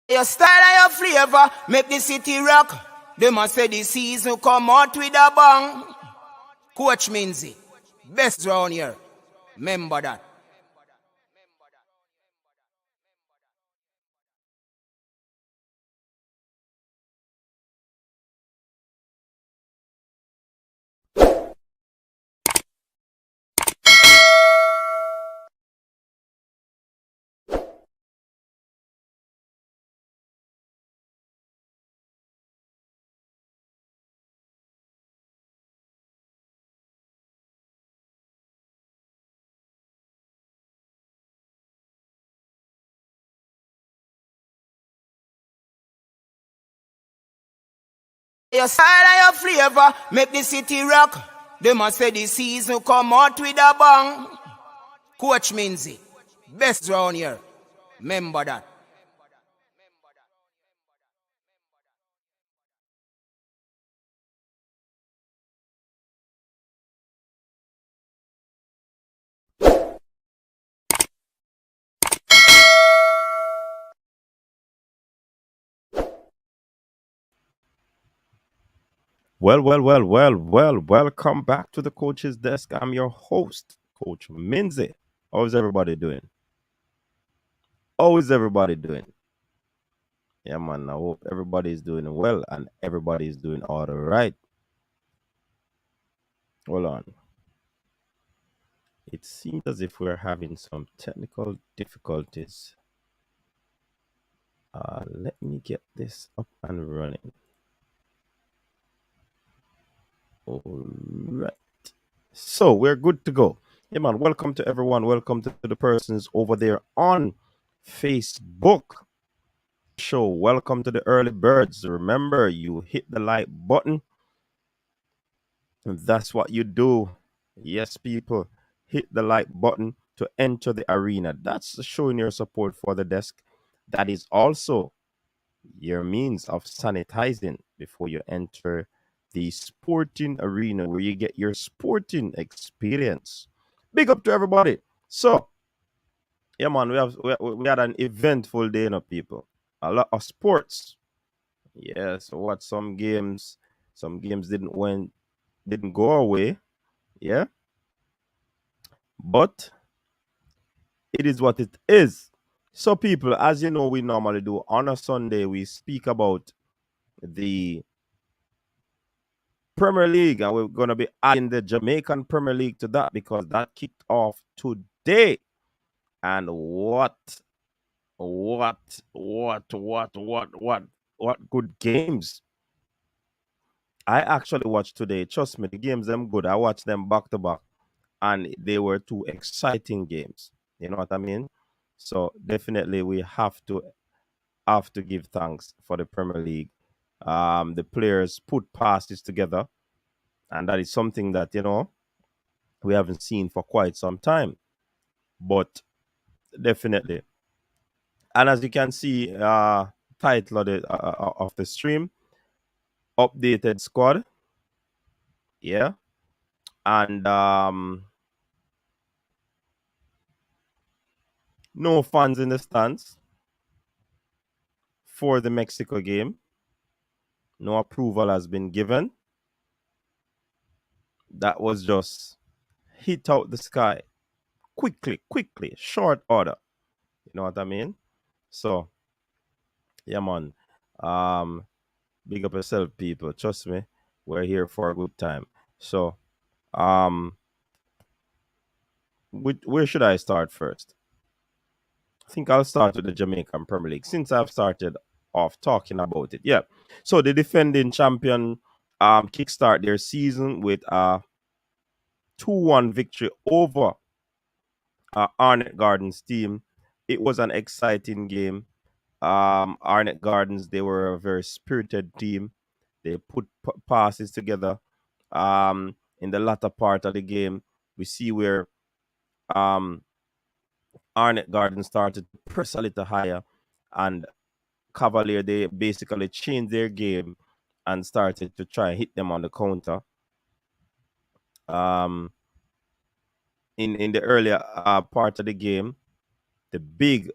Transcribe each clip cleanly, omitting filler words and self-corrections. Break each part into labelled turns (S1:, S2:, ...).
S1: Your style and your flavor make the city rock. They must say the season come out with a bang. Coach Minzy, best round here. Remember that. Your style and your flavor make the city rock. They must say the season come out with a bang. Coach Minzy, best round here. Remember that.
S2: Welcome back to the coach's desk. I'm your host, Coach Minzy. How's everybody doing? How is everybody doing? Yeah, man, I hope everybody's doing well and everybody's doing all right. Hold on. It seems as if we're having some technical difficulties. Let me get this up and running. All right. So we're good to go. Yeah, man, welcome to everyone. Welcome to the persons over there on Facebook show. Welcome to the early birds. Remember, you hit the like button. And that's what you do. Yes, people, hit the like button to enter the arena. That's showing your support for the desk. That is also your means of sanitizing before you enter the sporting arena where you get your sporting experience. Big up to everybody. So, yeah, man, we had an eventful day, people. A lot of sports. Yes, what some games didn't go away. Yeah, but it is what it is. So, people, as you know, we normally do on a Sunday, we speak about the Premier League, and we're going to be adding the Jamaican Premier League to that because that kicked off today. And what good games! I actually watched today. Trust me, the games them good. I watched them back to back, and they were two exciting games. You know what I mean? So definitely, we have to give thanks for the Premier League. The players put passes together, and that is something that we haven't seen for quite some time. But definitely, and as you can see, title of the stream, updated squad, yeah, and no fans in the stands for the Mexico game. No approval has been given. That was just hit out the sky quickly, short order. You know what I mean? So, yeah, man. Um, Big up yourself, people. Trust me, we're here for a good time. So, um, where should I start first? I think I'll start with the Jamaican Premier League since I've started off talking about it. Yeah. So the defending champion kickstart their season with a 2-1 victory over Arnett Gardens team. It was an exciting game. Arnett Gardens, they were a very spirited team. They put passes together. In the latter part of the game, we see where um, Arnett Gardens started to press a little higher, and Cavalier, they basically changed their game and started to try and hit them on the counter. Um, in the earlier part of the game, the big,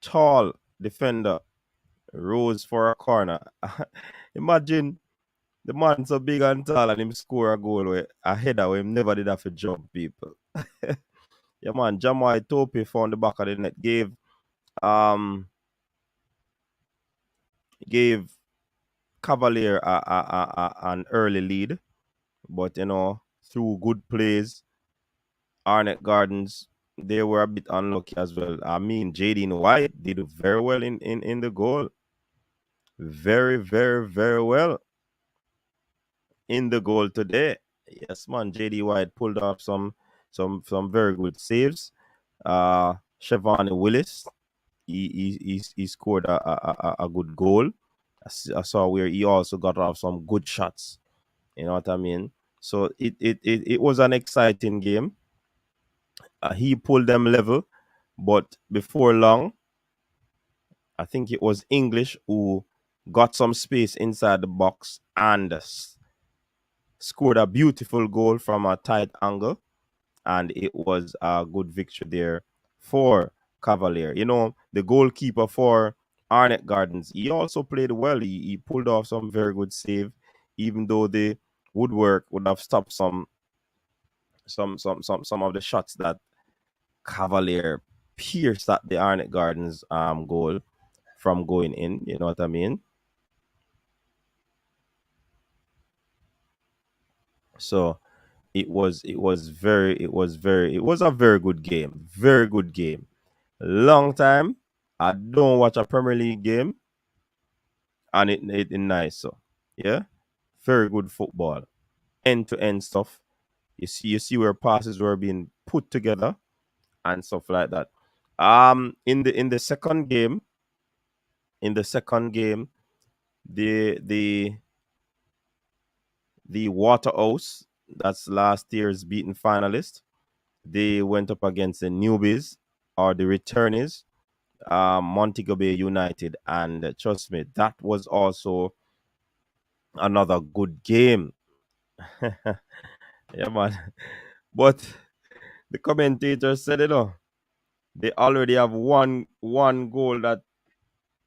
S2: tall defender Rose for a corner. Imagine the man so big and tall and him score a goal with a header where him never did have to jump people. Yeah, man. Jamai Tope found the back of the net. Um gave Cavalier an early lead, but through good plays, Arnett Gardens they were a bit unlucky as well. I mean, Jaden White did very well in the goal, very very very well in the goal today. Yes, man. JD White pulled off some very good saves. Chevron Willis, he scored a good goal. I saw where he also got off some good shots. You know what I mean? So it was an exciting game. He pulled them level, but before long, I think it was English who got some space inside the box and scored a beautiful goal from a tight angle, and it was a good victory there for Cavalier. The goalkeeper for Arnett Gardens, he also played well. He pulled off some very good save, even though the woodwork would have stopped some of the shots that Cavalier pierced at the Arnett Gardens goal from going in. You know what I mean? So it was a very good game. Very good game. Long time I don't watch a Premier League game, and it nice. So yeah, very good football, end to end stuff. You see where passes were being put together and stuff like that. In the second game, the Waterhouse, that's last year's beaten finalist, they went up against the newbies or the returnees, Montego Bay United, and trust me, that was also another good game. Yeah, man. But the commentator said, they already have one goal, that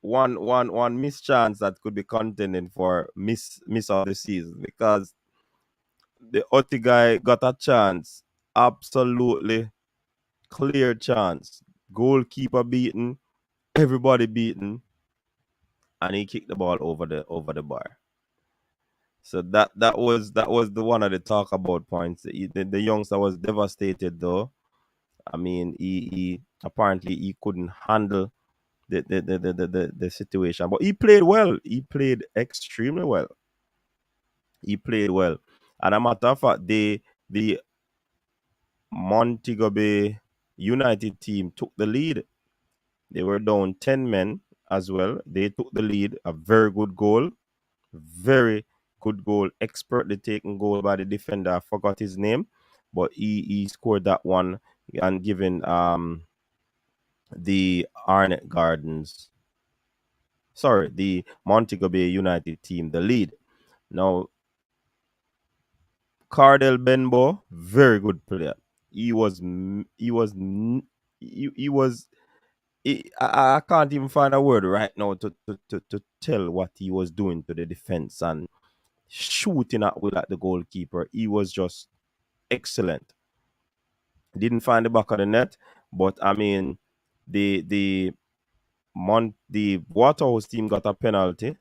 S2: one miss chance that could be contending for miss of the season, because the Otti guy got a chance, absolutely clear chance, goalkeeper beaten, everybody beaten, and he kicked the ball over the bar. So that was the one of the talk about points. The youngster was devastated though. I mean, he apparently he couldn't handle the situation, but he played well. He played extremely well. He played well, and a matter of fact, the Montego Bay United team took the lead. They were down 10 men as well. They took the lead. A very good goal. Very good goal. Expertly taken goal by the defender. I forgot his name, but he scored that one and given the Arnett Gardens, sorry, the Montego Bay United team the lead. Now, Cardell Benbow, very good player. He was he was he was I can't even find a word right now to tell what he was doing to the defense and shooting at will at the goalkeeper. He was just excellent. Didn't find the back of the net, but I mean, the Waterhouse team got a penalty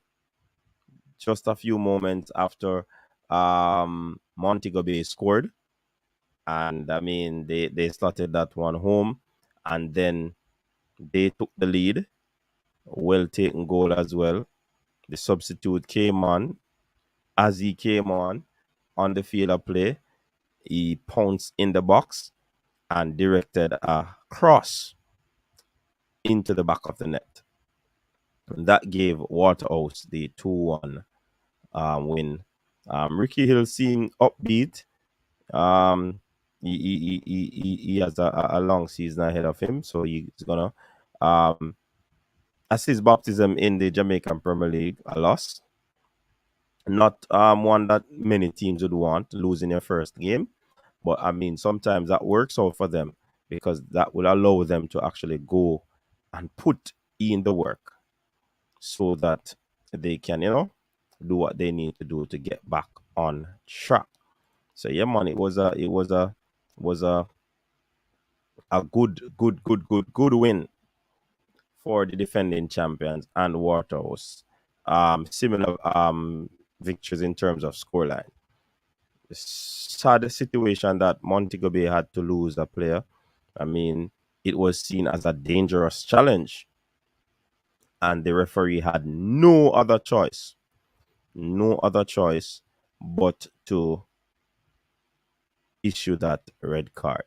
S2: just a few moments after Montego Bay scored, and I mean they started that one home, and then they took the lead. Well taken goal as well. The substitute came on. As he came on the field of play, he pounced in the box and directed a cross into the back of the net. And that gave Waterhouse the 2-1 win. Ricky Hill seemed upbeat. Um, he has a long season ahead of him, so he's gonna assist baptism in the Jamaican Premier League, a loss. Not one that many teams would want, losing their first game. But I mean, sometimes that works out for them because that will allow them to actually go and put in the work. so that they can, do what they need to do to get back on track. So yeah, man, it was a good win for the defending champions and Waterhouse. Similar victories in terms of scoreline. Sad situation that Montego Bay had to lose a player. I mean, it was seen as a dangerous challenge, and the referee had no other choice but to issue that red card.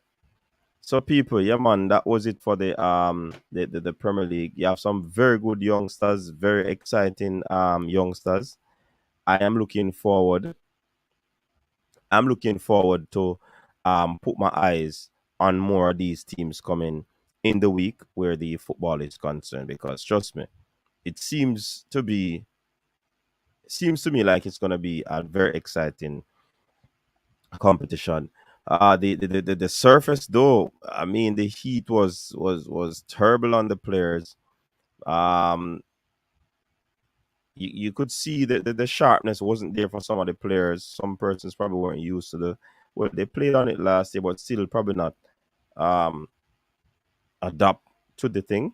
S2: So people, yeah man, that was it for the Premier League. You have some very good youngsters, very exciting youngsters. I am looking forward. I'm looking forward to put my eyes on more of these teams coming in the week where the football is concerned, because trust me, it seems to me like it's gonna be a very exciting competition. The surface though, I mean, the heat was terrible on the players. Um, you could see that the sharpness wasn't there for some of the players. Some persons probably weren't used to the well, they played on it last year, but still probably not um adapt to the thing.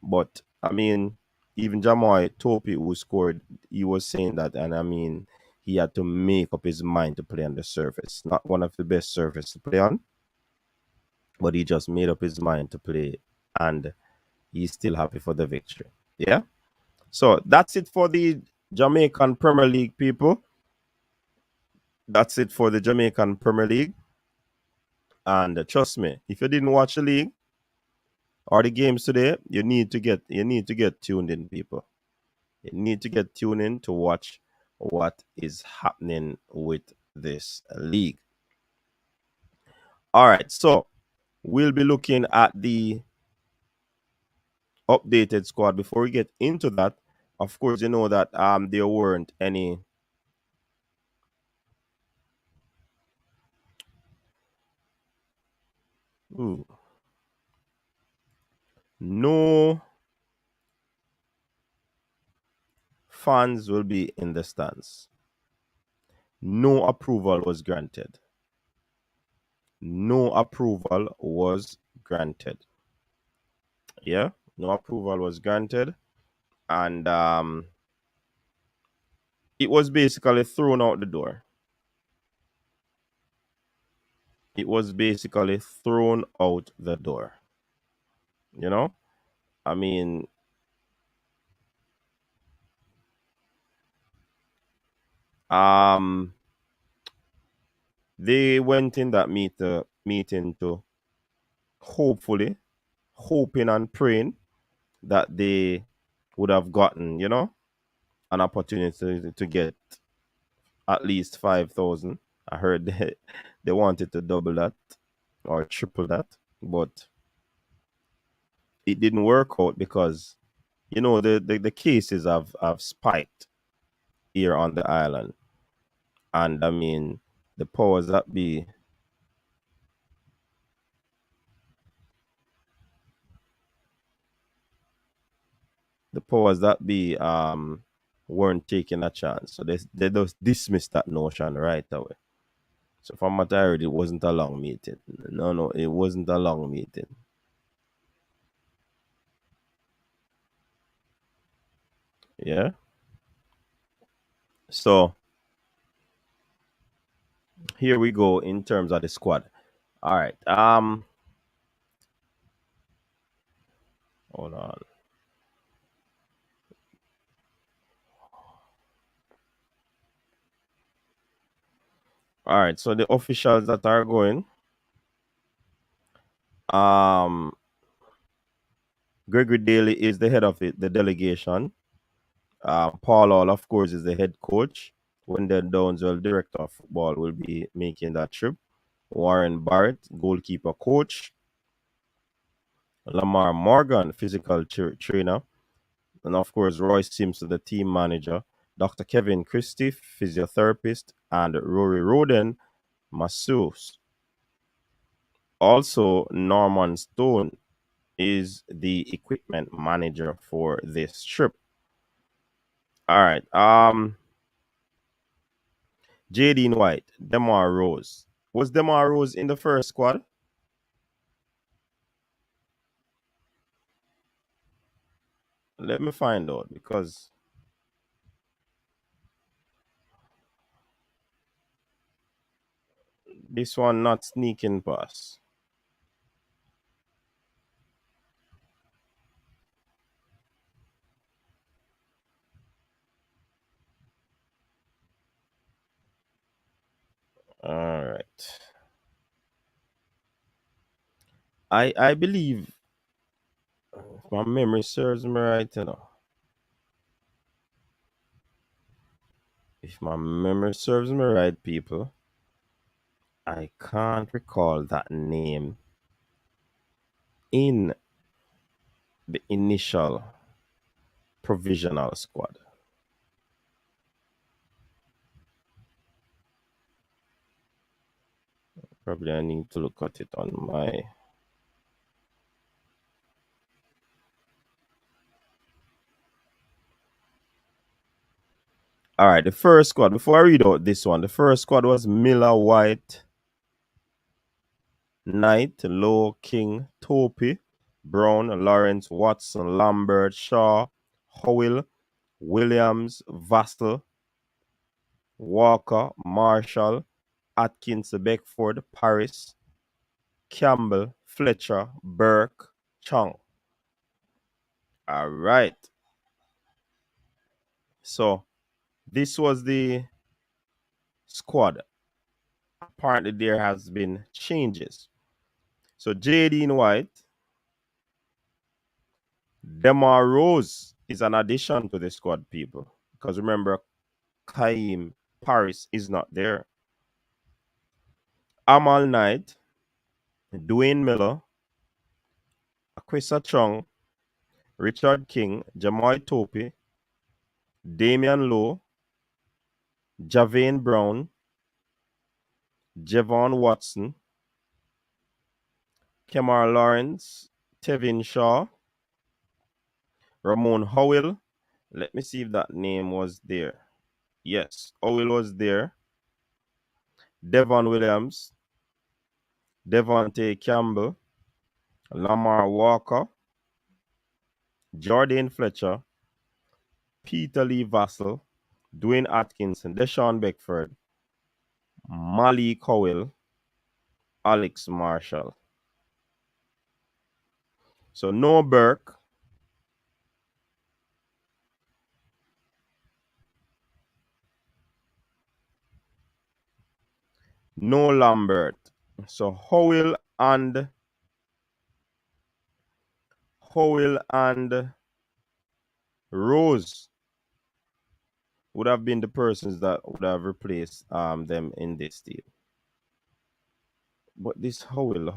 S2: But I mean, even Jamoy Topi, who scored, he was saying that, and I mean, he had to make up his mind to play on the surface. Not one of the best surface to play on, but he just made up his mind to play, and he's still happy for the victory. Yeah. So that's it for the Jamaican Premier League, people. That's it for the Jamaican Premier League. And trust me, if you didn't watch the league or the games today, you need to get tuned in, people. You need to get tuned in to watch what is happening with this league. All right, so we'll be looking at the updated squad. Before we get into that, of course, you know that there weren't any ooh, no fans will be in the stands. No approval was granted. No approval was granted. Yeah, no approval was granted, and it was basically thrown out the door. It was basically thrown out the door. You know, I mean, um, they went in that meeting to hopefully hoping and praying that they would have gotten, an opportunity to get at least 5,000. I heard they wanted to double that or triple that, but it didn't work out because the cases have spiked here on the island, and I mean the powers that be, weren't taking a chance, so they just dismissed that notion right away. So from what I heard, it wasn't a long meeting. No, it wasn't a long meeting. Yeah. So here we go in terms of the squad. All right. Hold on. All right. So the officials that are going, um, Gregory Daly is the head of the delegation. Paul Hall, of course, is the head coach. Wendell Downswell, director of football, will be making that trip. Warren Barrett, goalkeeper coach. Lamar Morgan, physical trainer. And of course, Roy Simpson, the team manager. Dr. Kevin Christie, physiotherapist. And Rory Roden, masseuse. Also, Norman Stone is the equipment manager for this trip. All right. Jadine White, Demar Rose. Was Demar Rose in the first squad? Let me find out because this one not sneaking past. All right. I believe if my memory serves me right, If my memory serves me right, people, I can't recall that name in the initial provisional squad. Probably I need to look at it on my. All right, the first squad. Before I read out this one, the first squad was Miller, White, Knight, Low, King, Topi, Brown, Lawrence, Watson, Lambert, Shaw, Howell, Williams, Vassell, Walker, Marshall, Atkins, Beckford, Paris, Campbell, Fletcher, Burke, Chung. All right. So this was the squad. Apparently, there has been changes. So Jadine White, Demar Rose is an addition to the squad, people. Because remember, Kaim Paris is not there. Amal Knight, Dwayne Miller, Aquisa Chung, Richard King, Jamoy Topi, Damian Lowe, Javane Brown, Javon Watson, Kemar Lawrence, Tevin Shaw, Ramon Howell. Let me see if that name was there. Yes, Howell was there. Devon Williams, Devontae Campbell, Lamar Walker, Jordan Fletcher, Peter Lee Vassell, Dwayne Atkinson, Deshaun Beckford, Malik Howell, Alex Marshall. So no Burke, no Lambert. So Howell and Rose would have been the persons that would have replaced them in this team. But this Howell,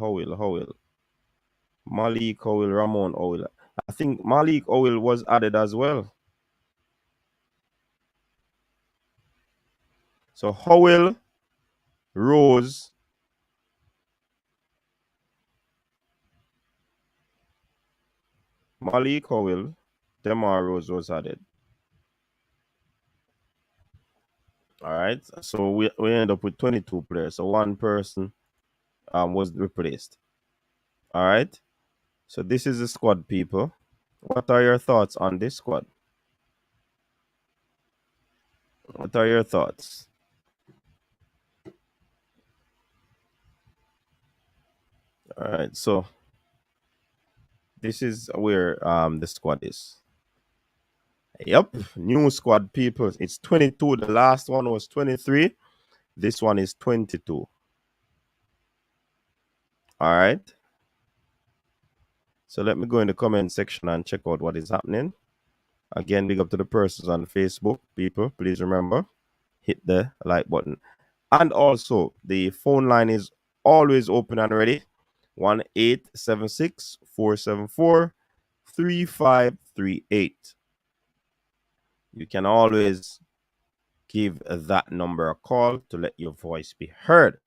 S2: Malik Howell, Ramon Howell. I think Malik Howell was added as well. So Howell, Rose, Malik Howell, Demar Rose was added. All right. So we end up with 22 players. So one person was replaced. All right. So this is the squad, people. What are your thoughts on this squad? What are your thoughts? All right. So this is where the squad is. Yep, new squad, people. It's 22. The last one was 23. This one is 22. All right. So let me go in the comment section and check out what is happening. Again, big up to the persons on Facebook. People, please remember, hit the like button. And also, the phone line is always open and ready. 1-876-474-3538. You can always give that number a call to let your voice be heard.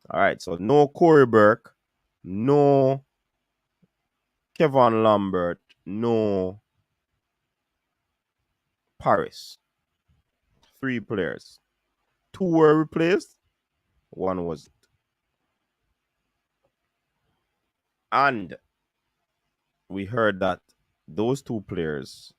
S2: All right, so no Corey Burke, no Kevin Lambert, no Paris. 3 players. 2 were replaced, 1 wasn't. And we heard that those 2 players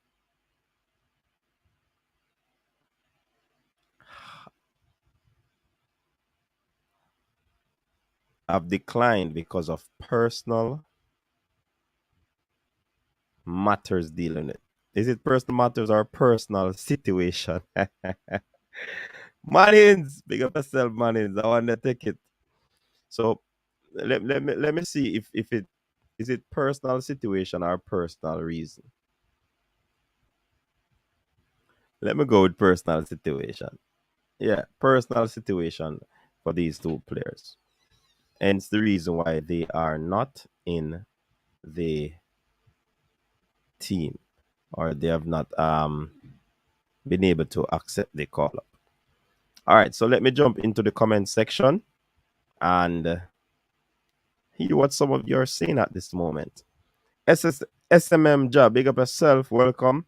S2: have declined because of personal matters dealing with. Is it personal matters or personal situation? Manins, big up yourself, Manins. I want to take it. So let me see if it is it personal situation or personal reason. Let me go with personal situation. Yeah, personal situation for these 2 players. And it's the reason why they are not in the team, or they have not been able to accept the call up. All right, so let me jump into the comment section and hear what some of you are saying at this moment. SMM Job, big up yourself, welcome.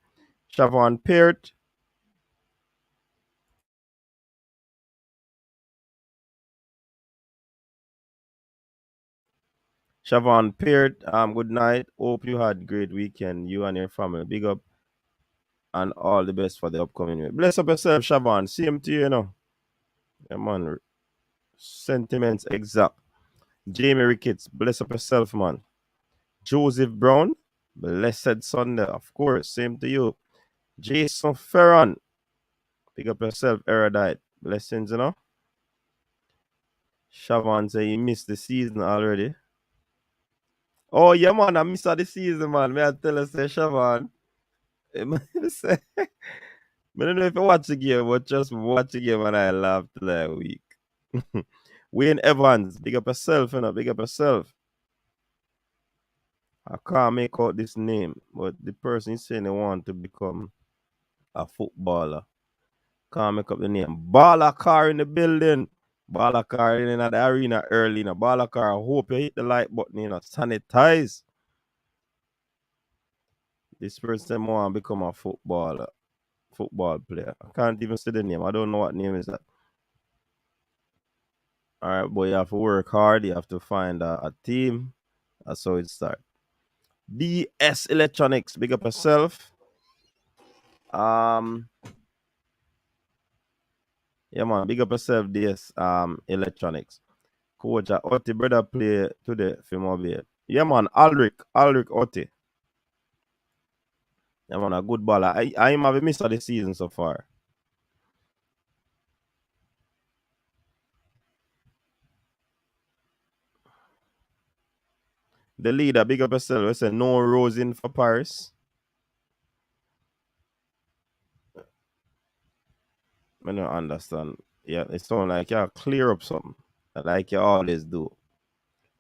S2: Siobhan Peart. Siobhan Peart, good night. Hope you had a great weekend, you and your family. Big up and all the best for the upcoming week. Bless up yourself, Siobhan. Same to you, you know. Yeah, man. Sentiments exact. Jamie Ricketts, bless up yourself, man. Joseph Brown, blessed Sunday, of course. Same to you. Jason Ferron, pick up yourself, erudite. Blessings, you know. Siobhan say you missed the season already. Oh, yeah, man, I missed the season, man. May I tell you, say, Siobhan. I don't know if you watch the game, but just watch the game and I laughed like a week. Wayne Evans, big up yourself, you know, big up yourself. I can't make out this name, but the person is saying they want to become a footballer. Can't make up the name. Balakar in the building. Balakar in the arena early. You know. Balakar, I hope you hit the like button, you know, sanitize. This person want to become a football player. I can't even say the name. I don't know what name is that. All right, but you have to work hard. You have to find a team. That's how it starts. DS Electronics, big up yourself. Yeah, man, big up yourself, DS Electronics. Coach, Oti brother play today for Mobile. Yeah, man, Alric Oti. Yeah, man, a good baller. I am have missed the season so far. The leader, big up yourself. We say no rose in for Paris. I don't understand. Yeah, it sounds like you clear up something. Like you always do.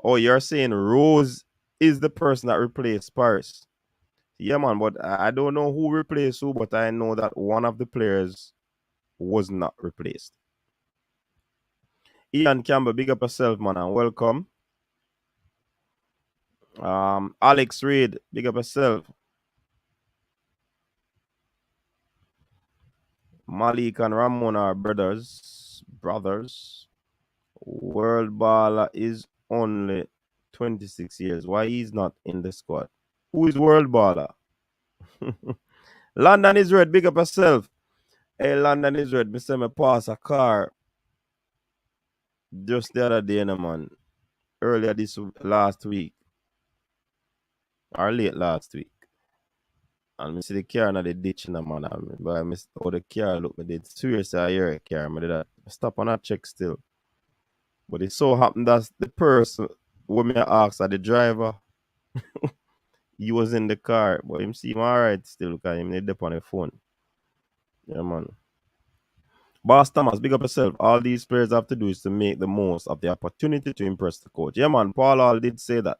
S2: Oh, you're saying Rose is the person that replaced Paris. Yeah, man, but I don't know who replaced who, but I know that one of the players was not replaced. Ian Campbell, big up yourself, man, and welcome. Alex Reid, big up yourself. Malik and Ramon are brothers. World Baller is only 26 years. Why he's not in the squad? Who is World Baller? London is red, big up yourself. Hey, London is red. Me say me pass a car just the other day, no, man. Earlier this last week. Or late last week. And me see the car in the ditch, no, man. But I miss how the car look. Me did seriously I hear a car. Me did that. Stop on that check still. But it so happened that the person when me asked the driver, he was in the car. But him seem alright still because him need up on the phone. Yeah, man. Boss Thomas, big up yourself. All these players have to do is to make the most of the opportunity to impress the coach. Yeah, man. Paul Hall did say that.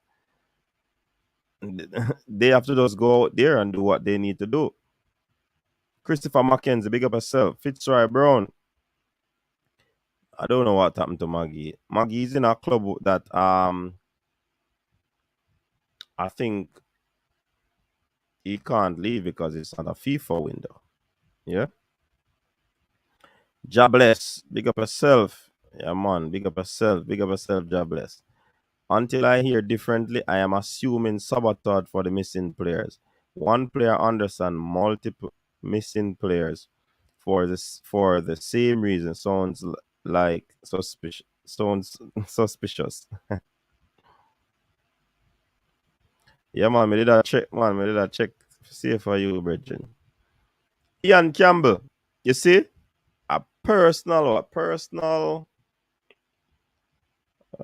S2: They have to just go out there and do what they need to do. Christopher Mackenzie, big up yourself. Fitzroy Brown. I don't know what happened to Maggie. Maggie's in a club that I think he can't leave because it's not a FIFA window. Yeah. God bless. Big up yourself. Yeah, man. Big up yourself. Big up yourself. God bless. Until I hear differently, I am assuming sabotage for the missing players. One player understand multiple missing players for the same reason sounds like suspicious. Sounds suspicious. Yeah, man. Me did that check, man. Me did that check. See for you, Bridget. Ian Campbell. You see, a personal.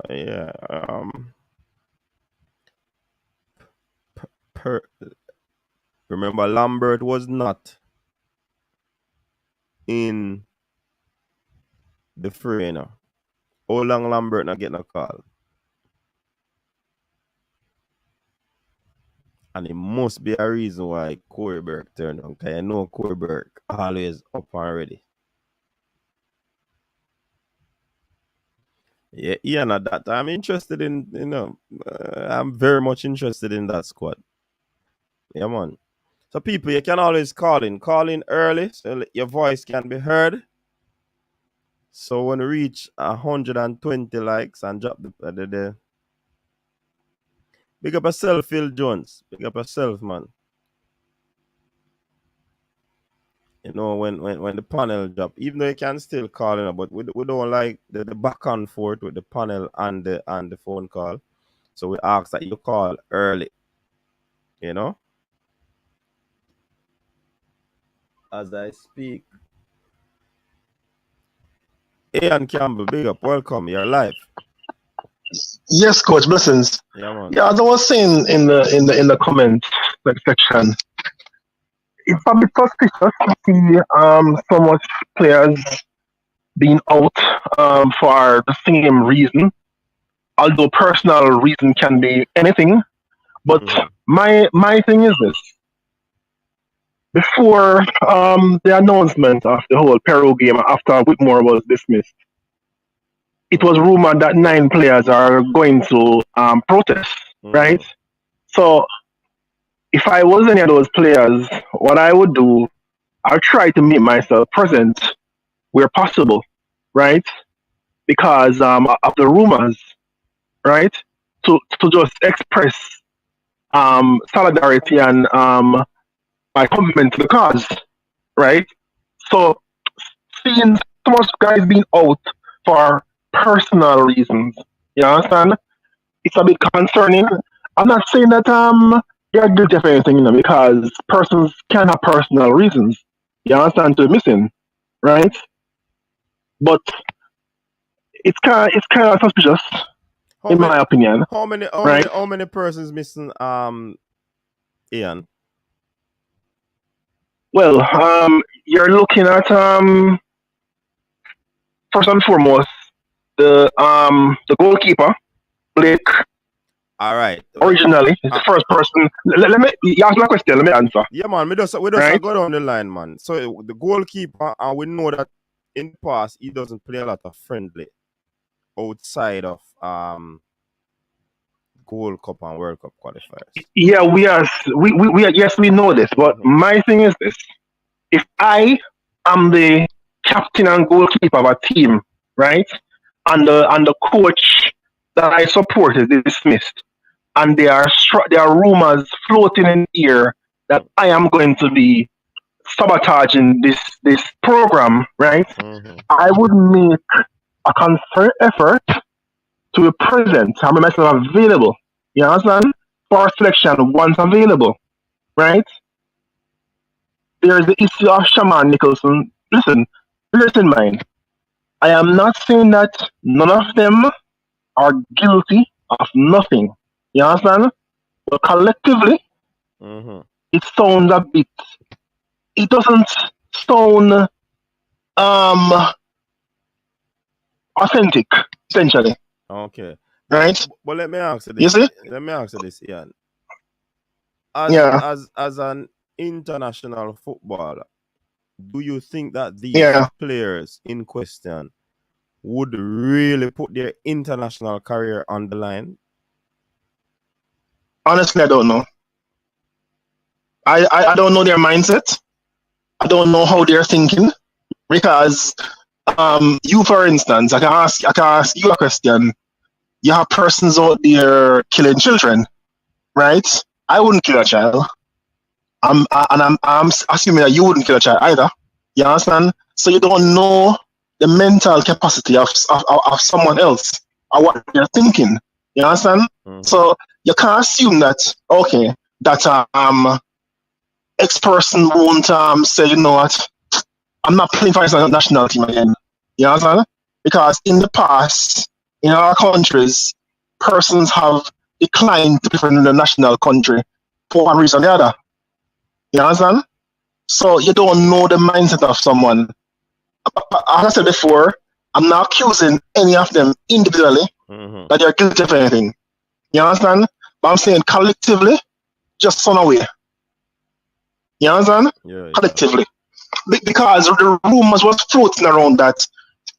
S2: Yeah. Per, remember, Lambert was not in the fray, you know. How long Lambert not getting a call? And it must be a reason why Corey Burke turned on. Because I know Corey Burke always up and ready. Yeah, Ian, at that I'm interested in, I'm very much interested in that squad. Yeah, man. So, people, you can always call in. Call in early so your voice can be heard. So, when we reach 120 likes and drop the big up yourself, Phil Jones. Big up yourself, man. You know, when the panel drop, even though you can still call in, but we don't like the back and forth with the panel and the phone call. So we ask that you call early, you know, as I speak. Ian Campbell, big up, welcome, you're live.
S3: Yes, coach, blessings.
S2: Yeah, man.
S3: Yeah, as I was saying in the comment section, it's a bit suspicious to see so much players being out for the same reason. Although personal reason can be anything, but
S2: Mm-hmm.
S3: my thing is this: before the announcement of the whole Peru game after Whitmore was dismissed, it was
S2: Mm-hmm.
S3: rumored that 9 players are going to protest, right?
S2: Mm-hmm.
S3: So if I was any of those players, what I would do, I'll try to make myself present where possible, right? Because of the rumors, right? To just express solidarity and my commitment to the cause, right? So seeing so much guys being out for personal reasons, you understand? It's a bit concerning. I'm not saying that they're guilty of anything, because persons can have personal reasons. You understand to missing, right? But it's kind of suspicious,
S2: How
S3: in
S2: many
S3: my opinion,
S2: how many how many
S3: right?
S2: how many persons missing Ian?
S3: Well, you're looking at first and foremost the goalkeeper, Blake.
S2: All right.
S3: Originally, it's the first person. Let me you ask my question. Let me answer.
S2: Yeah, man. We just
S3: Right?
S2: go down the line, man. So the goalkeeper, and we know that in the past he doesn't play a lot of friendly outside of Gold Cup and World Cup qualifiers.
S3: Yeah, yes, we know this. But
S2: Mm-hmm.
S3: my thing is this: if I am the captain and goalkeeper of a team, right, and the coach that I support is dismissed, and there are rumors floating in the air that I am going to be sabotaging this program, right?
S2: Mm-hmm.
S3: I would make a concerted effort to be present and make myself available. You understand? For selection once available, right? There's the issue of Shaman Nicholson. Listen, listen, mind. I am not saying that none of them are guilty of nothing. You understand? But collectively,
S2: Mm-hmm.
S3: it sounds a bit. It doesn't sound um authentic, essentially,
S2: Okay. But
S3: right?
S2: but let me ask you
S3: You
S2: this.
S3: see?
S2: Let me ask you this, Ian. As
S3: Yeah,
S2: as an international footballer, do you think that these
S3: yeah.
S2: players in question would really put their international career on the line?
S3: Honestly, I don't know. I don't know their mindset. I don't know how they're thinking because you, for instance, I can ask you a question. You have persons out there killing children, right? I wouldn't kill a child. I'm assuming that you wouldn't kill a child either. You understand? So you don't know the mental capacity of someone else or what they're thinking. You understand?
S2: Mm-hmm.
S3: So you can't assume that okay that X person won't say, you know what, I'm not playing for the national team again. You understand? Because in the past, in our countries, persons have declined to play for the national country for one reason or the other. You understand? So you don't know the mindset of someone. As I said before, I'm not accusing any of them individually
S2: Mm-hmm.
S3: that they're guilty of anything. You understand? But I'm saying collectively, just run away. You understand?
S2: Yeah.
S3: Collectively. Because the rumors was floating around that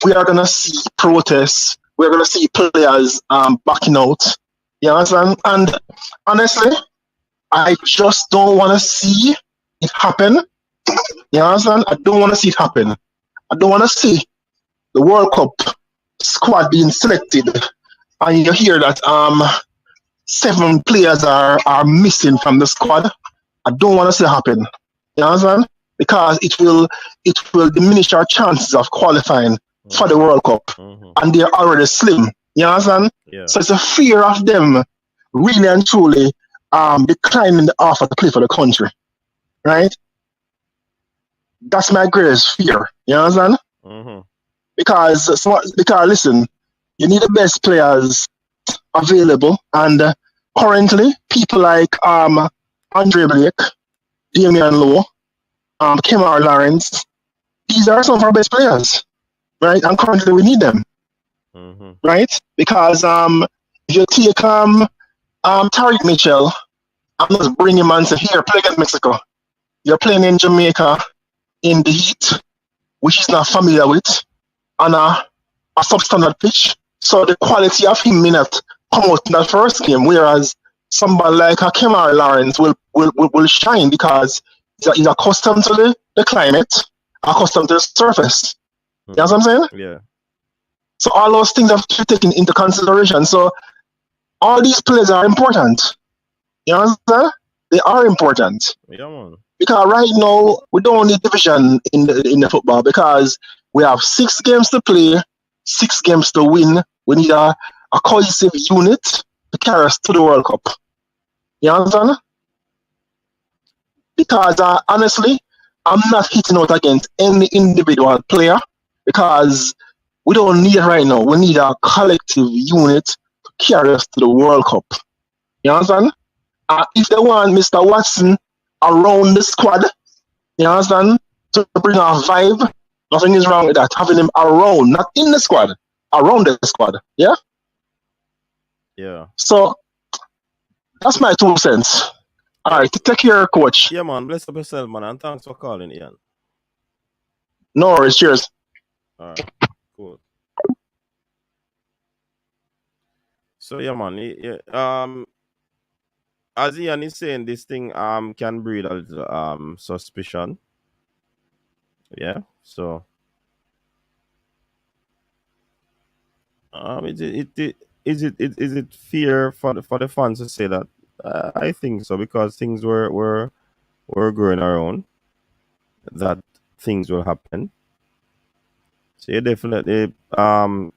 S3: we are gonna see protests, we're gonna see players backing out. You understand? And honestly, I just don't wanna see it happen. You understand? I don't wanna see it happen. I don't wanna see the World Cup squad being selected and you hear that 7 players are missing from the squad. I don't wanna see it happen. You understand? Because it will diminish our chances of qualifying for the World Cup.
S2: Mm-hmm.
S3: And they're already slim. You understand?
S2: Yeah.
S3: So it's a fear of them really and truly declining the offer to play for the country. Right? That's my greatest fear. You understand?
S2: Mm-hmm.
S3: Because listen, you need the best players available and currently people like Andre Blake, Damian Lowe, Kemar Lawrence, these are some of our best players. Right? And currently we need them.
S2: Mm-hmm.
S3: Right? Because if you take Tariq Mitchell, I'm not bringing him and say, here, play against Mexico. You're playing in Jamaica in the heat, which he's not familiar with, on a substandard pitch. So the quality of him may not come out in that first game, whereas somebody like Kemar Lawrence will shine because he's accustomed to the climate, accustomed to the surface. You know what I'm saying?
S2: Yeah.
S3: So all those things have to be taken into consideration. So all these players are important. You understand? They are important.
S2: Yeah, man.
S3: Because right now we don't need division in the football because we have 6 games to play, 6 games to win. We need a cohesive unit to carry us to the World Cup. You understand? Because honestly, I'm not hitting out against any individual player because we don't need it right now. We need a collective unit to carry us to the World Cup. You understand? If they want Mr. Watson around the squad, you understand, to bring a vibe, nothing is wrong with that. Having him around, not in the squad, around the squad. Yeah?
S2: Yeah.
S3: So that's my 2 cents. All right, take care, coach.
S2: Yeah, man. Bless up yourself, man. And thanks for calling, Ian.
S3: No worries. Cheers.
S2: All right. Cool. So yeah, man. As Ian is saying, this thing can breed a little suspicion. Yeah. So is it fear for the fans to say that? I think so because things were going around that things will happen. So you definitely can't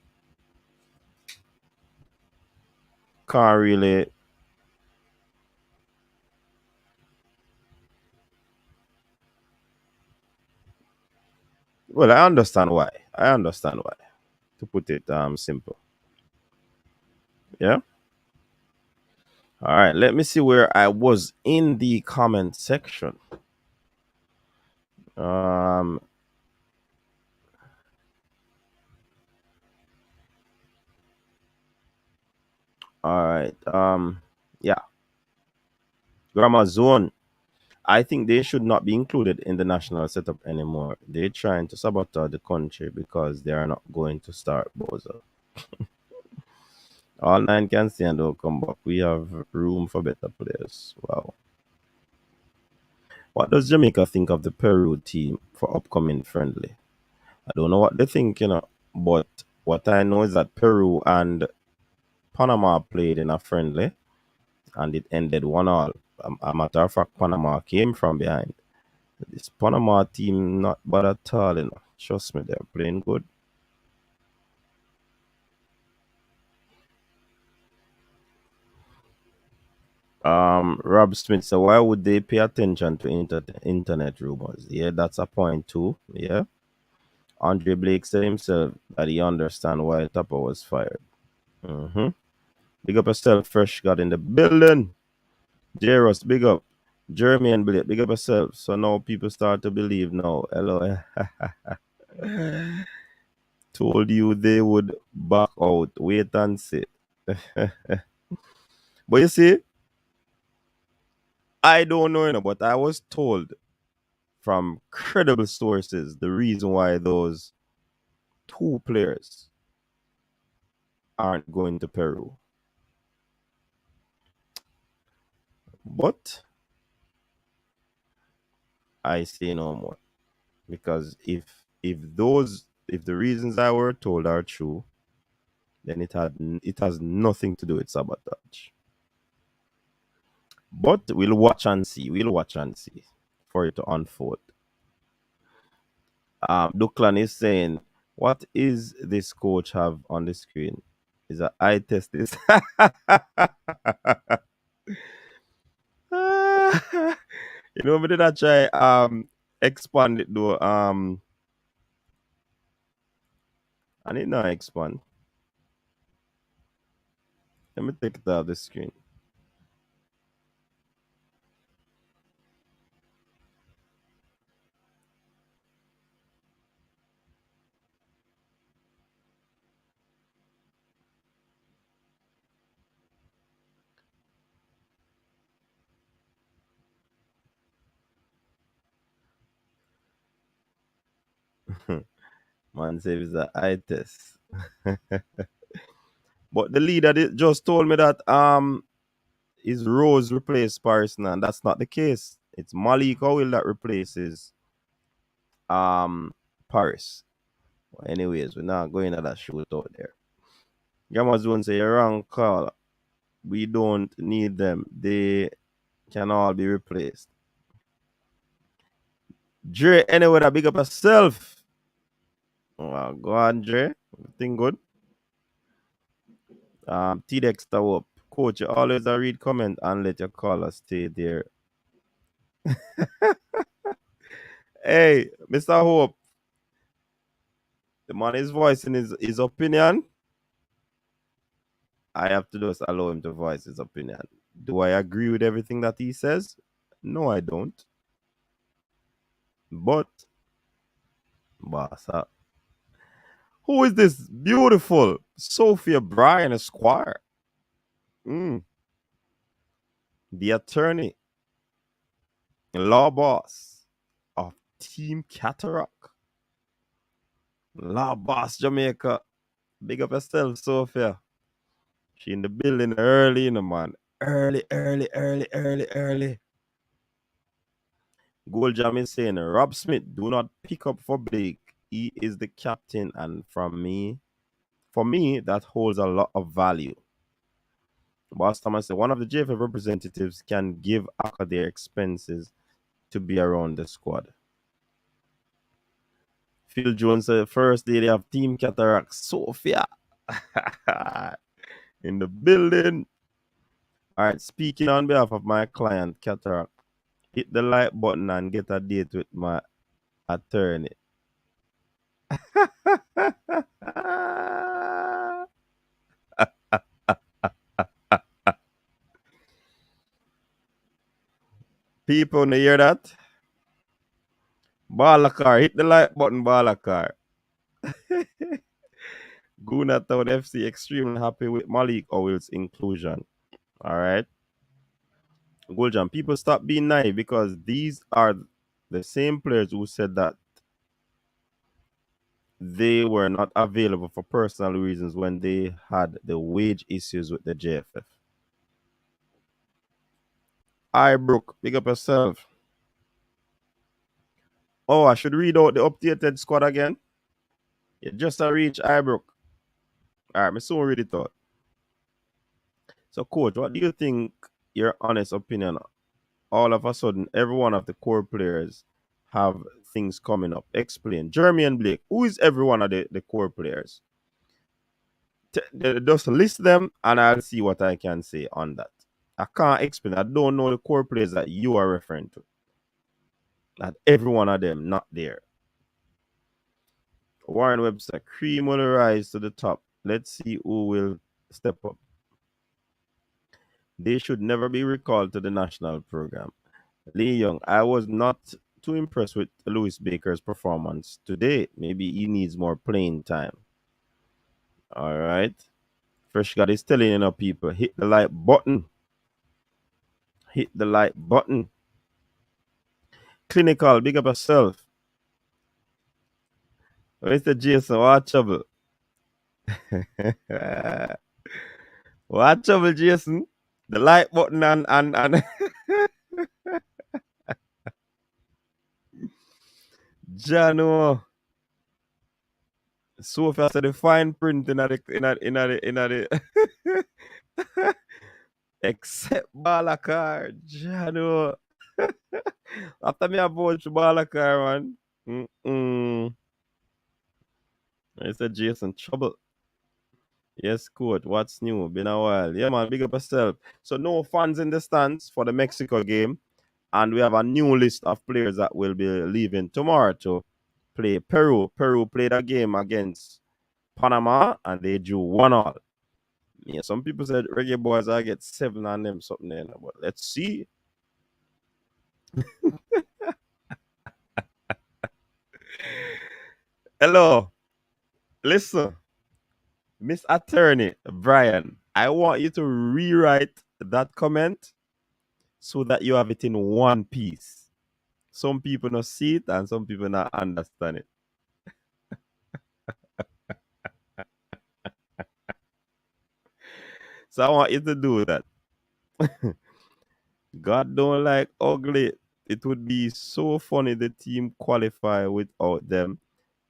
S2: really well I understand why. To put it simple. Yeah. All right, let me see where I was in the comment section. Um all right. Yeah. Grammar zone. I think they should not be included in the national setup anymore. They're trying to sabotage the country because they are not going to start Bozo. All 9 can stay and don't come back. We have room for better players. Wow. What does Jamaica think of the Peru team for upcoming friendly? I don't know what they think, but what I know is that Peru and Panama played in a friendly and it ended 1-1. A matter of fact, Panama came from behind. This Panama team not bad at all, Trust me, they're playing good. Rob Smith said, why would they pay attention to internet rumors? Yeah, that's a point too. Yeah. Andre Blake said himself that he understand why Tupper was fired. Mm-hmm. Big up yourself, Fresh got in the building. Jairus, big up. Jeremy and Blake, big up yourself. So now people start to believe now. Hello. Told you they would back out. Wait and see. But you see, I don't know, but I was told from credible sources the reason why those two players aren't going to Peru. But I say no more. Because if the reasons I were told are true, then it has nothing to do with sabotage. But we'll watch and see. We'll watch and see for it to unfold. Duklan is saying, what is this coach have on the screen? Is a eye test this. Me did I try expand it though. I need not expand. Let me take it off the screen. Man says it's an eye test. But the leader just told me that is Rose replaced Parson, and that's not the case. It's Malik Owil that replaces Paris. Well, anyways, we're not going to that shootout there. Gamma Zone say you're wrong call. We don't need them. They can all be replaced. Dre, anyway, that big up yourself. Well, go on, Dre. Everything good? T Dexter up. Coach, you always read comment and let your caller stay there. Hey, Mr. Hope. The man is voicing his opinion. I have to just allow him to voice his opinion. Do I agree with everything that he says? No, I don't. But, boss, who is this beautiful Sophia Bryan Esquire? The attorney, law boss of Team Cataract. Law boss Jamaica. Big up yourself, Sophia. She in the building early, man. Early. Gold Jam is saying, Rob Smith, do not pick up for Blake. He is the captain, and for me, that holds a lot of value. Boss Thomas said, one of the JFF representatives can give Aka their expenses to be around the squad. Phil Jones said, first day they have Team Cataract Sophia in the building. All right, speaking on behalf of my client, Cataract, hit the like button and get a date with my attorney. People, you hear that? Balakar, hit the like button, Balakar. Guna Town FC extremely happy with Malik Owil's inclusion. All right. Guljan, people stop being naive because these are the same players who said that they were not available for personal reasons when they had the wage issues with the JFF. Brooke, big up yourself. Oh, I should read out the updated squad again. It just a reach Ibrook. All right, me soon read it out. So, coach, what do you think? Your honest opinion? All of a sudden, every one of the core players have things coming up. Explain. Jeremy and Blake. Who is every one of the core players? Just list them, and I'll see what I can say on that. I can't explain. I don't know the core players that you are referring to. Not every one of them, not there. Warren Webster, cream will rise to the top. Let's see who will step up. They should never be recalled to the national program. Lee Young, I was not too impressed with Lewis Baker's performance today. Maybe he needs more playing time. All right. Fresh God is telling you know, people, hit the like button. Hit the like button. Clinical, big up yourself. Mr. Jason, what trouble? What trouble, Jason? The like button and Jano. Sophia said the fine print in the except Balakar. Jano. After me about Balakar, man. Mr. Jason, trouble. Yes, coach. What's new? Been a while. Yeah, man. Big up yourself. So no fans in the stands for the Mexico game. And we have a new list of players that will be leaving tomorrow to play Peru. Peru played a game against Panama and they drew 1-1. Yeah, some people said Reggae Boyz I get 7 on them something there. But let's see. Hello. Listen. Miss Attorney Brian, I want you to rewrite that comment so that you have it in one piece. Some people not see it and some people not understand it. So I want you to do that. God don't like ugly. It would be so funny the team qualify without them.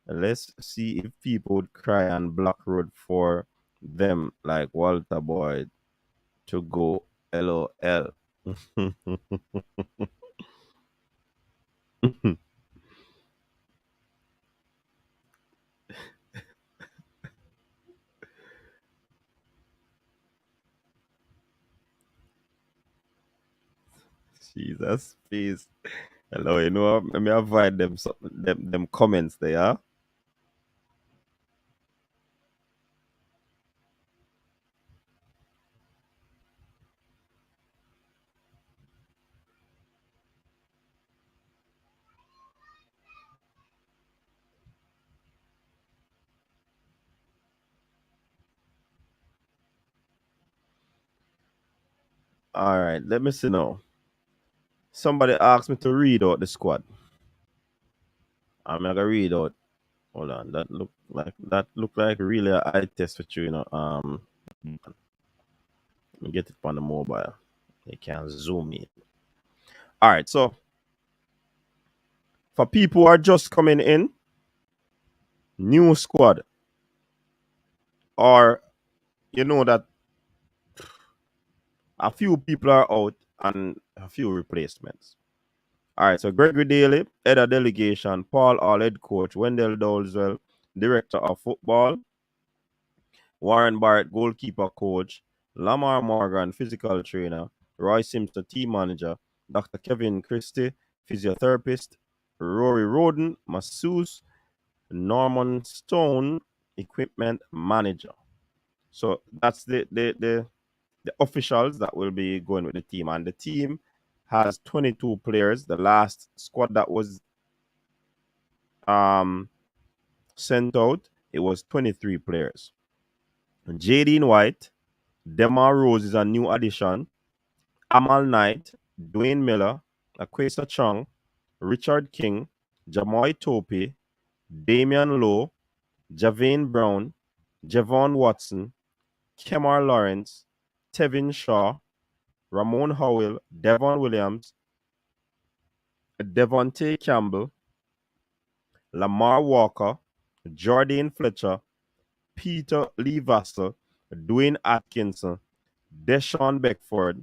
S2: Let's see if people would cry on Black Road for them like Walter Boyd to go LOL. Jesus, please. Hello, you know, let me avoid them comments there. All right, let me see now. Somebody asked me to read out the squad. I'm gonna read out. Hold on, that look like really a eye test for you, you know. Let me get it on the mobile. You can zoom in. All right, so for people who are just coming in, new squad, or you know that a few people are out and a few replacements. All right, so Gregory Daly, head of delegation, Paul Hall, head coach, Wendell Doleswell, director of football, Warren Barrett, goalkeeper coach, Lamar Morgan, physical trainer, Roy Simpson, team manager, Dr. Kevin Christie, physiotherapist, Rory Roden, masseuse, Norman Stone, equipment manager. So that's the officials that will be going with the team. And the team has 22 players. The last squad that was sent out, it was 23 players. Jadine White, Demar Rose is a new addition. Amal Knight, Dwayne Miller, Aquesa Chung, Richard King, Jamoy Tope, Damian Lowe, Javane Brown, Javon Watson, Kemar Lawrence, Tevin Shaw, Ramon Howell, Devon Williams, Devontae Campbell, Lamar Walker, Jordan Fletcher, Peter Lee Vassell, Dwayne Atkinson, Deshaun Beckford,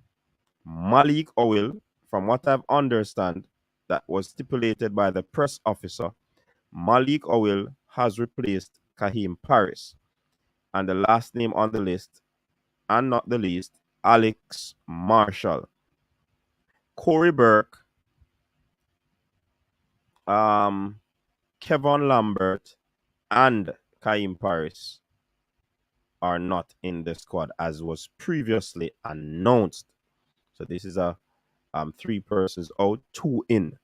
S2: Malik Owil. From what I've understand, that was stipulated by the press officer, Malik Owil has replaced Kaheem Paris. And the last name on the list, and not the least, Alex Marshall. Corey Burke, Kevin Lambert, and Kaheem Paris are not in the squad as was previously announced. So this is a 3 persons out, 2 in.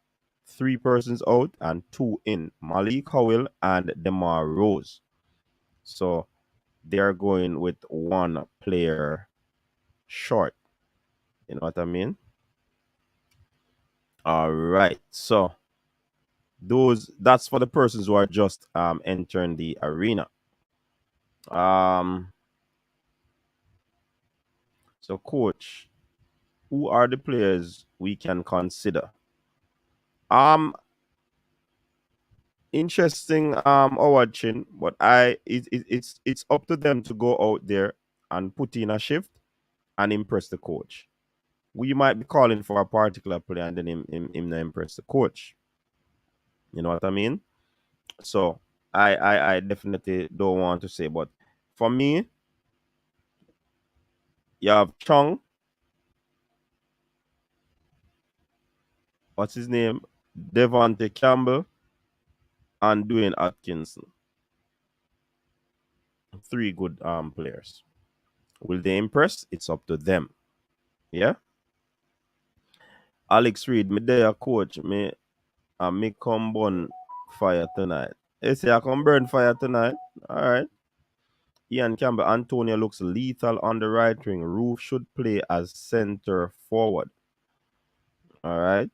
S2: 3 persons out and 2 in. Malik Howell and DeMar Rose. So they are going with 1 player short. You know what I mean? All right. So that's for the persons who are just entering the arena. So coach, who are the players we can consider? Interesting watching, but it's up to them to go out there and put in a shift and impress the coach. We might be calling for a particular player and then him not impress the coach. You know what I mean? So I definitely don't want to say, but for me, you have Chung. What's his name? Devontae Campbell and Dwayne Atkinson. 3 good players. Will they impress? It's up to them. Yeah. Alex Reed, me there, coach. Me come burn fire tonight. You say I come burn fire tonight. All right. Ian Campbell, Antonio looks lethal on the right wing. Roof should play as center forward. All right.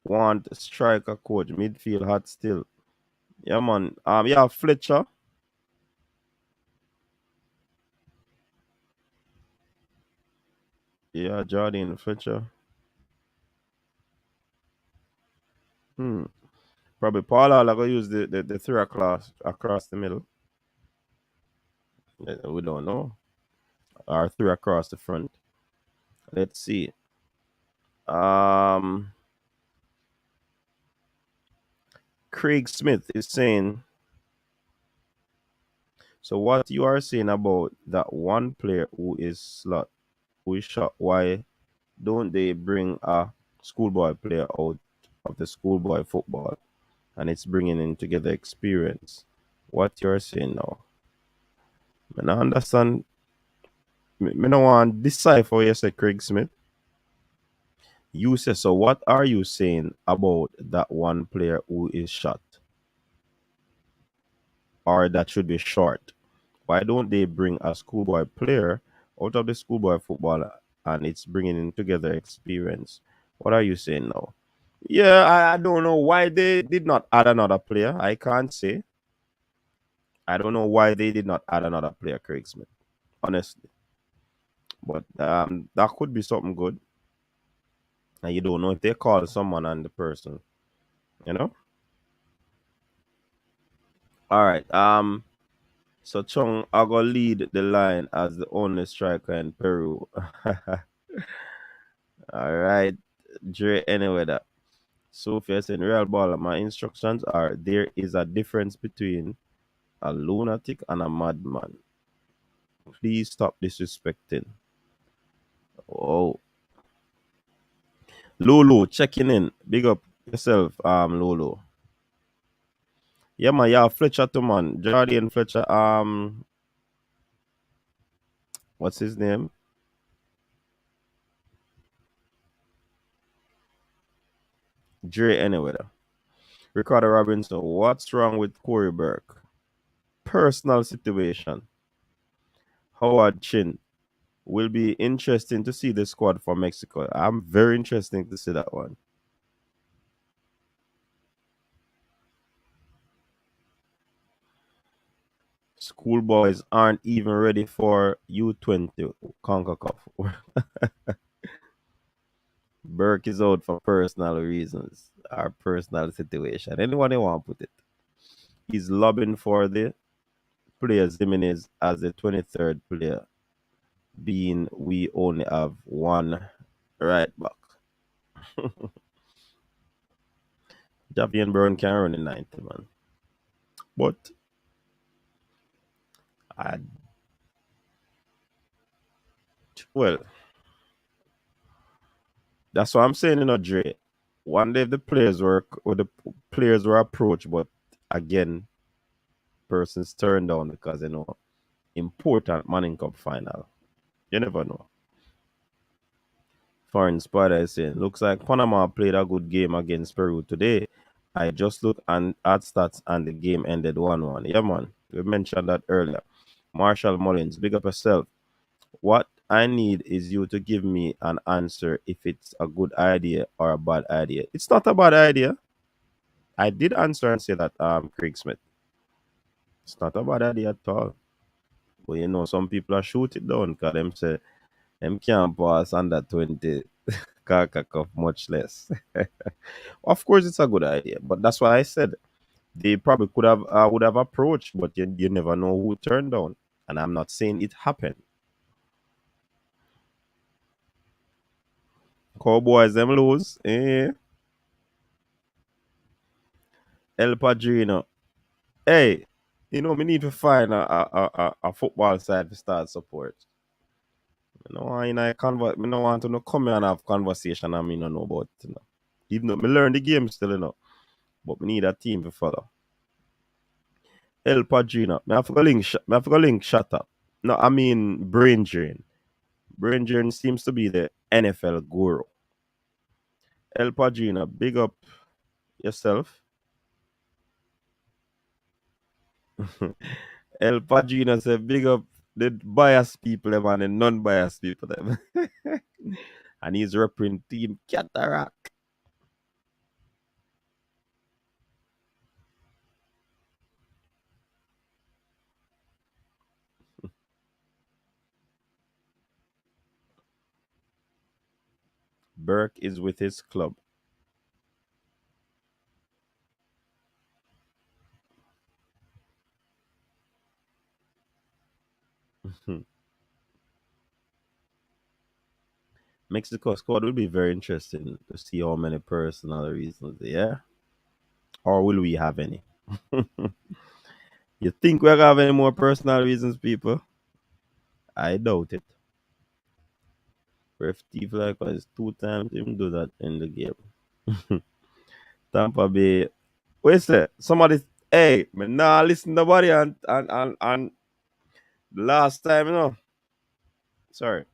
S2: Want striker coach. Midfield hot still. Yeah, man. Yeah, Fletcher. Yeah, Jordan Fletcher. Probably Paul Hall gonna use the 3 across the middle. We don't know. Or 3 across the front. Let's see. Craig Smith is saying, so what you are saying about that one player who is shot, why don't they bring a schoolboy player out of the schoolboy football and it's bringing in together experience? What you're saying now? I don't understand. I don't want to decipher what you say, Craig Smith. You say, so what are you saying about that one player who is shot? Or that should be short? Why don't they bring a schoolboy player out of the schoolboy football and it's bringing in together experience? What are you saying now? Yeah, I don't know why they did not add another player. I can't say. I don't know why they did not add another player, Craig Smith. Honestly. But that could be something good. And you don't know if they call someone and the person. You know? All right. So Chung I gonna lead the line as the only striker in Peru. All right. Dre anyway that. Sophia saying real baller. My instructions are there is a difference between a lunatic and a madman. Please stop disrespecting. Oh. Lulu checking in. Big up yourself, Lulu. Yeah, man, yeah, Fletcher to man. Jordan Fletcher, what's his name? Dre anyway. Ricardo Robinson, what's wrong with Corey Burke? Personal situation. Howard Chin. Will be interesting to see the squad for Mexico. I'm very interested to see that one. Schoolboys aren't even ready for U20 CONCACAF. Burke is out for personal reasons. our personal situation. Anyone who want to put it. He's lobbying for the player Jimenez as the 23rd player, being we only have one right back. Javian Brown can run in 90, man. But I well, that's what I'm saying, Dre. One day the players were approached, but again, persons turned down because important Manning Cup final. You never know. Foreign Spider is saying, looks like Panama played a good game against Peru today. I just looked at stats and the game ended 1-1. Yeah, man. We mentioned that earlier. Marshall Mullins, big up yourself. What I need is you to give me an answer if it's a good idea or a bad idea. It's not a bad idea. I did answer and say that, Craig Smith. It's not a bad idea at all. But some people are shoot it down because them say them can't pass under 20 Kaka Cup, much less. Of course, it's a good idea, but that's why I said they probably could have would have approached, but you never know who turned down. And I'm not saying it happened. Cowboys them lose. El Padrino. Hey, we need to find a football side to start support. Me no want to come here and have conversation and me no know about it. Even though me learn the game still, but me need a team to follow. El Padrino. Me have to go link shut up. No, I mean brain drain. Brain drain seems to be the NFL guru. El Padrino, big up yourself. El Padrino said big up the biased people them and the non-biased people them. And he's representing Team Cataract. Burke is with his club. Mexico squad will be very interesting to see how many personal reasons there. Or will we have any? You think we're gonna have any more personal reasons, people? I doubt it. Ref Steve likewise 2 times even do that in the game. Tampa Bay. Wait a somebody hey, man, nah listen to nobody and the last time, sorry.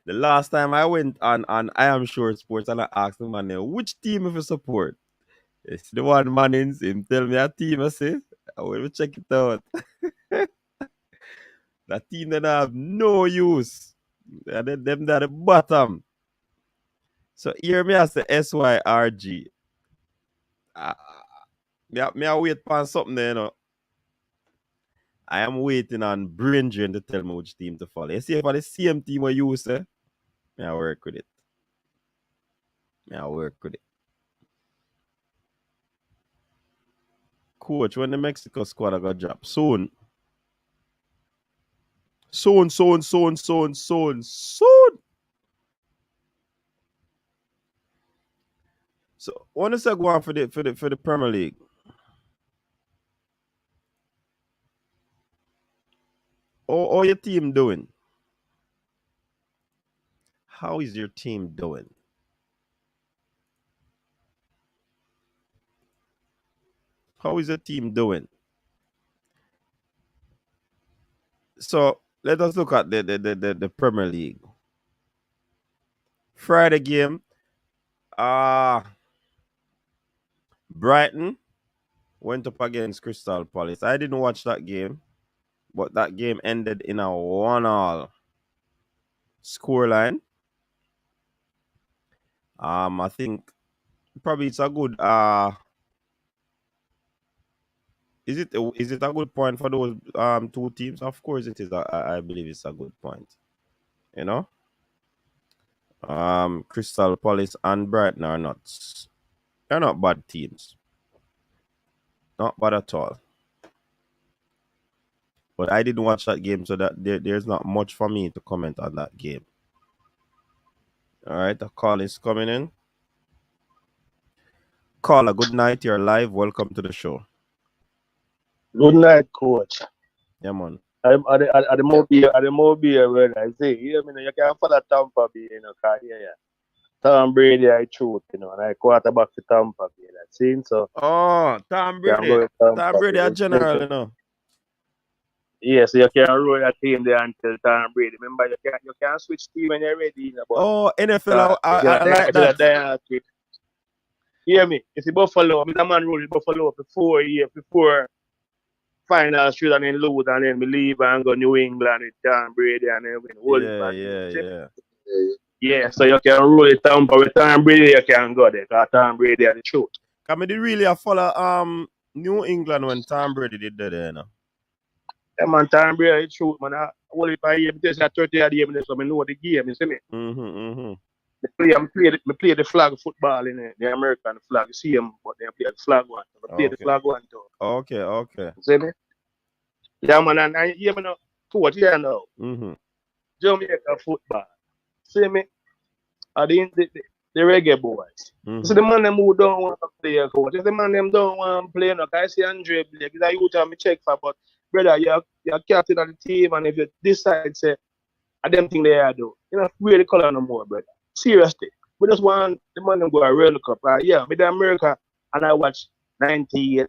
S2: The last time I went on I am sure sports and I asked the man which team if you support. It's the one man in him tell me a team I say. I will check it out. That team that have no use. Them at the bottom. So hear me as the SYRG. Me I wait for something there. I am waiting on brain drain to tell me which team to follow. You see, if I the same team I use, me I work with it. Coach, when the Mexico squad I got drop soon. Soon. So when is that going for the Premier League? How your team doing? How is your team doing? How is your team doing? So let us look at the Premier League. Friday game. Brighton went up against Crystal Palace. I didn't watch that game, but that game ended in a 1-1 scoreline. I think probably it's a good is it a good point for those two teams? Of course it is. I believe it's a good point. You know? Crystal Palace and Brighton are not They're not bad teams. Not bad at all. But I didn't watch that game, so that there's not much for me to comment on that game. All right, the call is coming in. Caller, good night. You're live. Welcome to the show.
S4: Good night, coach.
S2: Yeah, man.
S4: At the mobile where I say, you know, you can follow Tampa Bay, you know, 'cause yeah. Tom Brady, I truth, you know, and I quarterback for Tampa Bay. That's it. So
S2: Oh, Tom
S4: you can
S2: Brady.
S4: go with
S2: Tom
S4: Tampa
S2: Brady, a
S4: Bay.
S2: general, you know.
S4: Yeah, so you can roll your team there until Tom Brady. Remember, you can switch team when you're ready, you know, but
S2: Oh, NFL, I like
S4: if you're
S2: that.
S4: there, hear me? It's the Buffalo. I mean, the man rule Buffalo for 4 years before final shoot and then lose and then we leave and go New England with Tom Brady and then win whole heap
S2: Yeah,
S4: of things.
S2: yeah,
S4: See me?
S2: yeah.
S4: Yeah, so you can roll it down, but with Tom Brady you can go there because Tom Brady is the truth.
S2: Cause me did really a follow New England when Tom Brady did that, you know.
S4: Yeah, man, Tom Brady is the truth, man. I whole heap of years, because I 30 of the year, so I know the game, you see me?
S2: Mm-hmm.
S4: Me play the flag football in the American flag. You see him, but they play the flag one. I play the
S2: Okay.
S4: flag one too.
S2: Okay.
S4: You see me? Yeah, man, and you know, coach, yeah, now.
S2: Mm-hmm.
S4: Jamaica football. See me? Are the Reggae Boyz. So
S2: Mm-hmm.
S4: the man them who don't want to play, coach. If the man them don't want to play, no, I see Andre Blake. Is that you tell me check for, but brother, you're captain of the team, and if you decide, say, I don't think they are do. You know, really color no more, brother. Seriously. We just want the man them go a World Cup. Yeah, with the America, and I watch 98.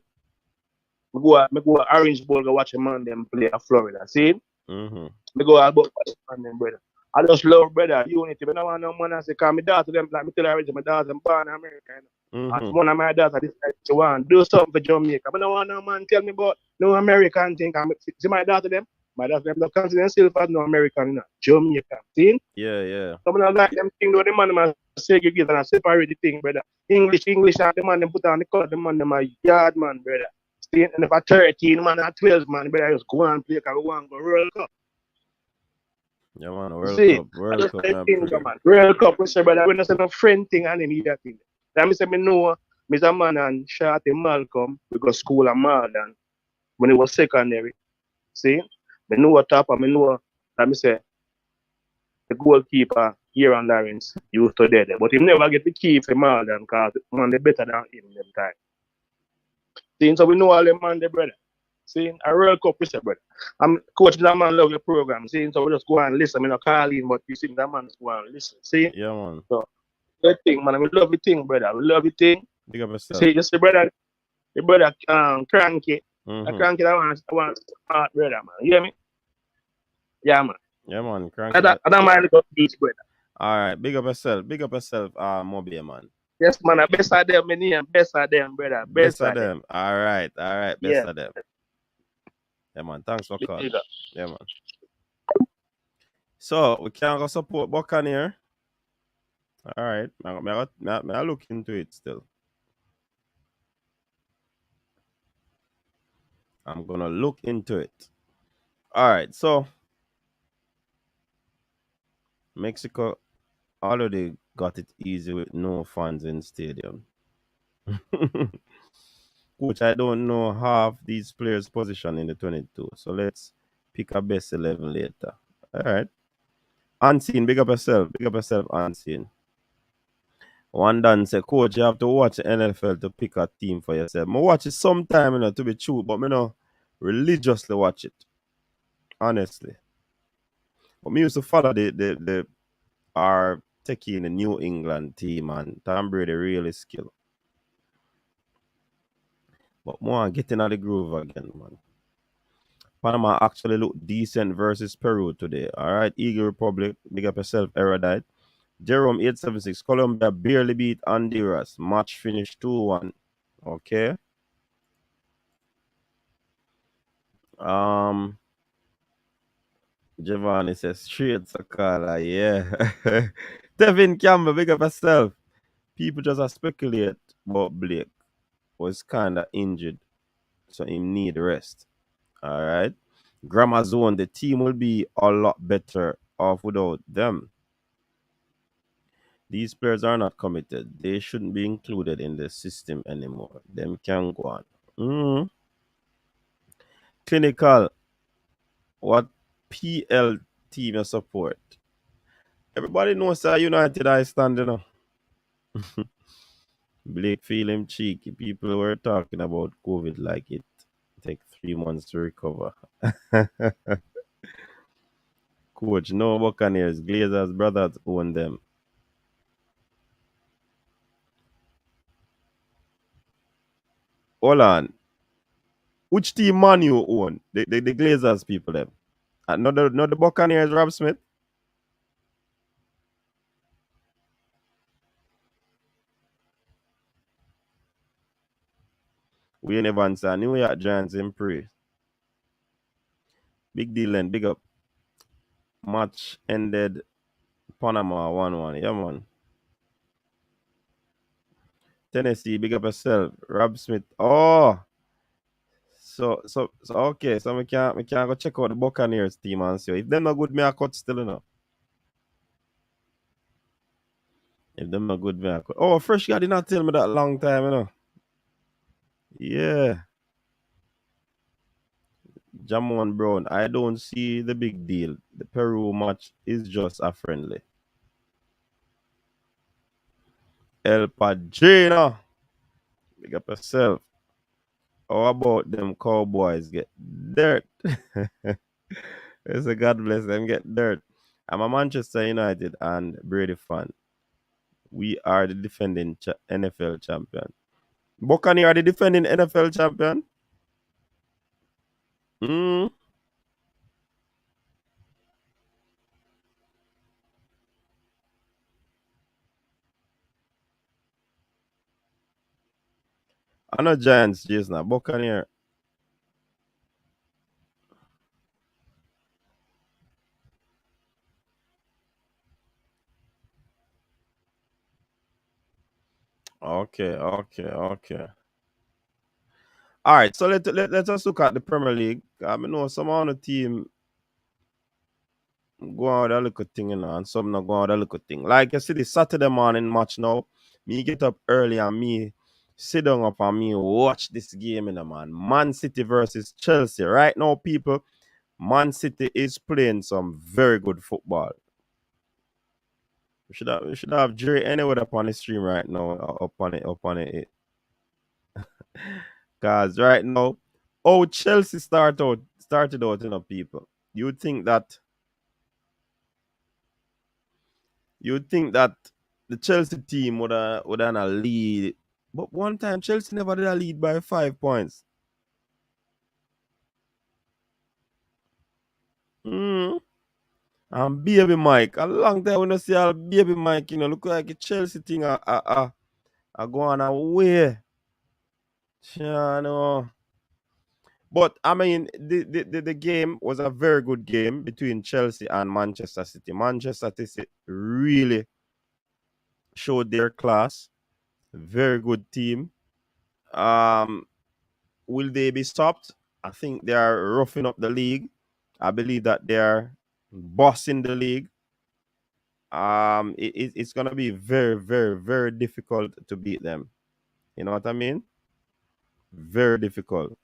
S4: Me go Orange Bowl, go watch a man them play at Florida. See?
S2: Mm-hmm.
S4: Me go about watch a man them, brother. I just love brother unity. But I don't want no man I say, cause my daughter them like me tell her already, my daughter born in America. You know? And
S2: Mm-hmm.
S4: one of my daughters decide to want do something for Jamaica. But I don't want no man tell me about no American thing. See my daughter them? My daughter them don't consider themselves as no American, you know. Jamaican. See?
S2: Yeah.
S4: Some of like them thing though the man them segregate and separate the thing, brother. English and the man them put on the color, the man them a yard man, brother. See? And if I 13 man or 12 man, brother, just go and play because we want to go World Cup.
S2: Yeah, man.
S4: See, I
S2: World
S4: just
S2: Cup,
S4: say
S2: man.
S4: things, man. World Cup, we say, brother, we don't say no friend thing and any that thing. Then me say, me know, Mr. Man and Shorty Malcolm, we go school and Malden when he was secondary. See, me know what top and me know, let me say, the goalkeeper here on Lawrence used to dead there. But he never get the key for Malden because man, they better than him them time. See, so we know all them man, the brother. See, a World Cup, we say, brother. I'm coach, that man love your program. See, so we just go and listen. I not call in, but you see, that man just go and listen. See,
S2: Yeah, man.
S4: so that thing, man. We love the thing, brother. We love the thing.
S2: Big up yourself.
S4: See, you see, brother, the brother, cranky. A
S2: Mm-hmm.
S4: cranky, I want smart brother, man. You hear me? Yeah, man.
S2: Yeah, man. Crank
S4: I
S2: it.
S4: don't mind the beach, brother.
S2: All right. Big up yourself. Mobile, man.
S4: Yes, man. The best of them, me name. Best of them, brother.
S2: Best
S4: Best
S2: of
S4: of them.
S2: them. All right. Best
S4: Yeah.
S2: of them. Yeah, man. Thanks for calling.
S4: Bigger.
S2: Yeah, man. So we can go support Buccaneer. All right. I look into it still. I'm gonna look into it. All right. So Mexico already got it easy with no fans in stadium. Which I don't know half these players' position in the 22. So let's pick a best 11 later. All right. Unseen, big up yourself. Big up yourself, Unseen. One done say, Coach, you have to watch the NFL to pick a team for yourself. I watch it sometime, to be true, but me no religiously watch it. Honestly. But me used to follow the our taking the New England team and Tom Brady really skill. But more getting out the groove again, man. Panama actually look decent versus Peru today. All right, Eagle Republic, big up yourself, Erudite. Jerome 876, Colombia barely beat Honduras. Match finished 2-1. Okay. Um, Giovanni says straight Sakala, yeah. Devin Campbell, big up yourself. People just are speculate about Blake. Was kinda injured, so he need rest. All right. Grammar Zone, the team will be a lot better off without them. These players are not committed. They shouldn't be included in the system anymore. Them can go on. Clinical. What PL team you support? Everybody knows that United I stand, you know. Blake feel him cheeky. People were talking about COVID like it take 3 months to recover. Coach, no Buccaneers. Glazers brothers own them. Hold on. Which team man you own? The Glazers people them. Not the Buccaneers, Rob Smith. Wayne Evans and New York Giants in praise. Big deal and big up. Match ended Panama 1-1. Yeah, man. Tennessee, big up yourself. Rob Smith. Oh, so okay. So we can go check out the Buccaneers team and see. If them not good, me I cut still enough. If them not good, me I cut. Oh, Fresh guy did not tell me that long time, you know. Yeah. Jamon Brown. I don't see the big deal. The Peru match is just a friendly. El Padrino. Big up yourself. How about them Cowboys get dirt? It's a God bless them get dirt. I'm a Manchester United and Brady fan. We are the defending NFL champion. Buccaneers are the defending NFL champion. Mm. I know Giants, Jason. Buccaneers. Okay. All right, so let us look at the Premier League. I know some on the team go on with a little thing, you know, and some not go on with a little thing. Like you see the Saturday morning match now, me get up early and me sit down up and me watch this game, you know, man. Man City versus Chelsea. Right now, people, Man City is playing some very good football. We should have Jerry anywhere up on the stream right now, up on it. Cause right now, oh Chelsea started out, you know, people. You would think that the Chelsea team would have a lead. But one time Chelsea never did a lead by 5 points. Mm. And baby Mike, a long time we don't see our baby Mike, you know, look like a Chelsea thing are going away. Yeah, no. But I mean, the game was a very good game between Chelsea and Manchester City. Manchester City really showed their class. Very good team. Um, will they be stopped? I think they are roughing up the league. I believe that they are bossing the league. It's gonna be very, very, very difficult to beat them. You know what I mean? Very difficult.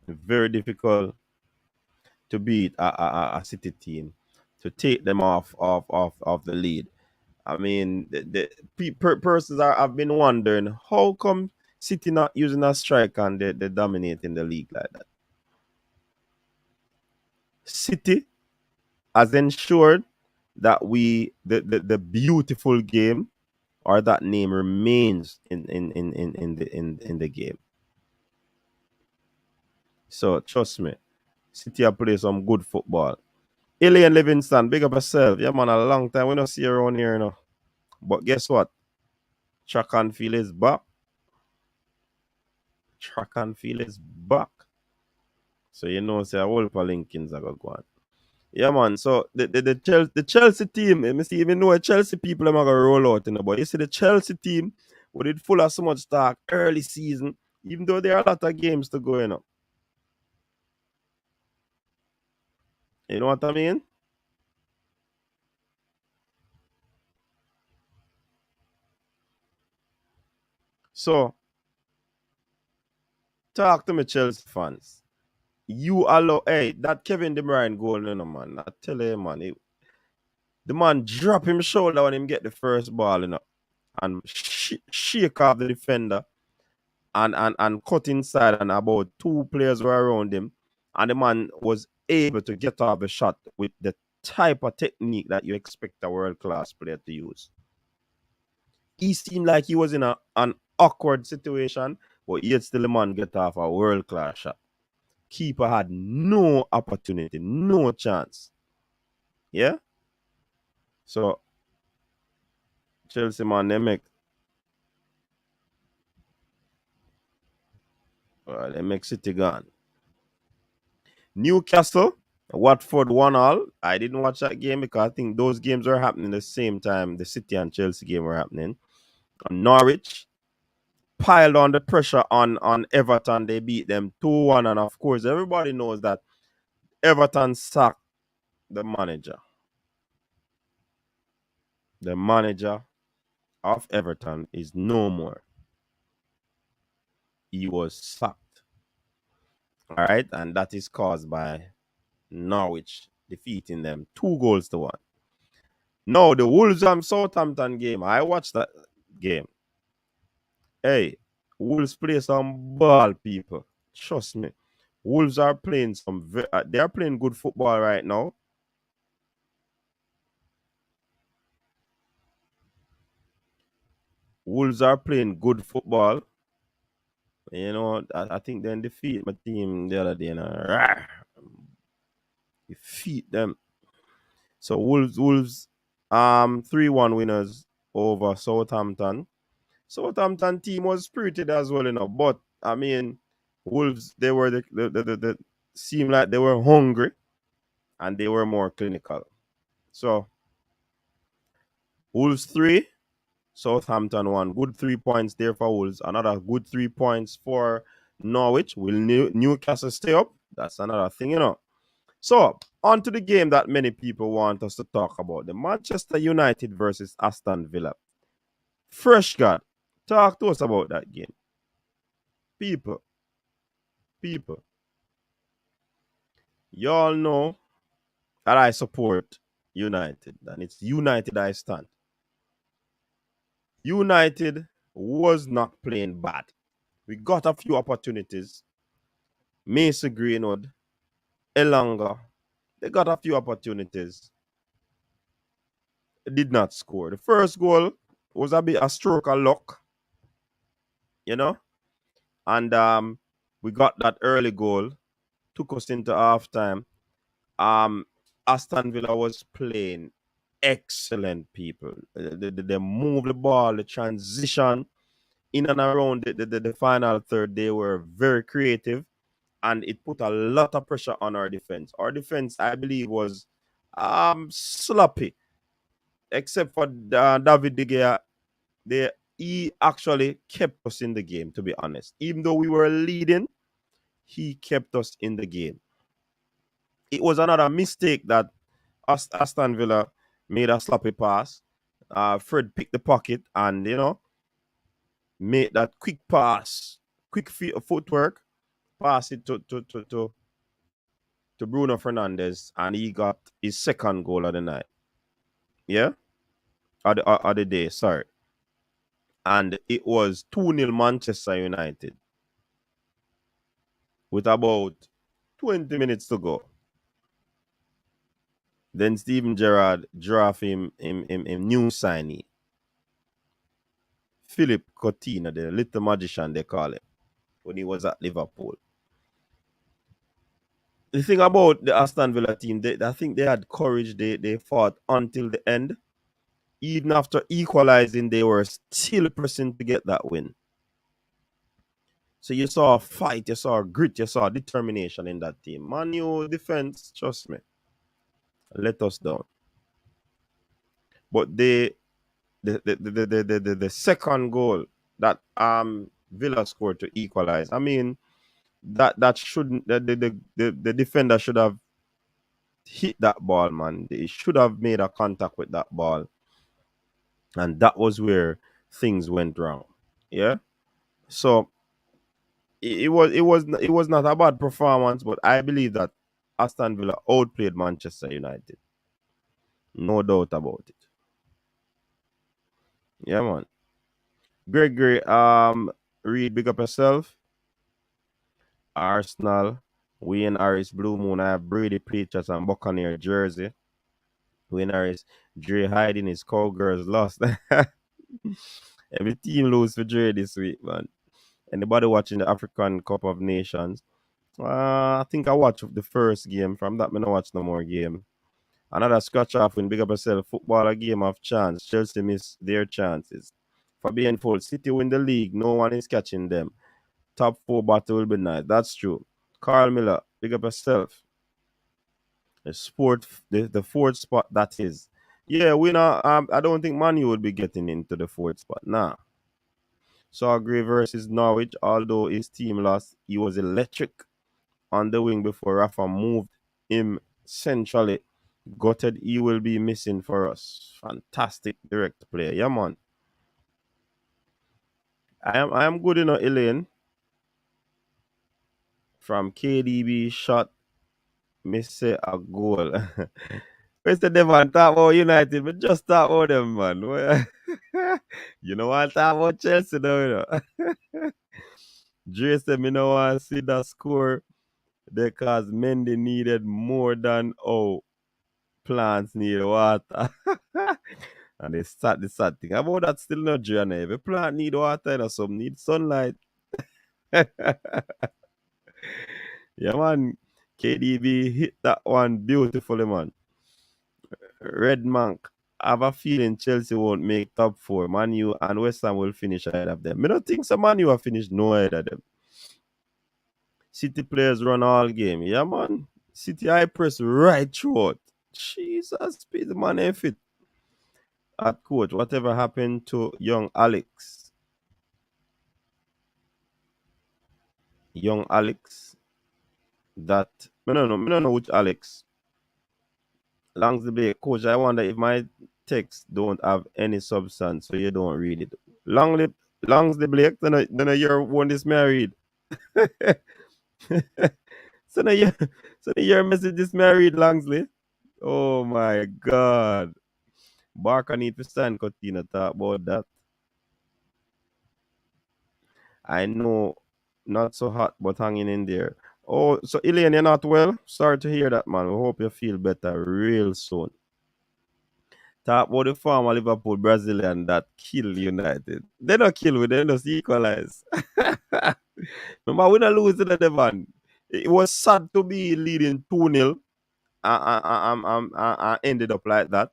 S2: Very difficult to beat a City team to take them off the lead. I mean, persons have been wondering how come City not using a striker and they dominating the league like that. City has ensured that the beautiful game or that name remains in the game. So trust me, City have played some good football. Alien Livingston, big up yourself. Yeah, man, a long time we don't see you around here, you know. But guess what? Track and field is back. Track and field is back. So you know, say a whole for Lincolns are go on. Yeah, man. So the Chelsea team, me see even know Chelsea people are gonna roll out, you know. But you see the Chelsea team, with it full of so much talk early season, even though there are a lot of games to go, you know. You know what I mean? So, talk to me, Chelsea fans. You allow, hey, that Kevin De Bruyne goal, you know, man. I tell you, man, the man drop him shoulder when him get the first ball, you know, and shake off the defender and cut inside, and about two players were around him, and the man was able to get off the shot with the type of technique that you expect a world-class player to use. He seemed like he was in an awkward situation, but yet still the man get off a world-class shot. Keeper had no opportunity, no chance. Yeah? So, Chelsea, man, they make City gone. Newcastle, Watford 1-1. I didn't watch that game because I think those games were happening the same time the City and Chelsea game were happening. Norwich piled on the pressure on Everton. They beat them 2-1. And of course, everybody knows that Everton sacked the manager. The manager of Everton is no more. He was sacked. All right. And that is caused by Norwich defeating them 2-1. No, the Wolves and Southampton game. I watched that game. Hey, Wolves play some ball, people. Trust me. Wolves are playing they are playing good football right now. Wolves are playing good football. You know, I think they defeat my team the other day. You know, defeat them. So Wolves 3-1 winners over Southampton. Southampton team was spirited as well, you know. But I mean, Wolves, they were the seemed like they were hungry and they were more clinical. So Wolves 3, Southampton 1. Good 3 points there for Wolves. Another good 3 points for Norwich. Will Newcastle stay up? That's another thing, you know. So on to the game that many people want us to talk about. The Manchester United versus Aston Villa. Fresh God, talk to us about that game. People, y'all know that I support United, and it's United I stand. United was not playing bad. We got a few opportunities. Mason Greenwood, Elanga, they got a few opportunities. They did not score. The first goal was a bit a stroke of luck, you know, and we got that early goal, took us into halftime. Aston Villa was playing excellent, people. They move the ball, the transition in and around the final third. They were very creative, and it put a lot of pressure on our defense. Our defense, I believe, was sloppy, except for David De Gea. He actually kept us in the game, to be honest. Even though we were leading, he kept us in the game. It was another mistake that Aston Villa made a sloppy pass. Fred picked the pocket and, you know, made that quick pass, quick footwork, pass it to Bruno Fernandes, and he got his second goal of the night. Yeah? Of the day, sorry. And it was 2-0 Manchester United with about 20 minutes to go. Then Steven Gerrard draft him new signee. Philip Coutinho, the little magician they call him, when he was at Liverpool. The thing about the Aston Villa team, I think they had courage. They fought until the end. Even after equalizing, they were still pressing to get that win. So you saw a fight, you saw a grit, you saw determination in that team. Man U defense, trust me, let us down. But the second goal that Villa scored to equalize, I mean, that shouldn't, the defender should have hit that ball, man. They should have made a contact with that ball, and that was where things went wrong. Yeah. So it was not a bad performance, but I believe that Aston Villa outplayed Manchester United. No doubt about it. Yeah, man. Gregory, read big up yourself. Arsenal, Wayne Harris, Blue Moon. I have Brady Patriots and Buccaneer jersey. Wayne Harris, Dre hiding his cowgirls lost. Every team lose for Dre this week, man. Anybody watching the African Cup of Nations? I think I watched the first game. From that, me no watch no more game. Another scratch off win. Big up yourself. Football a game of chance. Chelsea miss their chances. For being full, City win the league. No one is catching them. Top four battle will be nice. That's true. Carl Miller, big up yourself. The fourth spot that is. Yeah, we not. I don't think Manu would be getting into the fourth spot. Nah. Gray versus Norwich. Although his team lost, he was electric on the wing before Rafa moved him centrally. Gutted he will be missing for us. Fantastic direct player. Yeah, man. I am good enough, Elaine. From KDB shot, miss a goal. Mr. Devon talk about United, but just talk about them, man. You know what I talk about Chelsea now, you know. Dre said me no want to see that score because Mendy needed more than plants need water. And they start the sad thing. About that still not Dre. If a plant need water, you know, some need sunlight. Yeah, man. KDB hit that one beautifully, man. Red Monk. I have a feeling Chelsea won't make top four. Man U and West Ham will finish ahead of them. I don't think some Man U will finish no ahead of them. City players run all game. Yeah, man. City high press right throughout. Jesus, speed man ain't fit. At coach, whatever happened to young Alex? Young Alex. That I don't know which Alex. Longs the coach. I wonder if my text don't have any substance, so you don't read it. Longs the Blake, then you're one is married. So now you so now your message is married, Langsley. Oh my god. Barker need to stand Coutinho talk about that. I know not so hot but hanging in there. Oh, so Elaine, you're not well? Sorry to hear that, man. We hope you feel better real soon. Talk about the former Liverpool Brazilian that kill United. They don't kill with them, just equalize. Remember, we don't lose to the Devon. It was sad to be leading 2-0 and ended up like that.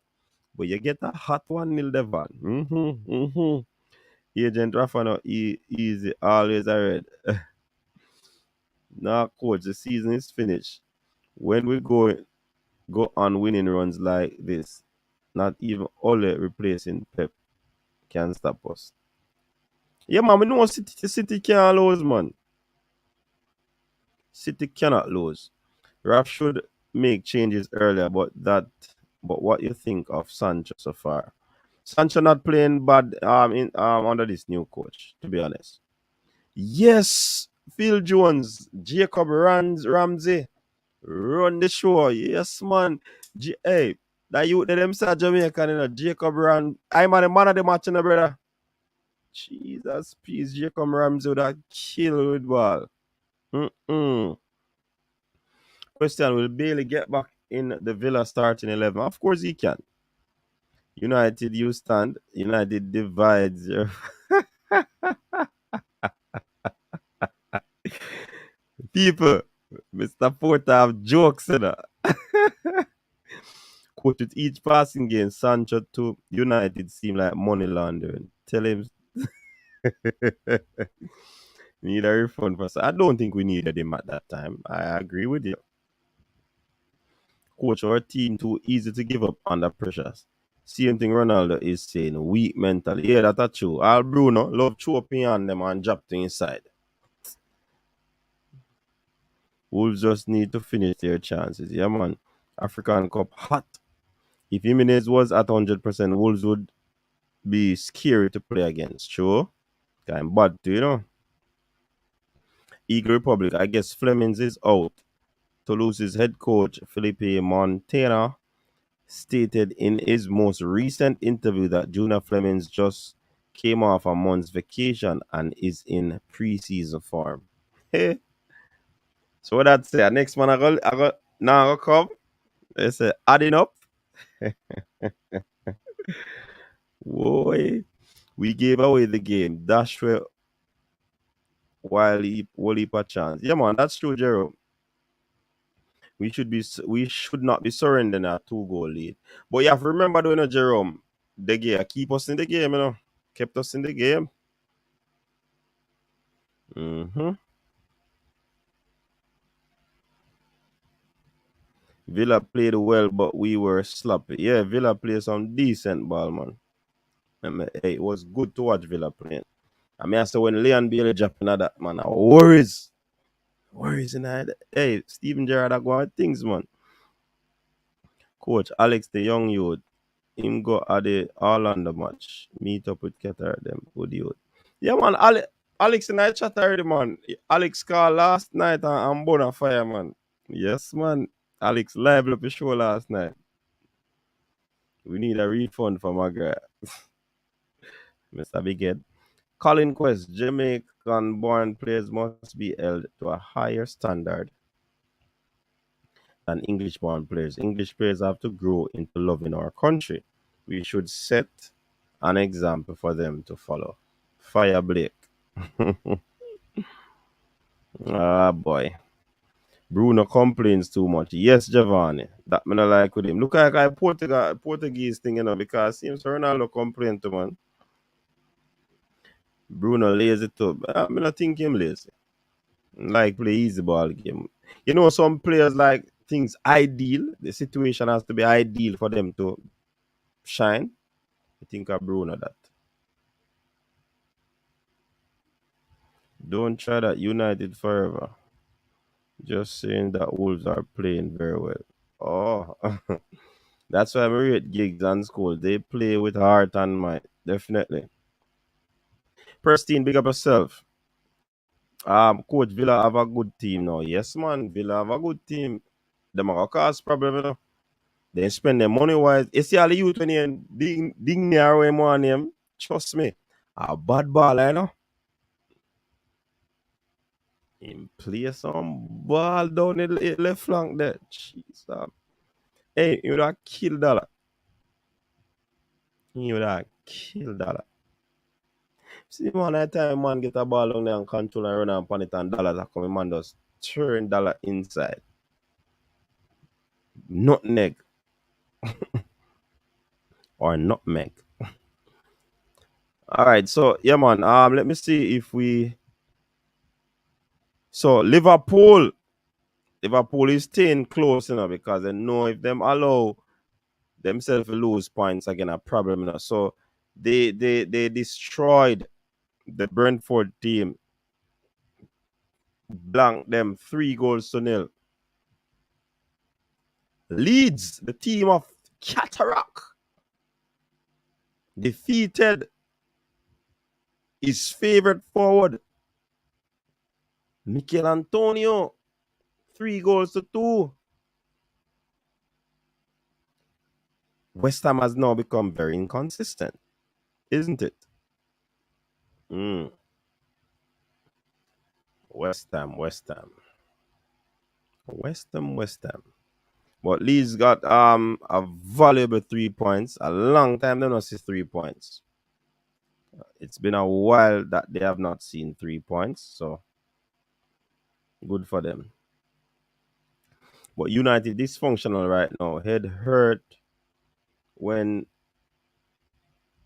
S2: But you get a hot 1-0 Devon. Agent Rafa no easy, always a red. Now, coach, the season is finished. When we go on winning runs like this, not even Ole replacing Pep can stop us. Yeah, man, we know City can't lose, man. City cannot lose. Raf should make changes earlier, but what you think of Sancho so far? Sancho not playing bad under this new coach, to be honest. Yes, Phil Jones, Jacob Ramsey, run the show. Yes, man. Hey, that you them say Jamaican, you know, Jacob Ram. I'm the man of the match, you know, brother. Jesus, please, Jacob Ramsey would have killed with ball. Question, will Bailey get back in the Villa starting 11? Of course he can. United, you stand. United divides. People, Mr. Porter have jokes, you know. Quote, with each passing game, Sancho to United seem like money laundering. Tell him need a refund for. I don't think we needed him at that time. I agree with you. Coach, our team too easy to give up under pressure. Same thing Ronaldo is saying, weak mentally. Yeah, that's true. Al Bruno love chopping on them and drop to inside. Wolves just need to finish their chances. Yeah, man. African Cup hot. If Jimenez was at 100%, Wolves would be scary to play against. Sure. I'm bad too, you know. Eagle Republic. I guess Flemings is out. Toulouse's head coach Felipe Montana stated in his most recent interview that Junior Flemings just came off a month's vacation and is in preseason form. Hey, so what that say? Next man I got now I come. They say adding up. Boy, we gave away the game. Dash while he will heap a chance. Yeah man, that's true, Jerome. We should not be surrendering a 2 goal lead. But you have to remember though, Jerome, the game keep us in the game, Kept us in the game. Mm-hmm. Villa played well, but we were sloppy. Yeah, Villa played some decent ball, man. Hey, it was good to watch Villa playing. I mean, I saw when Leon Bailey dropping at that, man, I worries. Worries in that. Hey, Steven Gerrard, I go at things, man. Coach Alex, the young youth, him go at the all on the match. Meet up with Qatar, them good youth. Yeah, man, Alex and I chat already, man. Alex called last night and burn a fire, man. Yes, man. Alex live up the show last night. We need a refund for my guy, Mr. Bighead. Colin Quest, Jamaican born players must be held to a higher standard than English born players. English players have to grow into loving our country. We should set an example for them to follow. Fire Blake. Ah, boy. Bruno complains too much. Yes, Giovanni. That me not like with him. Look like I Portuguese thing, because seems Ronaldo complain to man. Bruno lazy too. I mean, I think him lazy. Like play easy ball game. Some players like things ideal. The situation has to be ideal for them to shine. I think of Bruno that. Don't try that United forever. Just saying that Wolves are playing very well. Oh, that's why I rate gigs and school. They play with heart and mind. Definitely. Pristine, big up yourself. Coach Villa have a good team now. Yes, man. Villa have a good team. Them are cause problem, They spend their money wise. You see all the youth when you ding near where money, trust me. A bad ball, Him play some ball down the left flank there. Jeez, hey, you would have killed that. You would have killed that. See, man, that time man get a ball down there and control and run upon it and dollars are coming, man just turn dollar inside. Nutmeg or nutmeg. All right, so yeah, man. Let me see if we. So Liverpool is staying close, because they know if them allow themselves to lose points again, a problem, So they destroyed the Brentford team, blanked them 3 goals to 0. Leeds, the team of Cataract, defeated his favorite forward, Mikel Antonio, 3 goals to 2. West Ham has now become very inconsistent, isn't it? West Ham. But Leeds got a valuable 3 points. A long time they not see 3 points. It's been a while that they have not seen 3 points, so good for them. But United dysfunctional right now. Head hurt when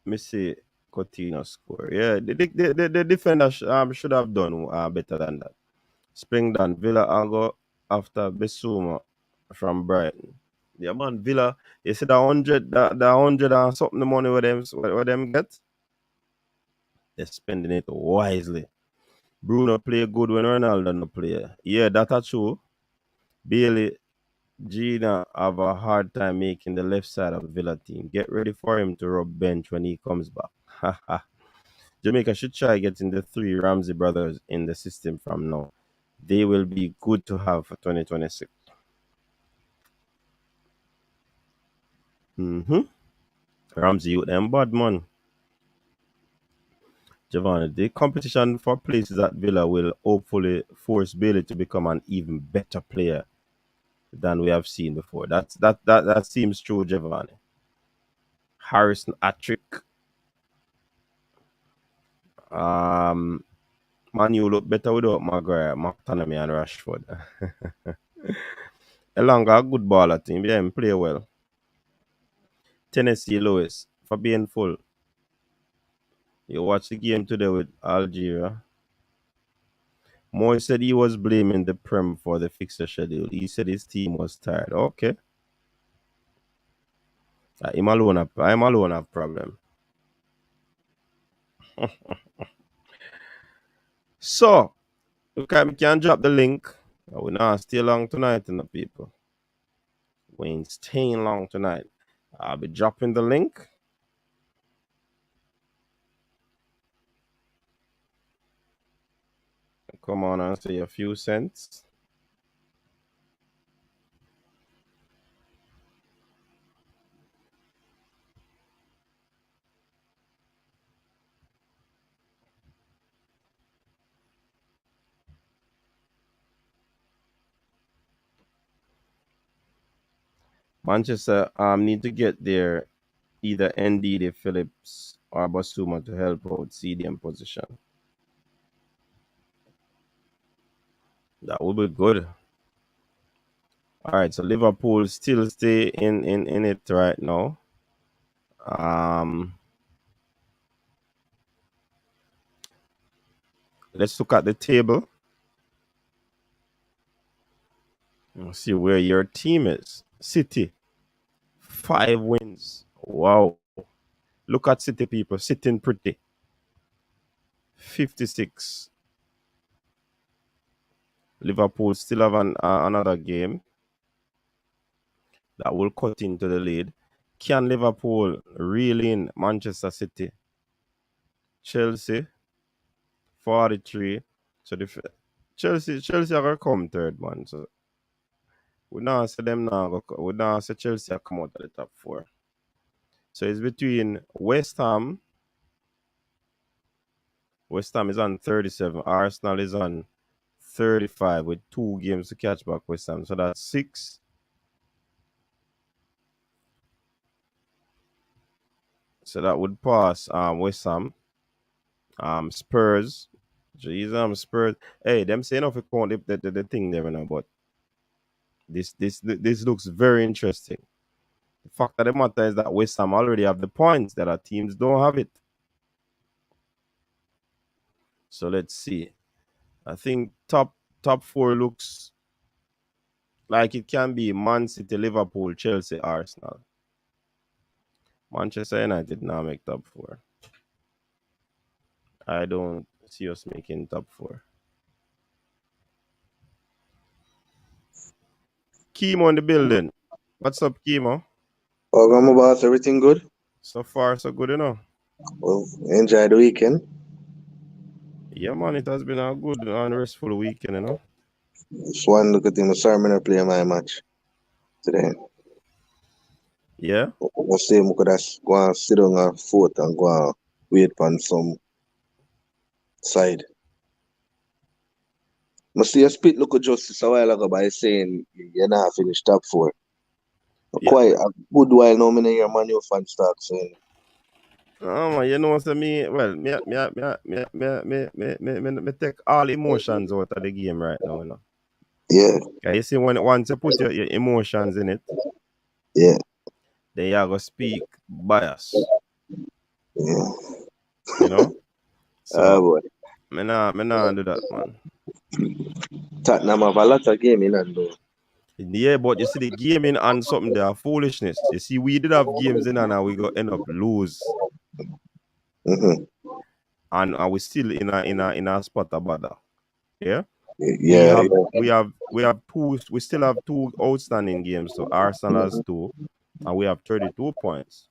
S2: Missy Coutinho score. Yeah, the defender should have done better than that. Springdon, Villa and go after Besuma from Brighton. Yeah, man, Villa. You see the 100 and something the money where them get. They're spending it wisely. Bruno play good when Ronaldo no play. Yeah, that's true. Bailey, Gina have a hard time making the left side of the Villa team. Get ready for him to rub bench when he comes back. Jamaica should try getting the 3 Ramsey brothers in the system from now. they will be good to have for 2026. Ramsey, you them bad man. Giovanni, the competition for places at Villa will hopefully force Bailey to become an even better player than we have seen before. That seems true, Giovanni. Harrison Attrick. Man, you look better without Maguire, McTominay, and Rashford. Elanga, a good baller team. Yeah, him play well. Tennessee Lewis, for being full. You watch the game today with Algeria. Moy said he was blaming the Prem for the fixture schedule. He said his team was tired. Okay. I'm alone have problem. So, we can drop the link. We're not stay long tonight, people. We ain't staying long tonight. I'll be dropping the link. Come on and say a few cents. Manchester need to get their either Ndidi, Phillips, or Basuma to help out CDM position. That would be good. All right, so Liverpool still stay in it right now. Let's look at the table. Let's see where your team is. City, 5 wins. Wow. Look at City, people, sitting pretty. 56. Liverpool still have another game that will cut into the lead. Can Liverpool reel in Manchester City? Chelsea, 43. So Chelsea are gonna come third, man. So we now see them now. We now see Chelsea come out of the top 4. So it's between West Ham. West Ham is on 37. Arsenal is on 35 with 2 games to catch back West Ham. So that's 6. So that would pass West Ham. Spurs. Jesus, Spurs. Hey, them saying if you count the thing there now, but this looks very interesting. The fact of the matter is that West Ham already have the points that our teams don't have it. So let's see. I think top 4 looks like it can be Man City, Liverpool, Chelsea, Arsenal. Manchester United now make top 4. I don't see us making top 4. Chemo in the building. What's up, Chemo?
S5: Oh, Grandma Boss, everything good?
S2: So far, so good,
S5: Well, enjoy the weekend.
S2: Yeah, man, it has been a good and restful weekend,
S5: Just one look at him. Sorry, I'm not play my match today.
S2: Yeah?
S5: I say I could just go and sit on a foot and go and wait on some side. I see a spit look at Justice a while ago by saying you're not finished top 4.
S2: Yeah.
S5: Quite a good while now, I hear Man U fans talk saying.
S2: Oh man, you know what I mean? Well, me take all emotions out of the game right now,
S5: Yeah.
S2: You see, once you put your emotions in it,
S5: Yeah.
S2: then you go speak bias.
S5: Yeah.
S2: So
S5: Boy.
S2: me nah do that, man.
S5: Tottenham have a lot of game in and though.
S2: Yeah, but you see the gaming and something there foolishness. You see, we did have games in and we go end up lose.
S5: Mm-hmm.
S2: And we still in a spot about that. Yeah?
S5: Yeah.
S2: We still have 2 outstanding games. So Arsenal has 2 and we have 32 points.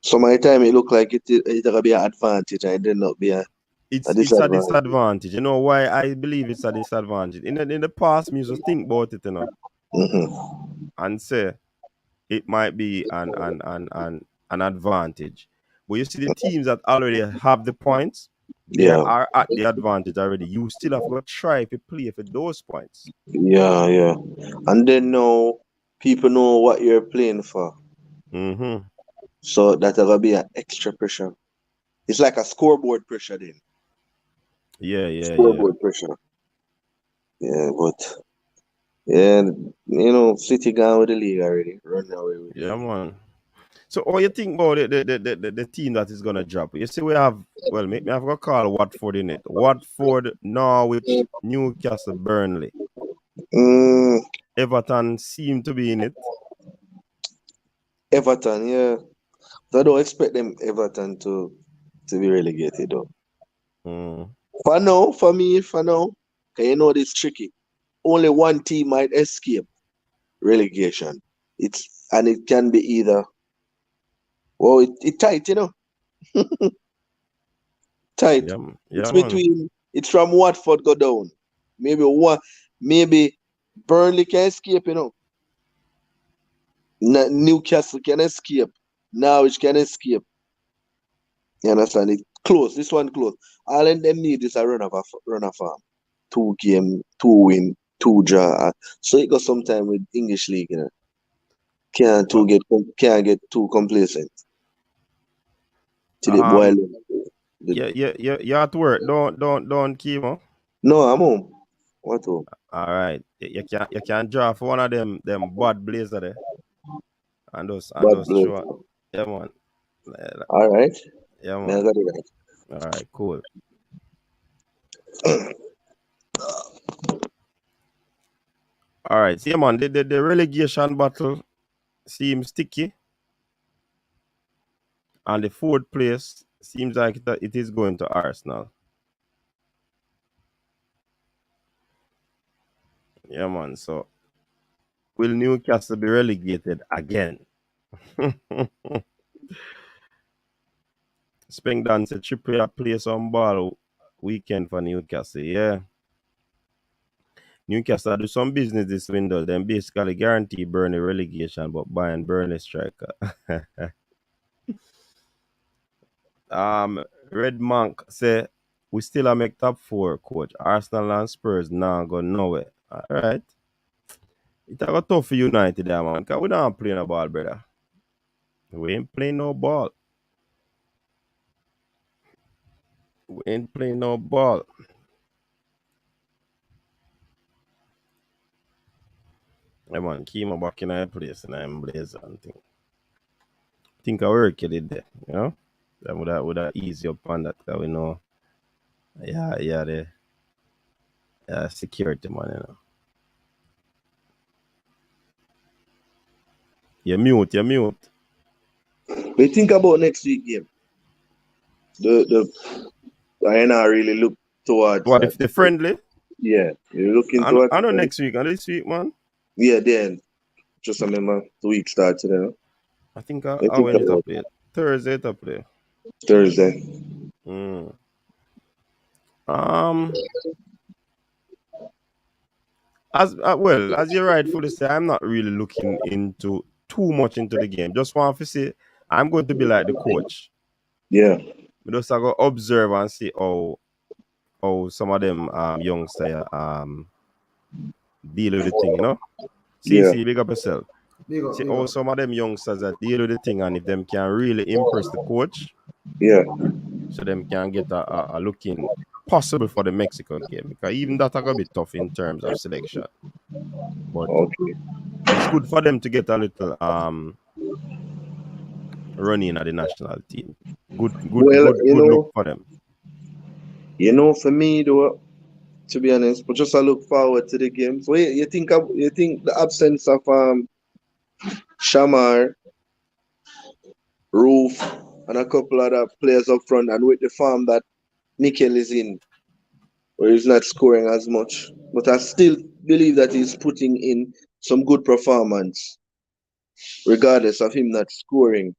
S5: So my time it looked like it's gonna be an advantage and it did not be a A
S2: it's a
S5: disadvantage.
S2: disadvantage. You know why I believe it's a disadvantage? In the past, me used to think about it,
S5: Mm-hmm.
S2: and say it might be an advantage. But you see, the teams that already have the points, they
S5: Yeah,
S2: are at the advantage already. You still have to try to play for those points.
S5: yeah. And then now people know what you're playing for.
S2: Mm-hmm.
S5: So that's gonna be an extra pressure. It's like a scoreboard pressure then.
S2: Yeah.
S5: Scoreboard pressure. Yeah, but yeah, City gone with the league already. Run away with the
S2: Yeah,
S5: league.
S2: man. So, what you think about the team that is gonna drop? You see, we have, well, make me have a call Watford in it. Watford, Norwich, Newcastle, Burnley,
S5: Mm,
S2: Everton seem to be in it.
S5: Everton, yeah. So I don't expect them Everton to be relegated though.
S2: Mm.
S5: For now, 'cause you know this tricky. Only one team might escape relegation. It can be either. Well, it tight, tight.
S2: Yeah, man.
S5: It's from Watford go down. Maybe Burnley can escape, Newcastle can escape. Norwich can escape. You understand? It close. This one close. All of them need is a run of form. 2 game, 2 win, 2 draw. So it goes sometime with English league,
S2: Well,
S5: Can't get too complacent. Till it boil.
S2: um, you're at work. Don't, chemo.
S5: No, I'm home. What home?
S2: All right, you can draw for one of them bad blazer there, and
S5: Bad
S2: those
S5: blood.
S2: short. Yeah, man.
S5: All right.
S2: Yeah,
S5: Now I
S2: man.
S5: got it
S2: All right, cool.
S5: right.
S2: All right, see, man. The relegation battle seems sticky, and the fourth place seems like it is going to Arsenal. Yeah, man. So, will Newcastle be relegated again? Speng Dan said Trippier play some ball weekend for Newcastle. Yeah. Newcastle do some business this window. Then basically guarantee Burnley relegation, but buying Burnley striker. Red Monk say we still a make top four, coach. Arsenal and Spurs now go nowhere. All right. It a go tough for United there, man. Cause we don't play no ball, brother. We ain't playing no ball. We ain't playing no ball. Yeah, man, Kima back in our place and I'm blazer and thing. Think I work you did there, That would have easy up on that, cause we know. Yeah, the security man. You mute.
S5: We think about next week game. I not really look towards
S2: What
S5: that.
S2: if they're friendly?
S5: Yeah, you're looking
S2: I
S5: towards
S2: know
S5: that.
S2: next week and this week, man.
S5: Yeah, then just remember the week starts today.
S2: I think
S5: I
S2: I
S5: think
S2: when it up
S5: about
S2: play. Thursday it up play.
S5: Thursday.
S2: Mm. Um as you rightfully say, I'm not really looking into too much into the game. Just want to say I'm going to be like the coach.
S5: Yeah,
S2: We just go observe and see how some of them youngsters deal with the thing.
S5: yeah,
S2: CC, big up yourself.
S1: Big up,
S2: See
S1: big
S2: how
S1: up.
S2: some of them youngsters that deal with the thing, and if them can really impress the coach,
S5: yeah.
S2: so them can get a look in possible for the Mexico game. Because even that are gonna be tough in terms of selection. But
S5: Okay.
S2: it's good for them to get a little running at the national team.
S5: Well,
S2: Good look for them.
S5: for me though, to be honest, but just I look forward to the game. So you think the absence of Shamar, Roof, and a couple other players up front, and with the form that Mikel is in, where he's not scoring as much, but I still believe that he's putting in some good performance, regardless of him not scoring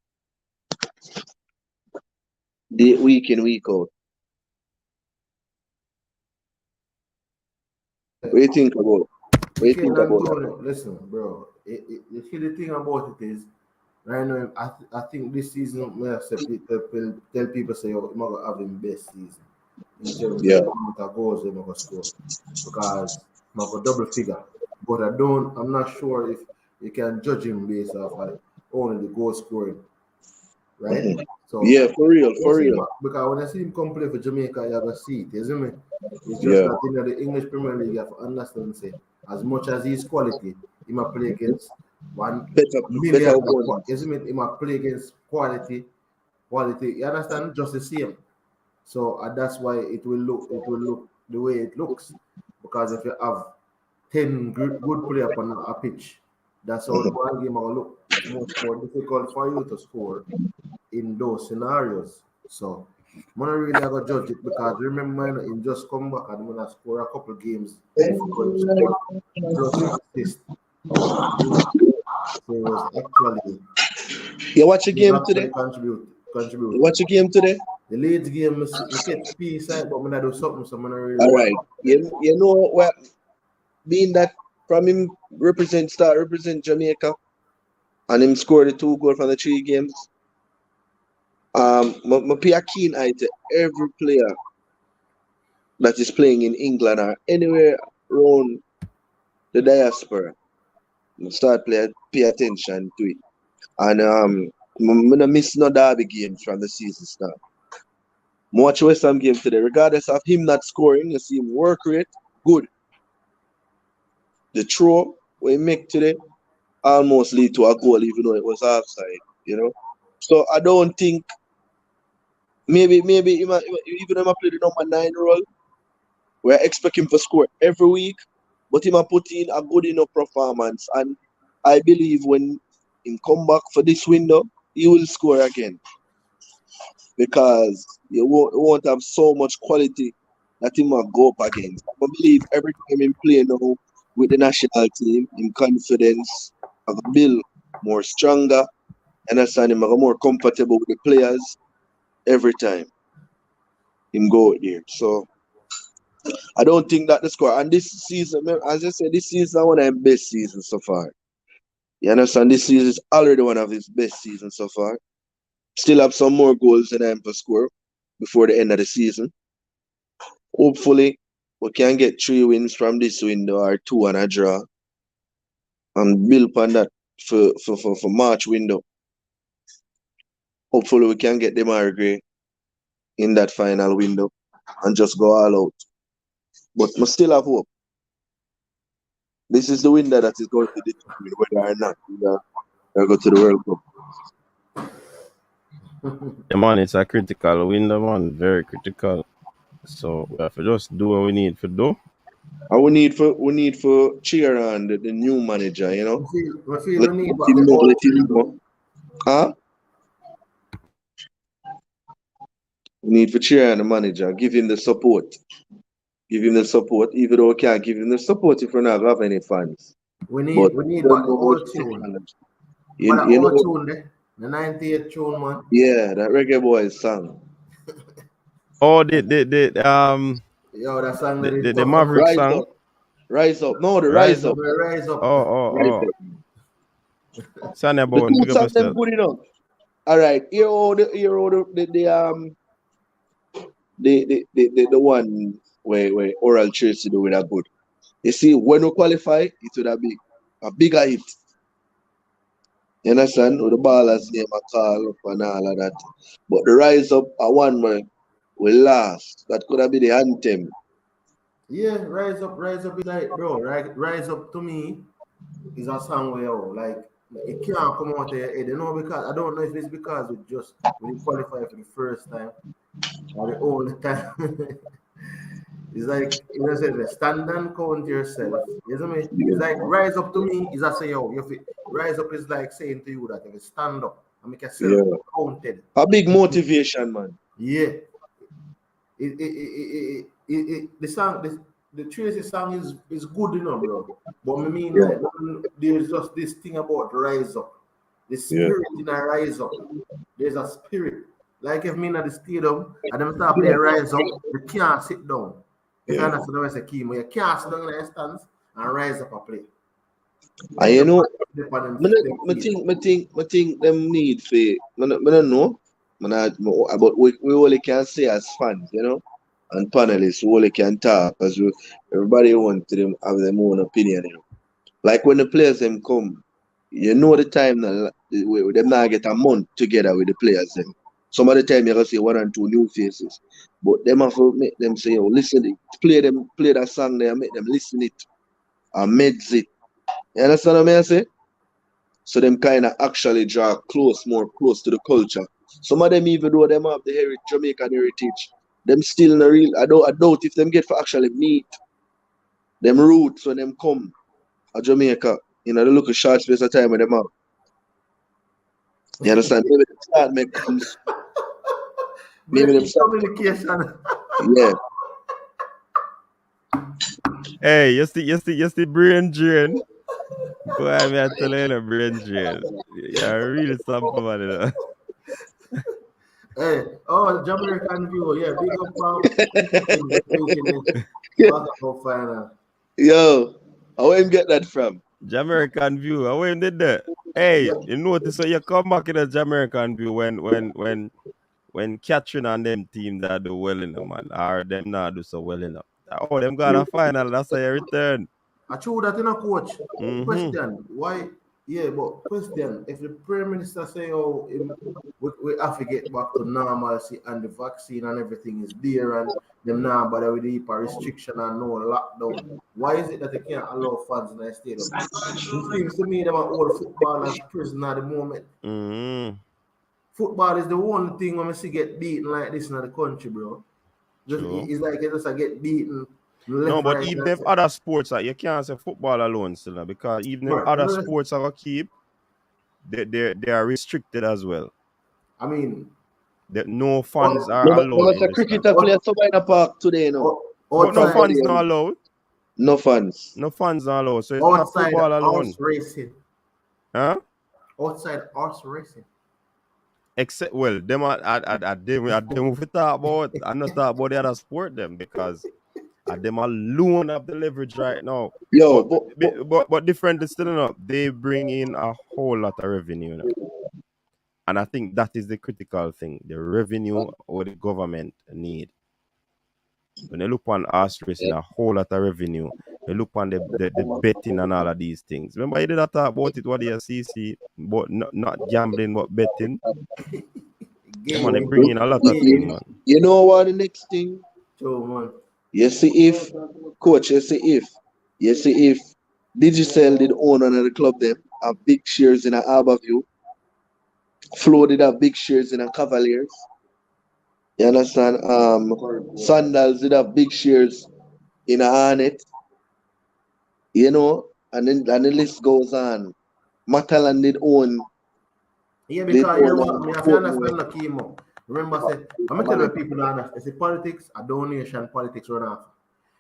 S5: the week in week out. What do you think about? What do you think about that?
S6: Listen, bro. The thing about it is, right now, I think this season, may have said tell people say, "Oh, I'm gonna have him best season in terms
S5: Yeah.
S6: of the amount of goals they're gonna score because I'm gonna double figure." But I'm not sure if you can judge him based off like only the goal scoring, right?
S5: Mhm.
S6: So
S5: Yeah, for real, for
S6: see him,
S5: real.
S6: because when I see him come play for Jamaica, you have a seat, isn't me? It's just
S5: Yeah.
S6: that in the English Premier League, you have to understand, say, as much as he's quality, he might play against 1 million,
S5: Better opponents.
S6: isn't it? He might play against quality. You understand? Just the same. So that's why it will look the way it looks. Because if you have 10 good players on a pitch, that's how the ball game will look. It's much more difficult for you to score in those scenarios. So I'm not really gonna judge it because remember him just come back and I'm gonna score a couple games before him score plus assist. So it was actually
S5: You watch a game today?
S6: contribute.
S5: You watch a game today?
S6: The Leeds game is get peace side, but when I do something, so I'm not really
S5: All right. You know what? Being that from him start represent Jamaica, and him score the 2 goals from the 3 games. I pay a keen eye to every player that is playing in England or anywhere around the diaspora. I start pay attention to it. And I'm not miss no derby games from the season start. I watch West Ham game today, regardless of him not scoring, you see him work rate, good. The throw we make today almost lead to a goal, even though it was offside, you know. So I don't think maybe he might, even if I play the number 9 role, we're expecting him to score every week, but he might put in a good enough performance. And I believe when he come back for this window, he will score again. Because you won't have so much quality that he might go up against. I believe every time he play now with the national team, in confidence, have a build more stronger, understand him have more comfortable with the players every time him go out there. So I don't think that the score. And this season, as I said, this season is one of his best seasons so far. You understand? This season is already one of his best seasons so far. Still have some more goals than him to score before the end of the season. Hopefully, we can get 3 wins from this window or 2 and a draw. And build upon that for March window. Hopefully, we can get the Margrave in that final window and just go all out. But we still have hope. This is the window that is going to determine whether or not we go to the World Cup.
S2: Yeah, man, it's a critical window, man. Very critical. So we have to just do what we need to do.
S5: And we need for cheer on the new manager, you know.
S6: We feel the need, but the old
S5: Huh? We need for cheer on the manager. Give him the support. Give him the support, even though we can't give him the support if we're not have any fans.
S6: we need but the old tune.
S5: You
S6: But the
S5: know,
S6: old tune there, the 98 tune, man.
S5: yeah, that Reggae Boyz song.
S2: Oh,
S6: Yo, that song
S2: the Maverick
S5: Rise
S2: song.
S5: Up. Rise Up. No, the Rise Up.
S6: Rise Up.
S2: Oh. Sonny
S5: The
S2: about
S5: two
S2: big up
S5: songs them
S2: yourself.
S5: good enough. All right, the one where Oral Tracy do with a good. You see, when we qualify, it would have been a bigger hit. You understand? With the ballers name a call up and all of that. But the Rise Up are one where we last. That could have been the anthem.
S6: Yeah, Rise Up is like, bro, Rise Up to me is a song where like it can't come out of your head, you know, because I don't know if it's because when you qualify for the first time or the only time. It's like, you know, say, stand and count yourself. You know what I mean? It's like rise up to me is I say, yo, rise up is like saying to you that if you stand up and make yourself counted.
S5: A big motivation, man.
S6: Yeah. The song, the Tracy song is good enough, bro. But I mean, like, there's just this thing about rise up. The spirit in a rise up. There's a spirit. Like if me in the stadium and them start playing rise up, they can't sit down. If you understand what I say, chemo, you can't sit down in the stands and rise up and play.
S5: And you know,
S6: Depend
S5: me
S6: on them
S5: think them need for. I don't know. But we only can say as fans, you know, and panelists, we only can talk because everybody want to them have their own opinion, you know. Like when the players them come, you know the time that them now get a month together with the players them. Some of the time you can see 1 and 2 new faces, but them have to make them say, "Oh, listen, play that song there, make them listen it, and meds it." You understand what I say? So them kind of actually draw more close to the culture. Some of them, even though them have the Jamaican heritage, them still not real. I doubt if them get for actually meet them roots when them come to Jamaica. You know, they look a short space of time with them up. You understand? Maybe them start make comes. Maybe them start.
S6: communication.
S5: Yeah.
S2: Hey, you see brain drain. Boy, I mean, I tell you, the brain drain. Yeah, really something about it.
S6: Hey, Jamaican view, yeah, big up final.
S5: Yo, where him get that from?
S2: Jamaican view. How when did that? Hey, you notice so you come back in a Jamaican view when Catherine and them team that do well enough, man, or them not do so well enough. Oh, them got a final. That's how you return.
S6: I true that in a coach.
S2: Mhm.
S6: Question, why? Yeah, but question, if the Prime Minister say, oh, we have to get back to normalcy and the vaccine and everything is there and them now bother with the restriction and no lockdown, why is it that they can't allow fans in the stadium? It seems to me them are all footballers prison at the moment.
S2: Mhm.
S6: Football is the only thing when we see get beaten like this in the country, bro.
S2: True.
S6: It's like you just get beaten.
S2: No,
S6: Left,
S2: but
S6: right,
S2: even
S6: that's
S2: if
S6: it.
S2: other sports, you can't say football alone still, now, because even if
S6: Bro,
S2: other sports are keep, they are restricted as well.
S6: I mean,
S2: That no fans are
S5: No,
S2: allowed
S5: but
S2: in
S5: a
S2: the stand.
S5: cricketer play somewhere in the park today, you know.
S2: But no
S6: outside,
S2: fans not allowed.
S5: No fans.
S2: No fans not allowed. So it's not
S6: outside
S2: football alone.
S6: horse racing.
S2: Huh?
S6: Outside horse racing.
S2: Except them them if we talk about I'm not talk about the other sport them because them alone have the leverage right now.
S5: Yo,
S2: But different is still enough. They bring in a whole lot of revenue, you know. And I think that is the critical thing, the revenue or the government need. When they look on horse racing, a whole lot of revenue. They look on the betting and all of these things. Remember, you did that talk about it, what the CC, but not gambling, but betting. Yeah, man, they bring in a lot of things, man.
S5: you know what the next thing?
S6: So, man.
S5: You see if Digicel did own another club them have big shares in a Harborview, Flo did have big shares in a Cavaliers. You understand? Sandals did have big shares in a Hornet. You know, and the list goes on. Matalan did own.
S6: Yeah,
S5: Did
S6: because you know
S5: own
S6: what, I have to understand the chemo. Remember, say, I'm going to tell you people don't understand. It's politics, a donation, politics run off.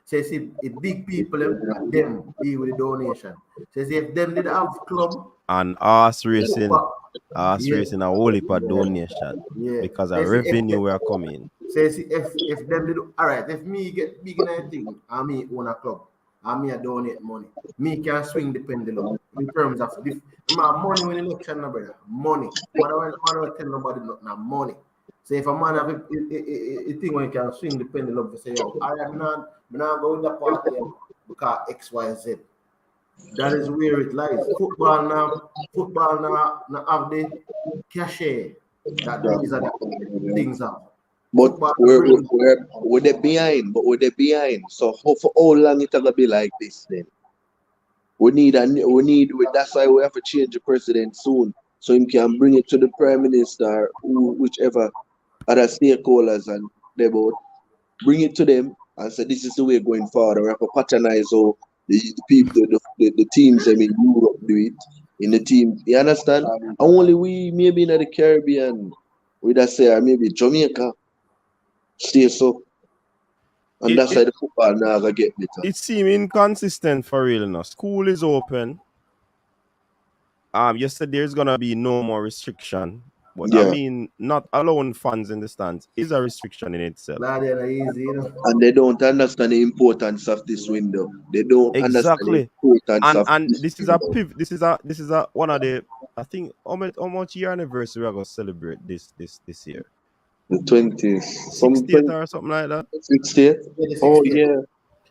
S6: So you see, if big people, them deal with the donation. So you see, if them did have club.
S2: And horse racing a whole heap of
S6: Yeah.
S2: donation
S6: Yeah.
S2: because
S6: So
S2: of
S6: you see,
S2: revenue were coming.
S6: So you see, if them did, all right, if me get big in anything, and me own a club, and me a donate money, me can swing the pendulum in terms of my money when election, no brother, money. Man, I don't tell nobody nothing, money. So if a man have a thing when you can swing the pendulum to say, yo, all right, I'm not going to the party because X, Y, Z. That is where it lies. Football now have the cachet that these are the things are.
S5: But we're behind. So for how long it gonna be like this then? That's why we have to change the president soon. So he can bring it to the prime minister, whichever other stakeholders and they both bring it to them and say this is the way going forward. We have to patronize how the people the teams in Europe do it in the team. You understand? And only we maybe in the Caribbean we just say or maybe Jamaica stay so. And that's why the football now gonna get better.
S2: It seems inconsistent for real enough. School is open. You said there's gonna be no more restriction. But I
S5: Yeah.
S2: mean, not allowing fans in the stands is a restriction in itself.
S6: Bloody hell, easy, you know.
S5: And they don't understand the importance of this window. They don't understand the
S2: Exactly.
S5: importance of
S2: And
S5: this
S2: this is a
S5: window.
S2: piv this is a one of the, I think, how much year anniversary we're gonna celebrate this year.
S5: The 20s, some
S2: 60th or something like that.
S5: 60th.
S6: Yeah, the
S5: Oh
S6: 60th.
S5: yeah, the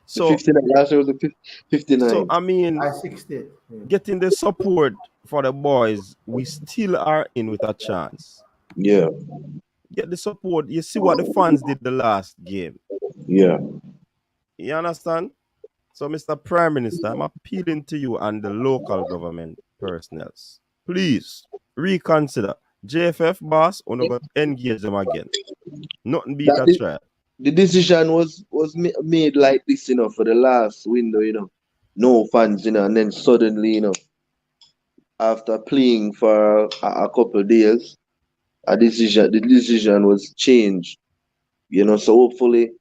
S2: So
S5: 59. Last year was the 59.
S2: I mean,
S6: I 60th. Yeah.
S2: getting the support for the boys, we still are in with a chance.
S5: Yeah,
S2: Get the support. You see what the fans did the last game.
S5: yeah.
S2: You understand? So, Mr. Prime Minister, I'm appealing to you and the local government personnels. Please reconsider. JFF boss, we're not going to engage them again. Nothing beat
S5: That
S2: a
S5: the,
S2: trial.
S5: the decision was made like this, for the last window, no fans, and then suddenly, after playing for a couple of days, the decision was changed, So hopefully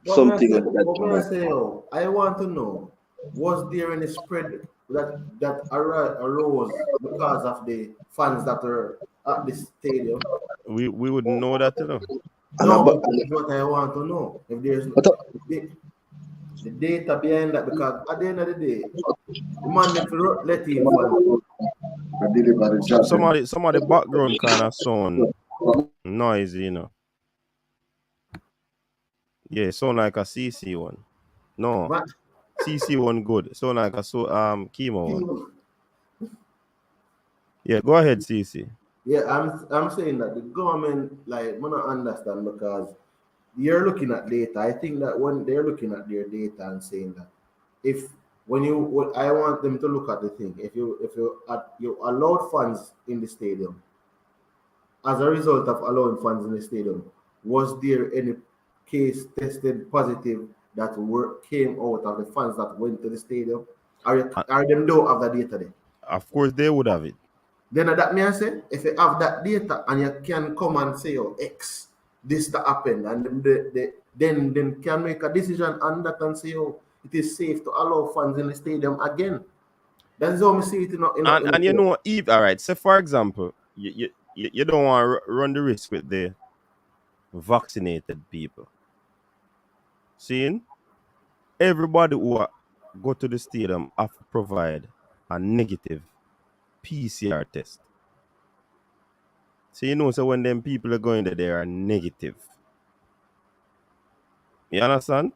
S5: something like that.
S6: What may I say, oh, I want to know, was there any spread that arose because of the fans that were at the stadium?
S2: We wouldn't know that,
S5: And
S6: No,
S5: about,
S6: but this is what I want to know. If there's
S5: but,
S6: the data behind that, because at the end of the day, the man need to let him fans go.
S2: Some of the background kind of sound noisy, Yeah, sound like a CC one. No,
S6: But
S2: CC one good. Sound like a chemo one. Yeah, go ahead, CC.
S6: yeah, I'm saying that the government, like, I don't understand, because you're looking at data. I think that when they're looking at their data and saying that, if when you what I want them to look at the thing, if you allowed fans in the stadium, as a result of allowing fans in the stadium, was there any case tested positive that came out of the fans that went to the stadium?
S2: Uh,
S6: Are them don't have that data there?
S2: Of course, they would have it.
S6: Then that means say, if you have that data and you can come and say, oh, X, this that happened, and then can make a decision on that and say, oh, it is safe to allow fans in the stadium again. That is how we see it
S2: And you know, all right. So, for example, you don't want to run the risk with the vaccinated people. Seeing everybody go to the stadium have to provide a negative PCR test. So so when them people are going there, they are negative. You understand?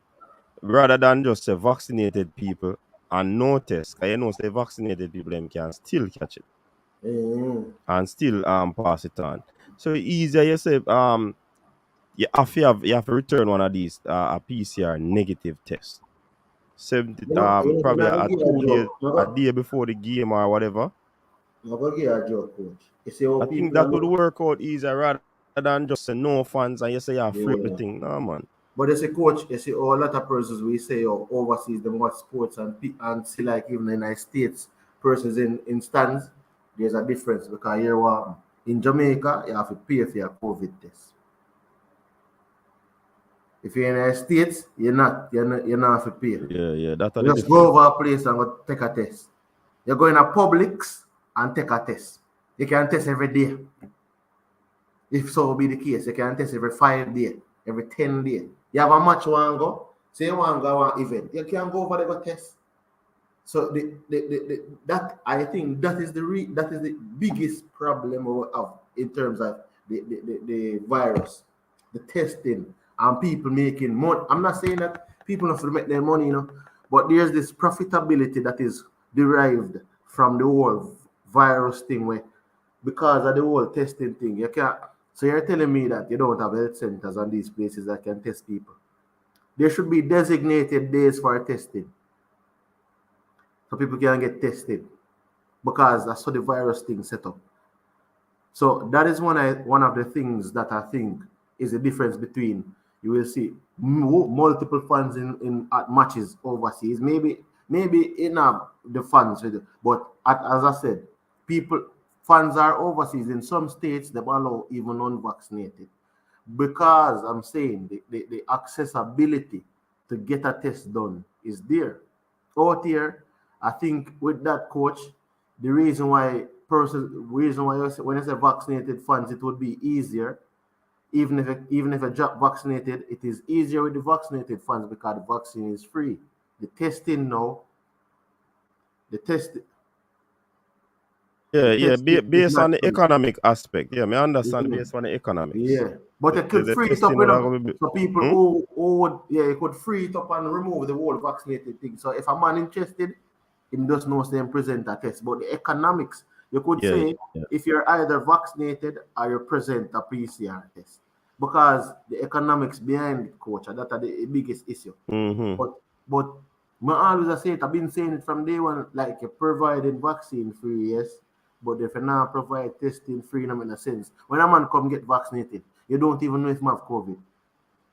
S2: Rather than just say vaccinated people and no test. Because say vaccinated people them can still catch it and still pass it on. So easier you say you have to return one of these a PCR negative test. 70
S6: you
S2: probably
S6: know,
S2: a
S6: give a
S2: 2 days
S6: joke.
S2: a day before the game or whatever.
S6: I'm going to give a joke, coach. You see how
S2: I think
S6: people are
S2: that would
S6: look.
S2: work out easier rather than just say no fans and you say you flip the
S6: Yeah.
S2: thing. No man.
S6: But as a coach, you see, a lot of persons we say, oh, overseas, them watch sports and see, like, even in the United States, persons in stands, there's a difference, because here, in Jamaica, you have to pay for your COVID test. If you're in the United States, you're not have to pay.
S2: Yeah, that's the
S6: You just
S2: difference.
S6: go over a place and go take a test. You go in a Publix and take a test. You can test every day. If so be the case, you can test every 5 days, every 10 days. You have a match you want to go, say you want to go an event, you can go over there go test. So that I think that is the biggest problem we have in terms of the virus, the testing, and people making money. I'm not saying that people have to make their money, but there's this profitability that is derived from the whole virus thing, where because of the whole testing thing, you can't. So you're telling me that you don't have health centers on these places that can test people? There should be designated days for testing, so people can get tested, because that's how the virus thing set up. So that is one of the things that I think is the difference between, you will see multiple fans in at matches overseas. Maybe in the fans, but as I said, fans are overseas. In some states they allow even unvaccinated, because I'm saying the accessibility to get a test done is there. Out here, I think with that, coach, the reason why reason why when I say vaccinated fans, it would be easier. Even if a drop vaccinated, it is easier with the vaccinated fans because the vaccine is free. The testing now, the testing.
S2: Yeah.
S6: Is
S2: Based
S6: not
S2: on the
S6: free.
S2: economic aspect. Yeah, I understand
S6: Yeah.
S2: based on the economics.
S6: Yeah, but it could
S2: The
S6: free it up,
S2: testing would have be.
S6: so people who would, it could free it up and remove the whole vaccinated thing. So if a man interested, he just knows them present a test. But the economics, you could say,
S2: Yeah.
S6: if you're either vaccinated or you present a PCR test, because the economics behind it, coach, and that are the biggest issue.
S2: Mm-hmm.
S6: But I always say it. I've been saying it from day one. Like you're providing vaccine free, yes. But if you now provide testing free, no make no sense. When a man come get vaccinated, you don't even know if he have COVID.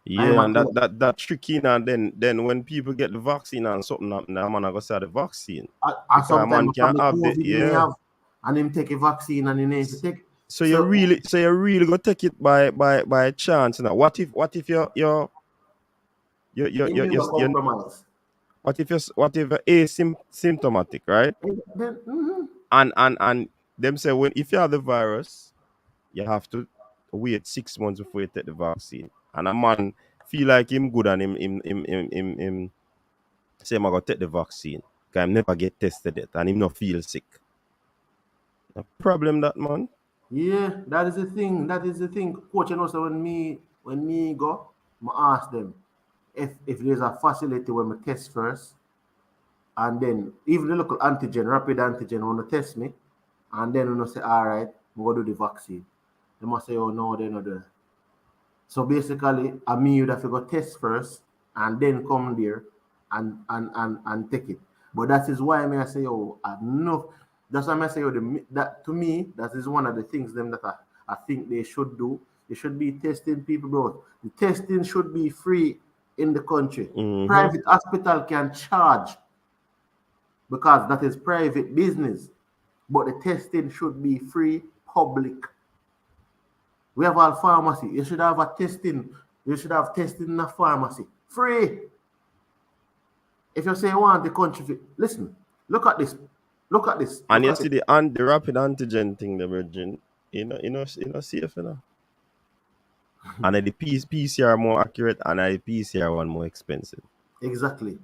S2: Yeah, and that tricky, and then when people get the vaccine and something happen, that man I go say the vaccine.
S6: And
S2: Because man
S6: sometimes
S2: can't
S6: the
S2: have the
S6: COVID may have, and him take a vaccine and he needs to take.
S2: So you really go take it by chance now. What if you're
S6: compromise.
S2: what if you're asymptomatic, right? And them say when if you have the virus, you have to wait 6 months before you take the vaccine. And a man feel like him good and him say I'm gonna take the vaccine. Because him never get tested yet and him not feel sick. No problem that man.
S6: Yeah, that is the thing. Coach, you know, so when me go, I ask them if there's a facility where me test first, and then even the local antigen, rapid antigen, want to test me, and then when I say, all right, we'll do the vaccine. They must say, oh no, they're not there. So basically, me would have to go test first and then come there and take it. But that is why I say, oh, no. That's why I say, oh, that to me, that is one of the things them that I think they should do. They should be testing people, bro. The testing should be free in the country.
S2: Mm-hmm.
S6: Private hospital can charge because that is private business. But the testing should be free, public. We have a pharmacy. You should have a testing. You should have testing in a pharmacy. Free. If you say you want the country, listen, look at this.
S2: And you see the rapid antigen thing, the virgin, safe, And the PCR more accurate and the PCR one more expensive.
S6: Exactly.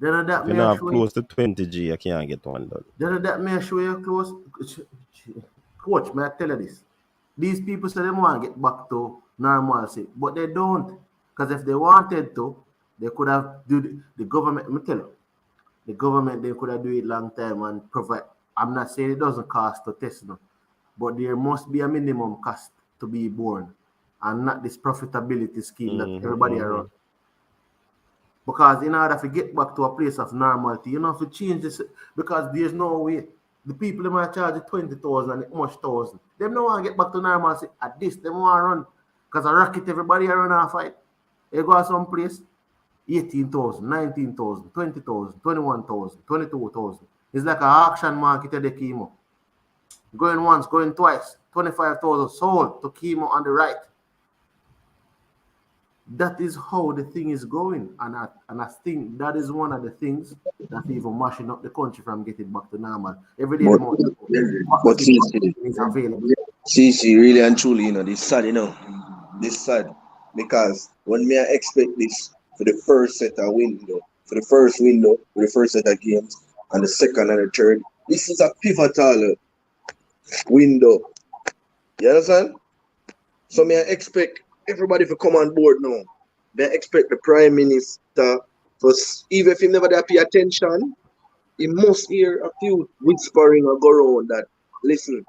S6: Then that
S2: if you have close to 20G, you can't get one done.
S6: Then that may show you close. Coach, may I tell you this? These people say they want to get back to normalcy, but they don't. Because if they wanted to, they could have do the government. Let me tell you, the government they could have do it long time and provide. I'm not saying it doesn't cost to test no, but there must be a minimum cost to be born, and not this profitability scheme that everybody around. Because in order to get back to a place of normality, you have to change this because there's no way. The people they might charge you 20,000 and much thousand. They don't want to get back to normalcy at this. They want to run. Because a rocket, everybody run off fight. They go to some place, 18,000, 19,000, 20,000, 21,000, 22,000. It's like an auction market at the chemo. Going once, going twice, 25,000 sold to chemo on the right. That is how the thing is going, and I think that is one of the things that even mashing up the country from getting back to normal. Every day,
S5: but see, really and truly, this sad, because when me I expect this for the first set of window, for the first set of games, and the second and the third, this is a pivotal window. You understand? So me I expect everybody to come on board now. They expect the Prime Minister, even if he never pay attention, he must hear a few whispering or go around that, listen,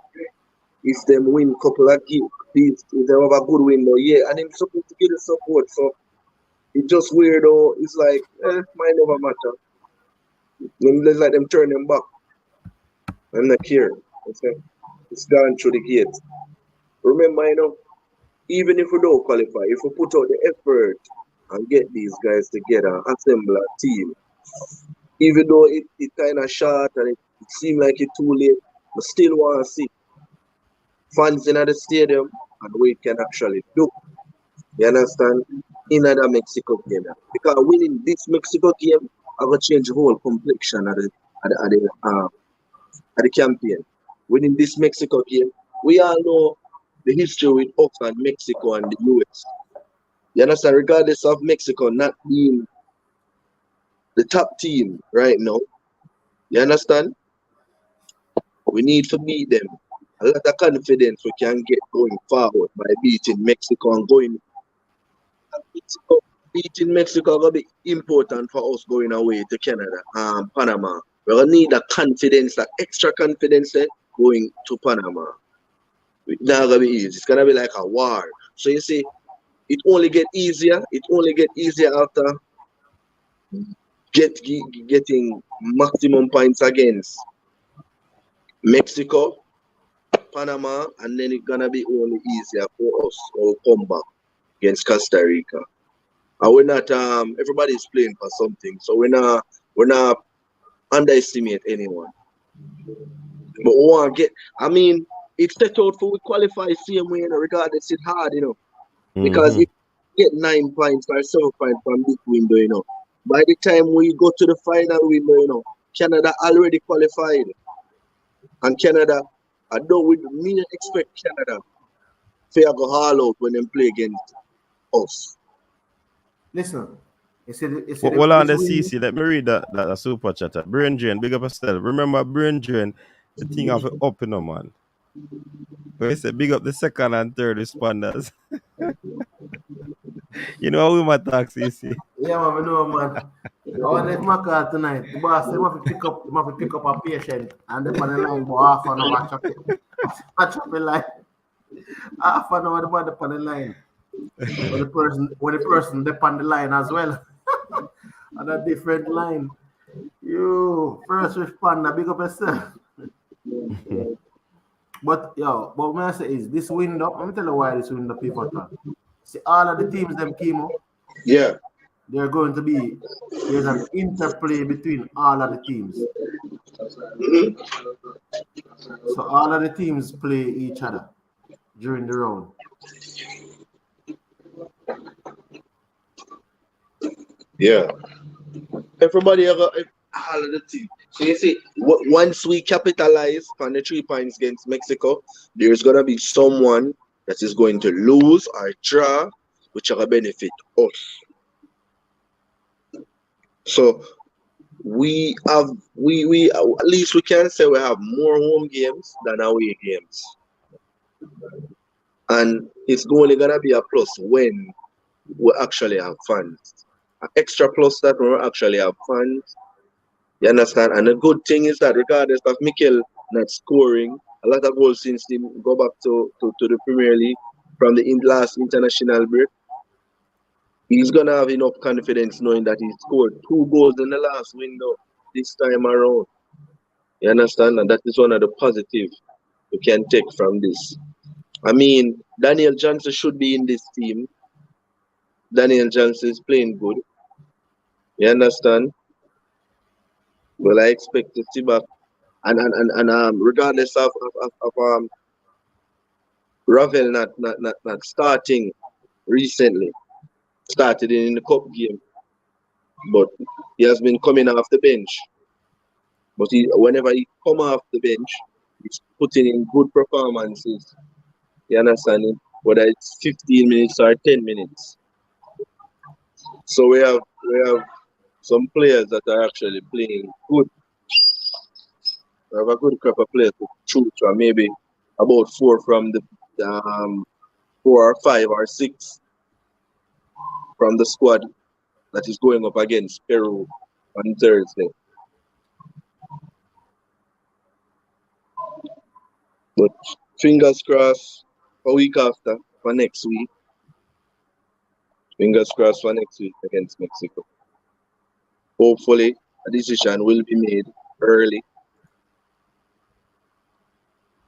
S5: if them win a couple of games, if they have a good window, and him supposed to get the support. So it's just weird though. It's like, might never matter. Let's let them turn them back. I'm not care. It's gone through the gate. Remember, even if we don't qualify, if we put out the effort and get these guys together, assemble a team, even though it kind of short and it seems like it's too late, we still want to see fans in the stadium and we can actually do. You understand? In the Mexico game. Because winning this Mexico game, I will change the whole complexion of the campaign. winning this Mexico game. We all know the history with us and Mexico and the US. You understand? Regardless of Mexico not being the top team right now, you understand? We need to beat them. A lot of confidence we can get going forward by beating Mexico and going. Mexico, beating Mexico gonna be important for us going away to Canada, Panama. We're gonna need that confidence, that extra confidence there going to Panama. It's not gonna be easy. It's gonna be like a war. So you see, it only get easier. It only get easier after getting maximum points against Mexico, Panama, and then it's gonna be only easier for us to come back against Costa Rica. And we're not everybody's playing for something, so we're not underestimate anyone. But we want to get, I mean, it's set out for we qualify same way, regardless it's hard, because if you get 9 points or 7 points from this window, by the time we go to the final window, Canada already qualified. And Canada, I don't me expect Canada to go all out when they play against us.
S6: Listen,
S2: Well, on the CC, let me read that super chat. Brain drain, big up yourself. Remember, brain drain, the thing of it up, man. We say big up the second and third responders. You know how we might talk, CC.
S6: yeah, man, we know, man. Oh, there's my call tonight. The boss said, "You have to pick up a patient," and the on the line for half an hour. Watch up the line. Half an hour, the man on the line. When the person dep on the line as well. On a different line. You first responder, big up yourself. But what I say is this window, let me tell you why this window pivotal. See, all of the teams them chemo,
S5: Yeah.
S6: there's an interplay between all of the teams. So all of the teams play each other during the round.
S5: Yeah. Everybody all of the team. So you see, once we capitalize on the 3 points against Mexico, there's gonna be someone that is going to lose or draw, which are gonna benefit us. So we at least we can say we have more home games than away games. And it's only gonna be a plus when we actually have fans. An extra plus that we actually have fans. You understand? And the good thing is that regardless of Mikel not scoring a lot of goals since he go back to the Premier League from the last international break, he's gonna have enough confidence knowing that he scored 2 goals in the last window this time around. You understand? And that is one of the positives you can take from this. I mean, Daniel Johnson should be in this team. Daniel Johnson is playing good. You understand? Well, I expect to see back, and regardless of Ravel not starting recently, started in the cup game, but he has been coming off the bench. But whenever he come off the bench, he's putting in good performances. You understand? Whether it's 15 minutes or 10 minutes. So we have some players that are actually playing good. We have a good crop of players to choose from, maybe about 4 from the 4 or 5 or 6 from the squad that is going up against Peru on Thursday. But fingers crossed for week after, for next week. Fingers crossed for next week against Mexico. Hopefully, a decision will be made early,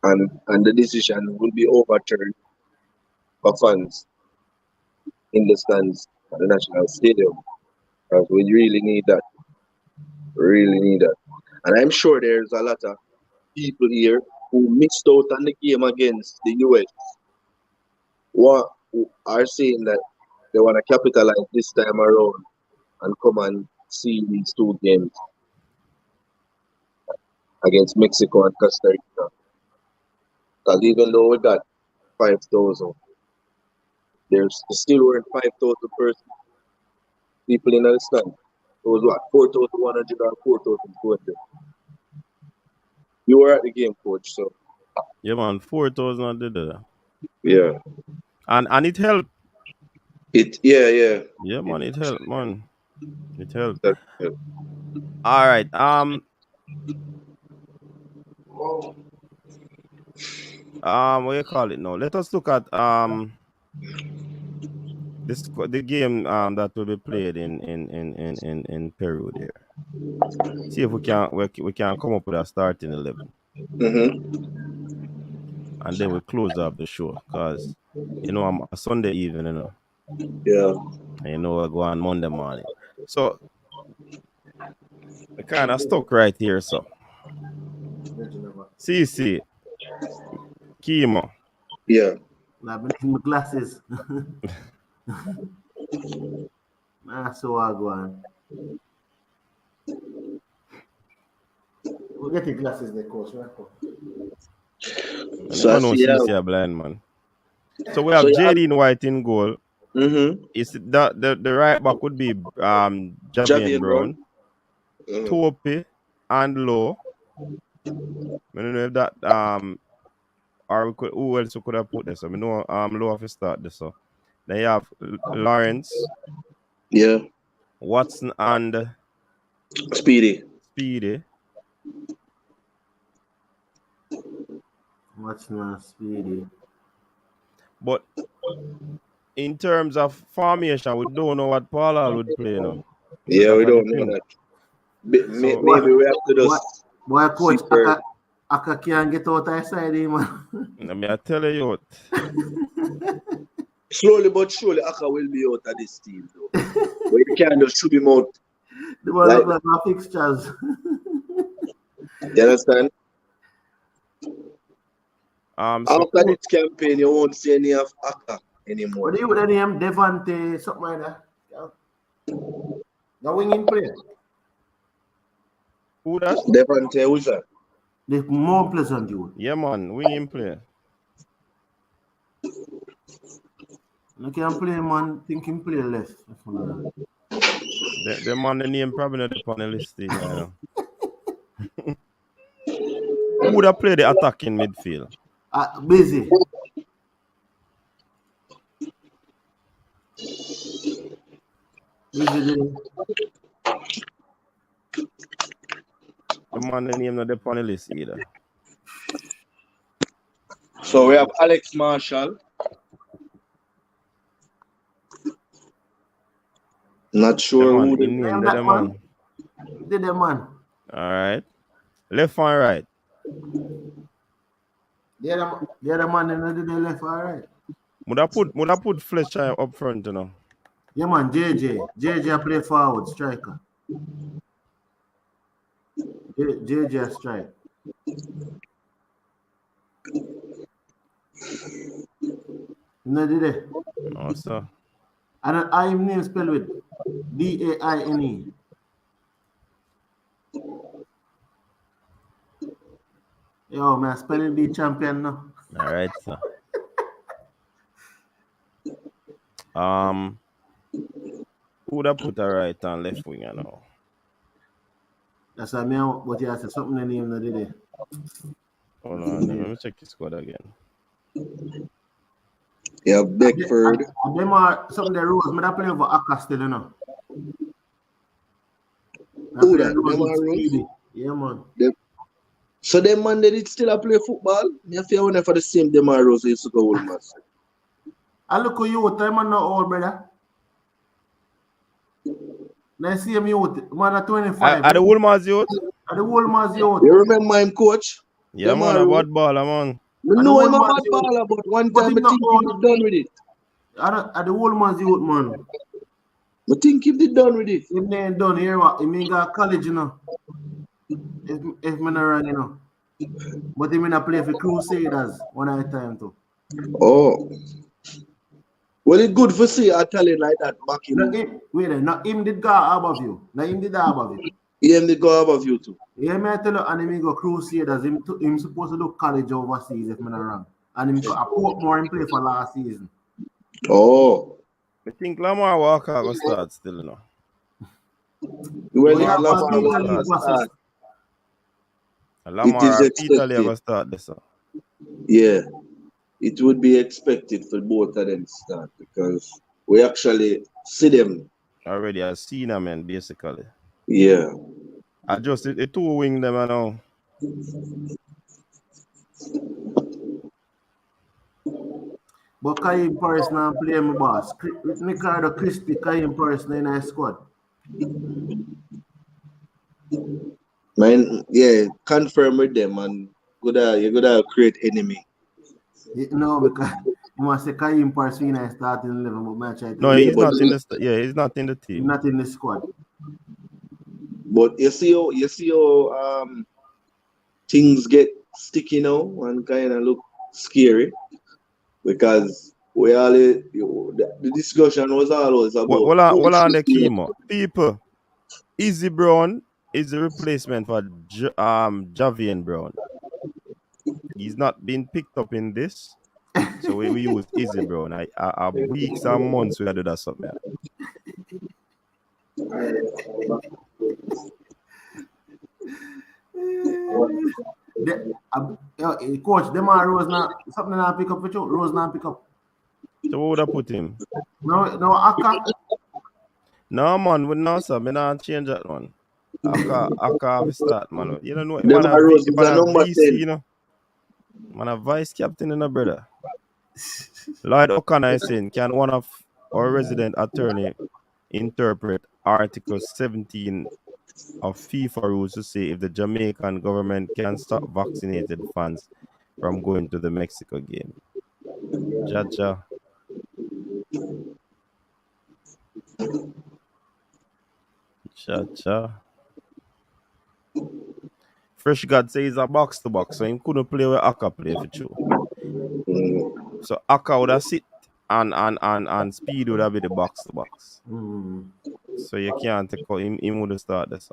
S5: and the decision will be overturned for fans in the stands at the National Stadium. Because we really need that. Really need that. And I'm sure there's a lot of people here who missed out on the game against the US who are saying that they want to capitalize this time around and come and see these 2 games against Mexico and Costa Rica. Because even though we got 5,000, there's still weren't 5,000 person people in the stand. It was what, 4,100 or 4,200. You were at the game, coach, so
S2: Yeah, man, 4,000 I did that.
S5: yeah.
S2: And it helped.
S5: Yeah.
S2: Yeah, man, it helped, man. It helped.
S5: That helped.
S2: All right. What you call it now? Let us look at the game that will be played in Peru there. See if we can come up with a starting 11,
S5: Mm-hmm.
S2: and then we close up the show because I'm a Sunday evening,
S5: Yeah.
S2: and I go on Monday morning. So we kind of stuck right here. So CC Kimo.
S5: Yeah.
S6: I've been in my glasses. So I go on. We'll get the glasses, the coach. Right?
S5: So I
S2: know
S5: see.
S2: CC a blind man. So we have JD in White in goal.
S5: Mm-hmm.
S2: Is the right back would be Javian Brown, Tope and Low. I don't know if that or we could, who else we could have put this? I mean, no, Low have to start this. So then you have Lawrence,
S5: Yeah.
S2: Watson and
S5: Speedy.
S6: Watson and Speedy.
S2: But in terms of formation, we don't know what Paula would play now.
S5: Yeah, we don't know that. Maybe we have to just.
S6: Boy, coach, Aka can't get out of side, man.
S2: I tell you.
S5: Slowly but surely, Aka will be out of this team, though. But you can't just shoot him out.
S6: The one look like my fixtures.
S5: You understand? After
S2: So
S5: this campaign, you won't see any of Aka anymore.
S6: What do you with any Devante, something like that? The winging player.
S2: who that?
S5: Devante, who's that?
S6: The more pleasant you.
S2: Yeah, man, winging player.
S6: You can play, man. Think him play left.
S2: The man, the name probably not up on the list. You know. Who would have played the attacking midfield?
S6: Busy.
S2: The man, the name not up on the list either.
S5: So we have Alex Marshall. Not sure who the
S2: name the man.
S6: Did the man.
S2: All right. Left and right.
S6: The other man and did the left and right.
S2: Would I put Fletcher up front, you know?
S6: Yeah, man, JJ play forward, striker. JJ strike. No, did it?
S2: No, sir.
S6: And I name spell with Daine. Yo, man, spelling bee champion now.
S2: All right, sir. Who would I put a right and left winger now?
S6: That's what I mean. But you said something in the name the day.
S2: Hold on, let me check his squad again.
S5: Yeah, Beckford.
S6: And them are some of the rules. I play over Aka still, you know.
S5: Who that? Them are rules?
S6: Yeah, man.
S5: So them man, they did still play football? Me feel when for the same them are rules used to go old man.
S6: I look at you, time man not old, brother. Now see him youth, man at 25.
S2: At the Woolmans youth?
S6: At the Woolmans youth.
S5: You remember him, coach?
S2: Yeah,
S5: them
S2: man, a bad baller, man.
S5: I know him a bad baller, but one time I think he did done with it.
S6: At the Woolmans youth, man.
S5: I think he did done with it.
S6: If they ain't done here, what? He mean got college, you know. If me not wrong, you know. But he mean I play for Crusaders one at a time too.
S5: Oh. Well, it's good for see a talent like that back in.
S6: Wait, not him did go above you. Not him did above you.
S5: Him did go above you too.
S6: Yeah, me I tell you, and him go Crusaders. Him supposed to do college overseas if I'm not wrong. And him a Portmore him play for last season.
S5: Oh.
S2: I think Lamar Walker will start still, you know.
S5: Well,
S6: We
S5: if
S6: have a
S5: Lamar
S6: Peter
S5: was
S6: Lee
S5: to
S6: process.
S5: start,
S2: Lamar
S5: is
S2: or Peter Lee
S5: expected.
S2: will start this.
S5: Yeah. It would be expected for both of them to start because we actually see them.
S2: Already I've seen them, man, basically.
S5: Yeah.
S2: I just the two wing them, I know.
S6: But Kaim Paris now play my boss. With Ricardo Crispy, Kaim Paris now in our squad.
S5: Man, yeah, confirm with them and you're gonna create enemy.
S6: No, because you must say Kaim Paris in our starting 11, but I try to
S2: No,
S5: Yeah,
S2: he's
S5: but
S2: not in the he's not in the
S6: he's
S2: team.
S6: not in the squad.
S5: you see how things get sticky now and kind of look scary because the discussion was always about
S2: Well
S5: who
S2: on
S5: should
S2: the
S5: be
S2: chemo. People, Easy Brown is the replacement for Javian Brown. He's not been picked up in this. So we use Easy Brown. I weeks and months we do that something.
S6: Coach, them are Rose now. Something now pick up for you. Rose now pick up.
S2: So what would I put him?
S6: No, Aka.
S2: No man, we not sir. Me not change that one. Aka have to start, man. You don't know
S5: Them Rose is
S2: man
S5: a
S2: a
S5: number
S2: VC,
S5: 10.
S2: you know. Man a vice captain in a brother. Lloyd O'Connor is saying, can one of our resident attorney interpret Article 17 of FIFA rules to say if the Jamaican government can stop vaccinated fans from going to the Mexico game? Jaja. Fresh God says a box to box, so he couldn't play with Aka play for true. So Aka would have sit and Speed would have be the box to box. So you can't take out him would have start this.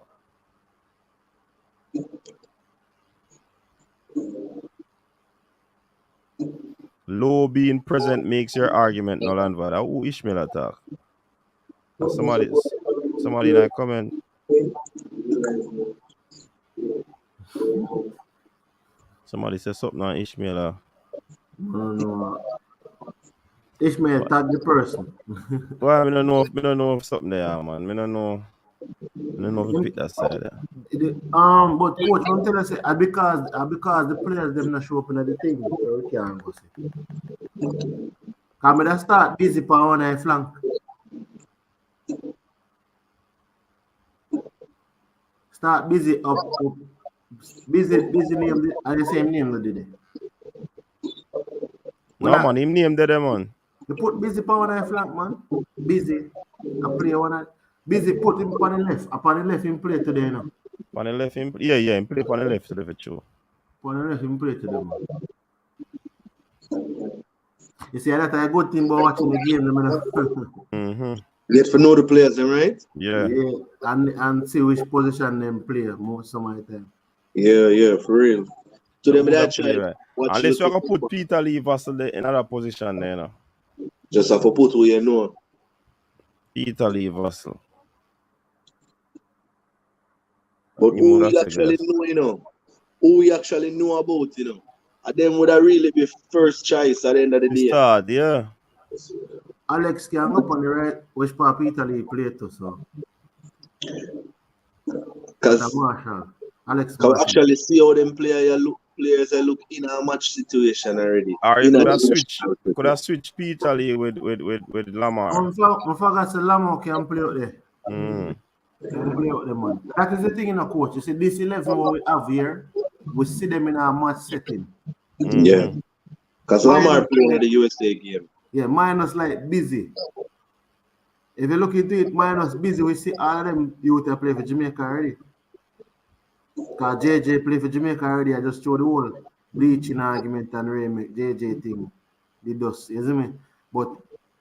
S2: Low being present makes your argument null and void. Who Ishmael attack? Somebody in a comment. Somebody says something on Ishmael.
S6: No. Ishmael tag the person.
S2: Well, I don't know if something there, man. I don't know if you pick that side there.
S6: But coach, I'm telling you, say, because the players them not show up in the thing, so we can't go see. Come that start busy for one eye flank. Start busy up. Busy name are the same name they did.
S2: No man, him name there, man.
S6: They put busy for one eye flank, man. Busy. I play one eye. Busy put him on the left. Upon the left him play today, you know.
S2: On the left him him play on the left to the true.
S6: On the left him play today, man. You see that a good thing about watching the game,
S2: Mm-hmm.
S5: Get to know the players, right?
S2: Yeah.
S6: And see which position them play most of my time.
S5: Yeah, for real. So them that
S2: play,
S5: try
S2: right.
S5: watch.
S2: Unless you can put Peter Lee Vassell in another position there, you know.
S5: Just have to put who you know.
S2: Peter Lee Vassell.
S5: But who we actually know, you know. Who we actually know about, you know. And them would have really be first choice at the end of the day.
S2: Start, yeah.
S6: Alex can up on the right, which part Peter Lee play to, so.
S5: Because
S6: Alex
S5: can actually see how them players look in a match situation already.
S2: Or you could have switched Peter Lee with Lamar.
S6: I forgot say Lamar can play out there.
S2: Can
S6: play out there, man. That is the thing in a coach. You see, this 11 what we have here, we see them in a match setting.
S5: Yeah. Because Lamar played the USA game.
S6: Yeah, minus like busy. If you look into it, minus busy, we see all of them youth play for Jamaica already. Because JJ play for Jamaica already. I just showed the whole bleaching argument and remake JJ thing. The dust, you see me? But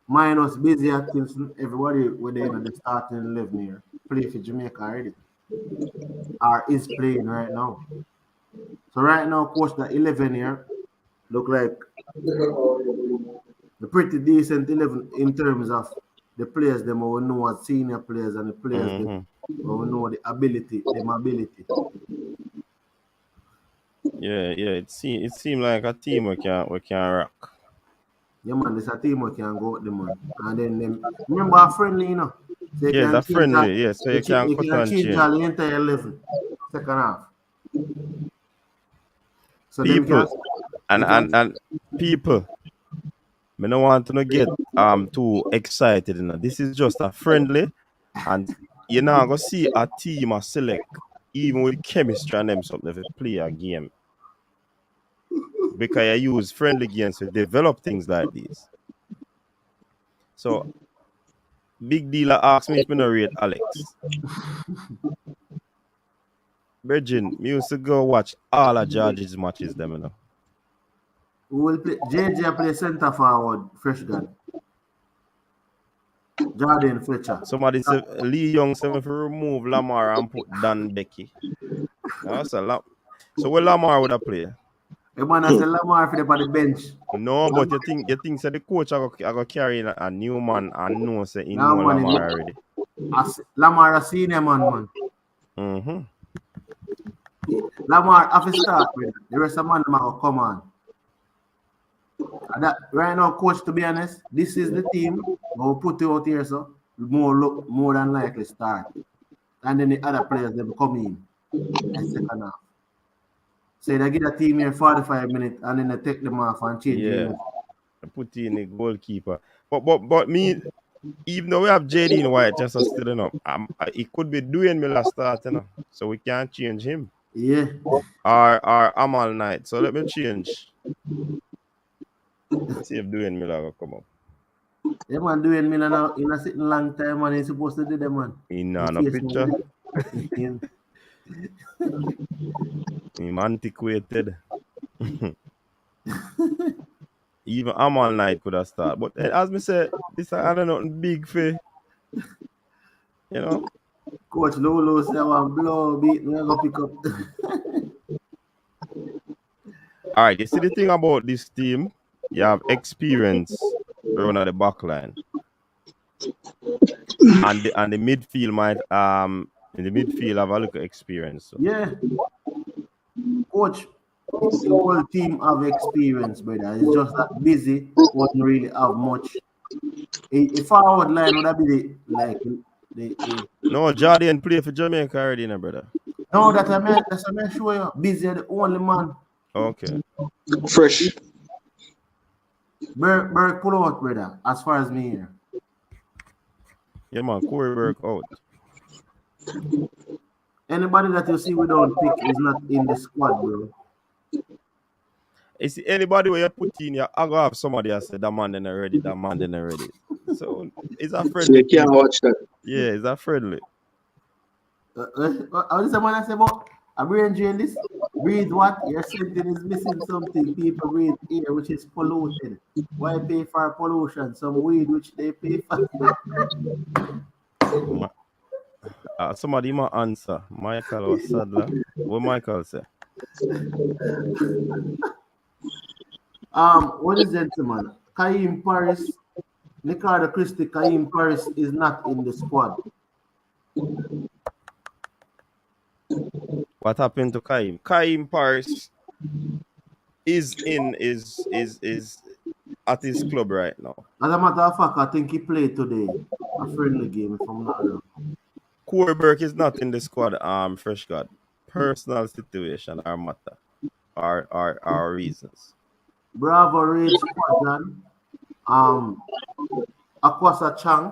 S6: minus busy Atkinson, everybody were there in the starting 11 here. Play for Jamaica already. is playing right now. So right now, coach, the 11 here look like the pretty decent 11 in terms of the players them we know as senior players and the players them we know the ability, them ability.
S2: Yeah. It seemed like a team we can rock.
S6: Yeah, man, this a team we can go out the man. And then them remember our friendly, you know. So you
S2: Yeah, it's
S6: can
S2: a
S6: change that,
S2: friendly. Yeah, so you can
S6: you
S2: cut
S6: can
S2: and
S6: change
S2: change.
S6: all the entire 11 second half. So them can
S2: People and people. Me no want to get too excited. You know. This is just a friendly, and you now go see a team a select even with chemistry and them something if you play a game because you use friendly games to develop things like these. So big dealer asked me if me no rate Alex. Virgin, me used to go watch all of George's matches them, you know.
S6: we will play JJ play center forward, fresh gun. Jordan Fletcher.
S2: Somebody said Lee Young said if you remove Lamar and put Dan Becky. That's a lot. So where Lamar would have play?
S6: The man has a Lamar for the bench.
S2: No, but you think say the coach I go carry a new man and know say he
S6: Now
S2: know
S6: man,
S2: Lamar already.
S6: Lamar a senior man.
S2: Mm-hmm.
S6: Lamar have to start with the rest of man will come on. And that right now, coach, to be honest, this is the team we'll put you out here, so more than likely start. And then the other players they will come in the second half. So they get a team here 45 minutes and then they take them off and change
S2: Yeah.
S6: it.
S2: Put in the goalkeeper. But me, even though we have JD in White just still enough, he could be doing me last start, you know. So we can't change him.
S6: Yeah.
S2: Or Amal Knight. So let me change. See if doing me will come up.
S6: Yeah, man, doing me now in a sitting long time and he's supposed to do them, man.
S2: In no picture. Him antiquated. Even Amal Knight could have started. But as me said, this I don't know big for. You know.
S6: Coach Lolo said I want blow beat me, I go pick up.
S2: All right, you see the thing about this team, you have experience around the back line. And the midfield might in the midfield have a little experience. So.
S6: Yeah. Coach, the whole team have experience, brother. It's just that busy, wouldn't really have much. A forward line would have be the
S2: No, Jordan play for Jamaica already, no, brother.
S6: No, that's a man show you. Busy the only man.
S2: Okay.
S5: Fresh.
S6: Berg pull out, brother, as far as me here.
S2: Yeah, man, Corey Burke out.
S6: Anybody that you see we don't pick is not in the squad, bro.
S2: You see, anybody where you put in, I go have somebody that said that man then already, that man then already. So it's a friendly.
S5: So you can't watch that.
S2: Yeah, it's a friendly.
S6: How is the man I say about a brain drain this? Breathe what? Your sentence is missing something. People breathe air which is polluted. Why pay for pollution? Some weed which they pay for.
S2: Somebody might answer. Michael or Sadler. What Michael say?
S6: What is gentleman? Kaim Paris, Ricardo Christie, Kaim Paris is not in the squad.
S2: What happened to Kaim? Kaim Paris is at his club right now.
S6: As a matter of fact, I think he played today. A friendly game, if I'm not wrong.
S2: Corey Burke is not in the squad, Fresh God. Personal situation or matter. Or reasons.
S6: Bravo Rage Squadron. Akwasa Chang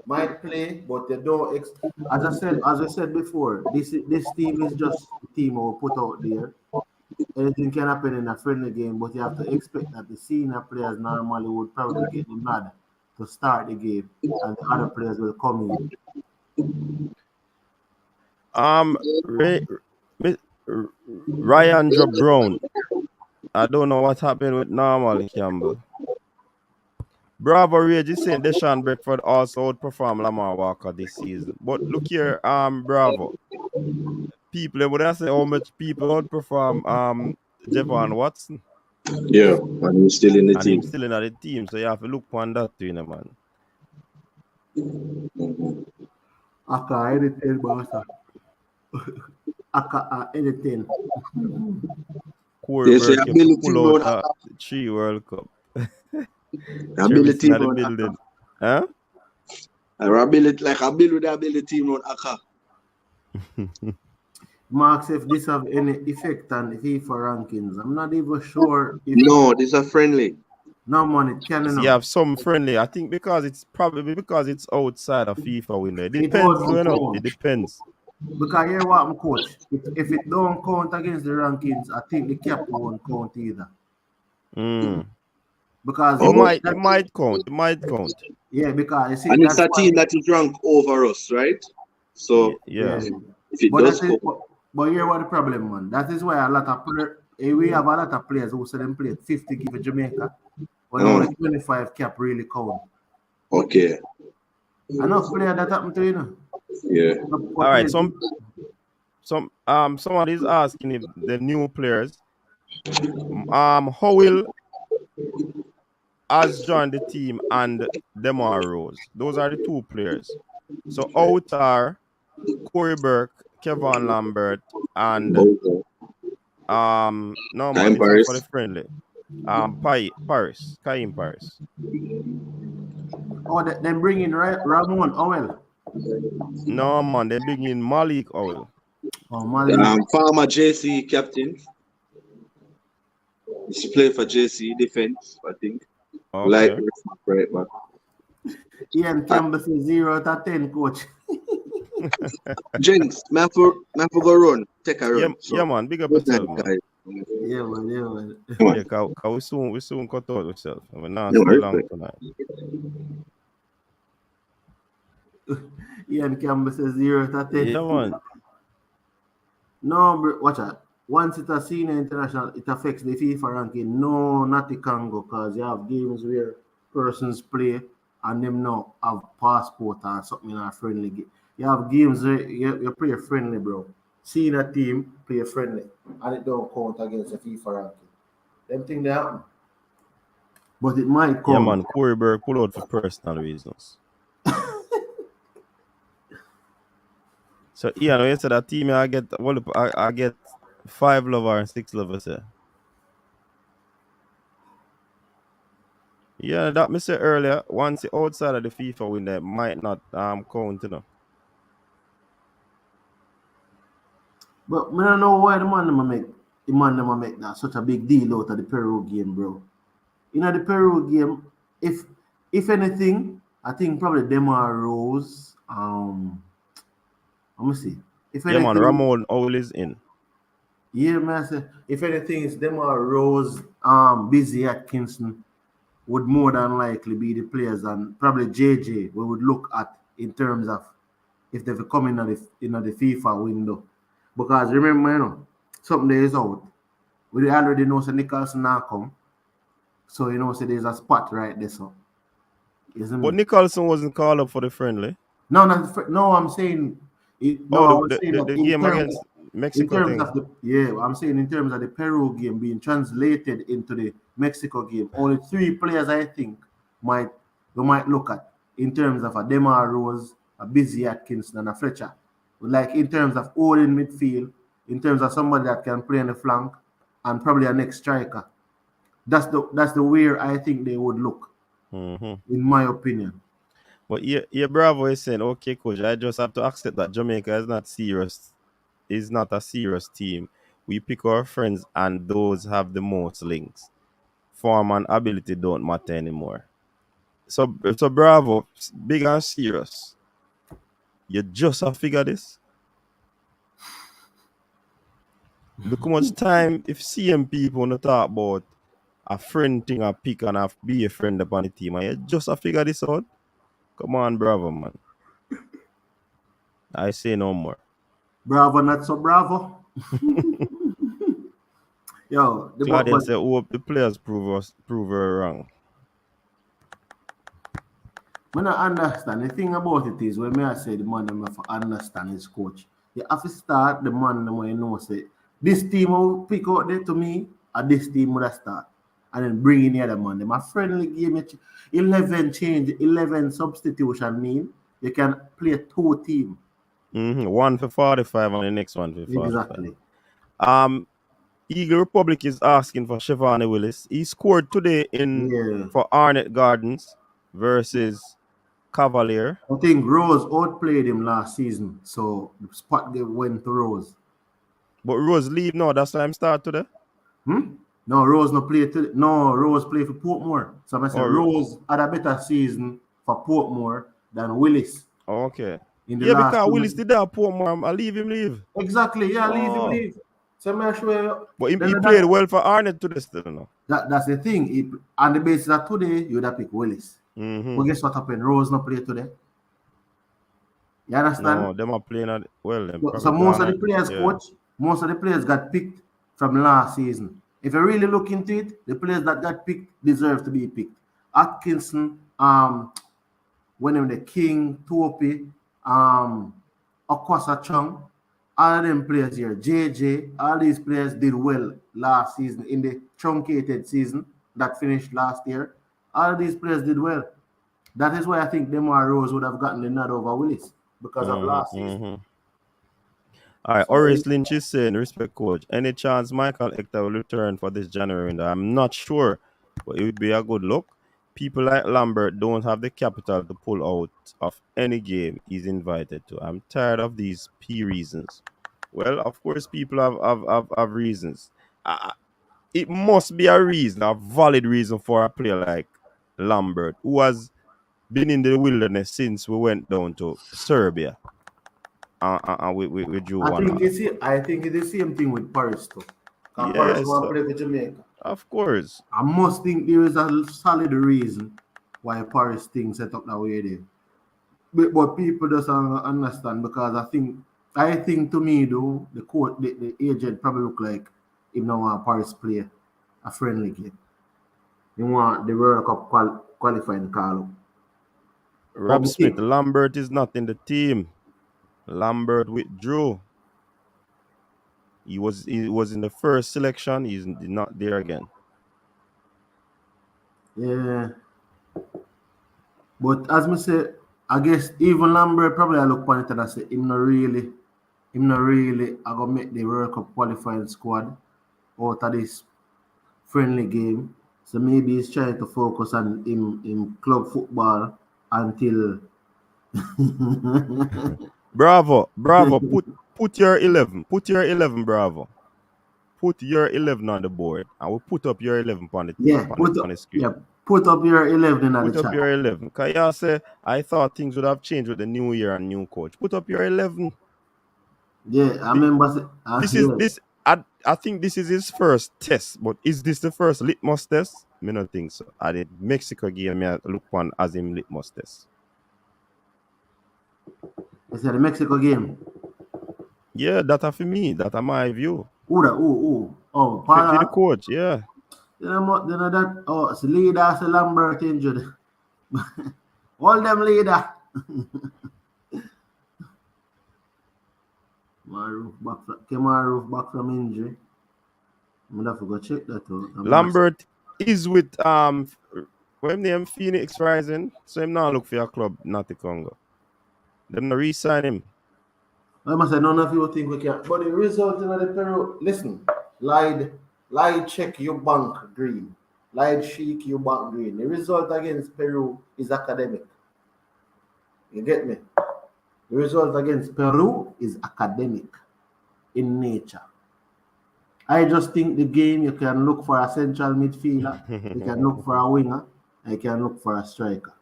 S6: might play, but they don't. As I said before, this team is just a team we'll put out there. Anything can happen in a friendly game, but you have to expect that the senior players normally would probably get the nod to start the game, and the other players will come in.
S2: Ryan Job Brown. I don't know what happened with normal Campbell. Bravo Rage is saying Deshaun Beckford also outperformed Lamar Walker this season. But look here, Bravo. People would I say how much people outperform Javon Watson.
S5: Yeah, and he's still in the
S2: And
S5: team.
S2: him still in the team, so you have to look on that too, man.
S6: Aka anything, boss. Aka anything.
S2: Corey
S5: They say
S2: Burke have to
S5: ability
S2: pull
S5: run
S2: out 3 World Cup.
S5: ability
S2: Cherries in the
S5: run
S2: building. Huh?
S5: ability like a build with the ability run Aka.
S6: Marks if this have any effect on the FIFA rankings. I'm not even sure if
S5: No, these are friendly.
S6: no man it can
S2: You have some friendly. I think because it's probably because it's outside of FIFA window. It depends, It depends.
S6: Because here what I'm coach. If it don't count against the rankings, I think the cap won't count either. Because
S2: it might count. It might count.
S6: Yeah, because you see,
S5: and it's a team that is ranked over us, right? So
S2: yeah.
S5: If it does count.
S6: But here what the problem, man. That is why a lot of we have a lot of players who say them play 50 give Jamaica, but only 25 cap really count.
S5: Okay.
S6: Enough player that happened to you know.
S5: Yeah.
S6: All
S2: right. Someone is asking if the new players, Howell has joined the team and Demar Rose. Those are the 2 players. So out are Corey Burke, Kevin Lambert, and no man, it's not for the friendly. Paris, Kaim Paris.
S6: Oh, they bring in Ramon Howell.
S2: No man, they bring in Malik Howell.
S6: Oh, Malik.
S5: Former JC captain. He play for JC defense, I think.
S2: Okay.
S5: Like right back.
S6: Ian Campbell says 0 out of 10, coach.
S5: Jenks, man for go run, take a run.
S2: Yeah, man, big up yourself, man.
S6: Yeah, man.
S2: Yeah, we soon cut out yourself. I mean, not stay long tonight.
S6: Ian Campbell says 0 out of 10.
S2: Yeah, man.
S6: No, bro, watch out. Once it's a senior international, it affects the FIFA ranking. No, not the Congo, because you have games where persons play and them now have passport or something in a friendly game. You have games where you play friendly, bro. Senior team play friendly, and it don't count against the FIFA ranking. Them things they happen. But it might count.
S2: Yeah, man, Corey Burke pull out for personal reasons. So, yeah, you said that team, I get 5 lover and 6 lovers here. Yeah, that me said earlier, once you're outside of the FIFA window, might not count, you know.
S6: But I don't know why the man make that such a big deal out of the Peru game, bro. You know, the Peru game, if anything, I think probably Demar Rose. Let me see. If anything,
S2: man, Ramon Howell is in.
S6: Yeah, man. Say, if anything, it's Demar Rose, Busy Atkinson would more than likely be the players, and probably JJ we would look at in terms of if they've come in the FIFA window. Because remember, you know, something there is out. We already know Nicholson now come. So you know, there's a spot right there. So,
S2: but Nicholson wasn't called up for the friendly.
S6: No, I'm saying.
S2: The game against Mexico thing.
S6: I'm saying in terms of the Peru game being translated into the Mexico game, only 3 players I think we might look at in terms of a Demar Rose, a Busy Atkinson, and a Fletcher. Like in terms of holding midfield, in terms of somebody that can play on the flank, and probably a next striker. That's the where I think they would look, in my opinion.
S2: But yeah, Bravo is saying, okay, coach, I just have to accept that Jamaica is not serious. Is not a serious team. We pick our friends and those have the most links. Form and ability don't matter anymore. So Bravo, big and serious. You just have to figure this. Look how much time if CM people want to talk about a friend thing, a pick and have be a friend upon the team, and you just have to figure this out. Come on, Bravo, man. I say no more.
S6: Bravo, not so bravo. Yo,
S2: Claudia said, hope the players prove her wrong.
S6: When I understand, the thing about it is, when I say the man them have to understand his coach, you have to start the man them when you know, say, this team will pick out there to me, and this team will start. And then bring in the other man. Them a friendly game, 11 change, 11 substitution mean you can play 2 teams.
S2: One for 45 and the next one for 45.
S6: Exactly.
S2: Eagle Republic is asking for Shivani Willis. He scored today
S6: Yeah.
S2: for Arnett Gardens versus Cavalier.
S6: I think Rose outplayed him last season, so the spot they went to Rose.
S2: But Rose leave now, that's time start today.
S6: No, Rose no play till Rose play for Portmore. So I said
S2: Oh,
S6: Rose had a better season for Portmore than Willis.
S2: Okay.
S6: In the
S2: Yeah,
S6: last
S2: because
S6: two
S2: Willis
S6: months.
S2: did that poor man. I leave him leave.
S6: Exactly, yeah, leave him
S2: Oh.
S6: leave. So I'm sure
S2: But he played well for Arnett today still, no?
S6: that's the thing. On the basis that today you would have picked Willis. But guess what happened? Rose no play today. You understand?
S2: No, them are playing at well.
S6: So most of the players, coach, most of the players got picked from last season. If you really look into it, the players that got picked deserve to be picked. Atkinson, when the King, Topi, Akwasa Chung, all of them players here, JJ, all these players did well last season in the truncated season that finished last year. All of these players did well. That is why I think Demar Rose would have gotten the nod over Willis because of last season.
S2: All right, Horace Lynch is saying, respect coach, any chance Michael Hector will return for this January window? I'm not sure, but it would be a good look. People like Lambert don't have the capital to pull out of any game he's invited to. I'm tired of these P reasons. Well, of course, people have reasons. It must be a reason, a valid reason for a player like Lambert, who has been in the wilderness since we went down to Serbia. We drew
S6: I
S2: one.
S6: think it's the same thing with Paris too.
S2: Yes,
S6: Paris want to play for Jamaica.
S2: Of course.
S6: I must think there is a solid reason why Paris thing set up that way there. But people just don't understand because I think to me though the agent probably look like him now want Paris play a friendly game. He want the World Cup qualifying call up.
S2: Rob Smith, Lambert is not in the team. Lambert withdrew. He was in the first selection. He's not there again.
S6: Yeah. But as me say, I guess even Lambert probably I look upon it and I say him not really I gonna make the World Cup qualifying squad out of this friendly game. So maybe he's trying to focus on in club football until
S2: Bravo. Put your 11. Put your 11, Bravo. Put your 11 on the board. I will put up your 11 on the screen.
S6: Yeah, put up your 11 on the chat.
S2: Put up your 11. Because y'all say, I thought things would have changed with the new year and new coach. Put up your 11.
S6: Yeah, I remember.
S2: I think this is his first test, but is this the first litmus test? I don't think so. At the Mexico game, I look on as him litmus test.
S6: Is that the Mexico game?
S2: Yeah, that's for me. That's my view.
S6: Oh,
S2: Para. The coach, yeah.
S6: It's the leader, it's Lambert injured. All them leader. Maruf back from injury. I'm gonna have to go check that out.
S2: Lambert is with when name Phoenix Rising, so him now look for your club, not the Congo. Them not re-sign him.
S6: I must say none of you think we can. But the result in the Peru, listen, lied check your bank green. Lied shake your bank green. The result against Peru is academic. You get me? The result against Peru is academic in nature. I just think the game you can look for a central midfielder, you can look for a winger, and you can look for a striker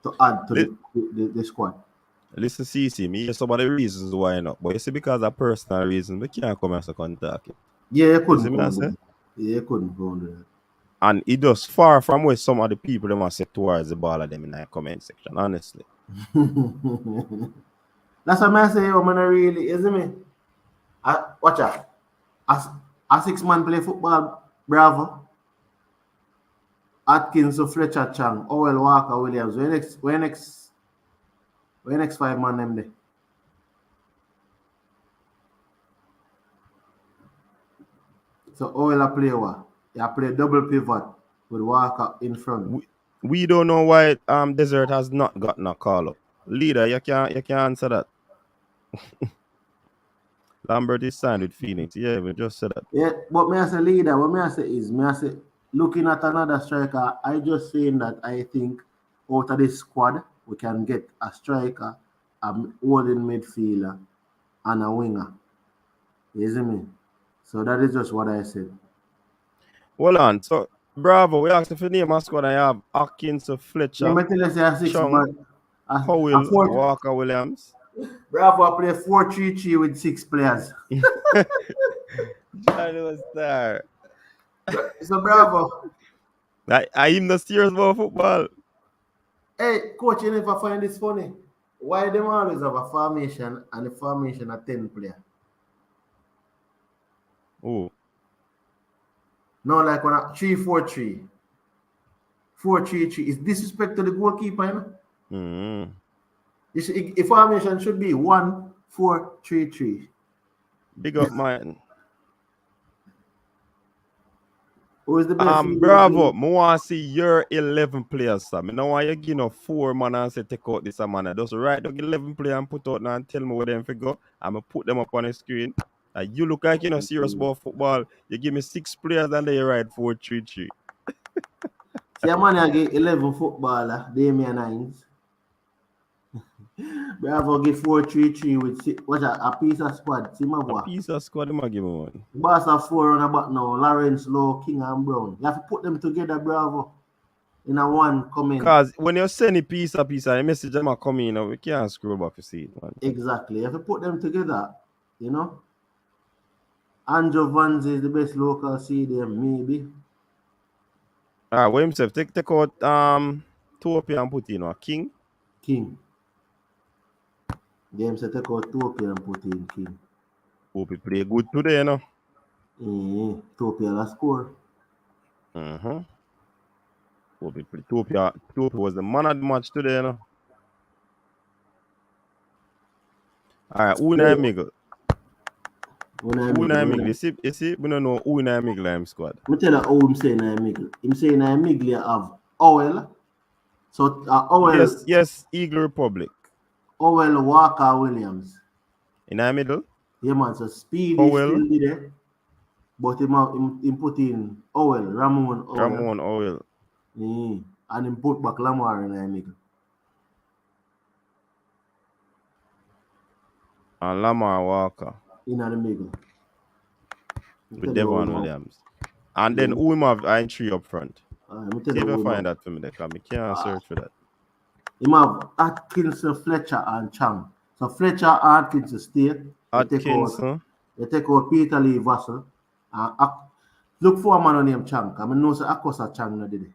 S6: to add to the squad.
S2: Listen, CC, me some of the reasons why not, but you see because of personal reasons, we can't come as a contact.
S6: Yeah, you couldn't go under that.
S2: And it does far from where some of the people they must say towards the ball of them in the comment section, honestly.
S6: That's what I say, man, really, isn't it? Watch out. A 6-man play football, bravo. Atkins to Fletcher Chang, Owell Walker Williams. Where next 5 man them there? So Owell a play what? You play double pivot with Walker in front.
S2: We don't know why Desert has not gotten a call up. Leader, you can't answer that. Lambert is signed with Phoenix. Yeah, we just said that.
S6: Yeah, but me as a leader, what me I say is, looking at another striker, I just saying that I think out of this squad, we can get a striker, a holding midfielder, and a winger. You see me? So that is just what I said.
S2: Hold on. So, Bravo, we asked if you name a squad. I have Atkins, Fletcher,
S6: Let me tell you, say a 6
S2: Chung,
S6: man.
S2: Howell, Walker Williams.
S6: Bravo, I play 4-3-3 with 6 players.
S2: Johnny was there.
S6: So Bravo.
S2: I am not serious about football.
S6: Hey, coach, you never find this funny? Why them always have a formation and the formation a 10 player?
S2: Oh.
S6: No, like when a 3-4-3. 4-3-3 is disrespect to the goalkeeper, you know?
S2: Mm-hmm.
S6: The formation should be 1-4-3-3.
S2: Big up, man.
S6: Who is the best?
S2: Bravo. I want to see your 11 players, Sam. I don't want you give 4 man and say take out this man. Just write down 11 players and put out now and tell me where them figure. I'm going to put them up on the screen. You look like you're not serious about football. You give me 6 players and then you write 4-3-3.
S6: See, a man I get 11 footballer, Damian Hines. Bravo get 4-3-3 with a piece of squad. See my boy.
S2: A piece of squad, I'm give me one.
S6: Boss have 4 on the back now. Lawrence, Lowe, King and Brown. You have to put them together, Bravo. In a one coming.
S2: Because when you send a piece of the message them come in, we can't scroll back to see it, man.
S6: Exactly. You have to put them together, you know. Andrew Vans is the best local CDM, maybe.
S2: Alright, what himself? Take out Topia and put in a King.
S6: James take out Topia and put in King.
S2: Hope he play good today, you know.
S6: Topia la score.
S2: Mm-hmm. Hope he play. Topia was the man of the match today, you know. Alright, who na Miguel? Who na Miguel? You see, we don't know who na Miguel in squad.
S6: I tell you how him say na Miguel. Him say na Miguel you have Owell. So Owell.
S2: Yes, Eagle Republic.
S6: Owell Walker Williams.
S2: In the middle?
S6: Yeah, man. So Speedy still be there. But him put in Owell, Ramon Owell. And him put back Lamar in the middle.
S2: And Lamar Walker.
S6: In the middle.
S2: With Devon Williams. And then who him have in 3 up front? See if I find that for me, because I can't search for that.
S6: Him have Atkinson, Fletcher, and Chang. So Fletcher and Atkinson stay. They take out Peter Lee Vassell. Look for a man named Chang. I know say Akosa Chang no did it.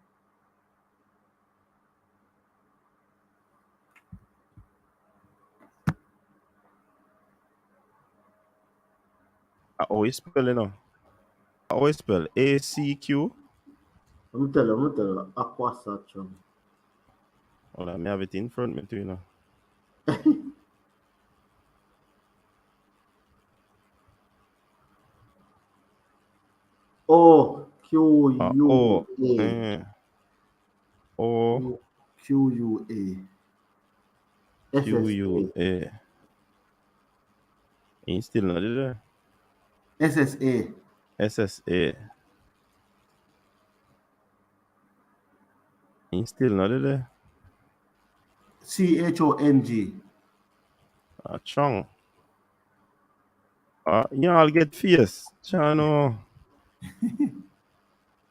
S2: I always spell, you know. I always spell ACQ.
S6: Let me tell you, Akosa Chang.
S2: Hold on, I have it in front of me too, you know.
S6: O-Q-U-A. O-Q-U-A.
S2: Q-U-A. He's still not there.
S6: SSA.
S2: SSA. He's still not there.
S6: C-H-O-N-G.
S2: Chong. I'll get fierce. Chano.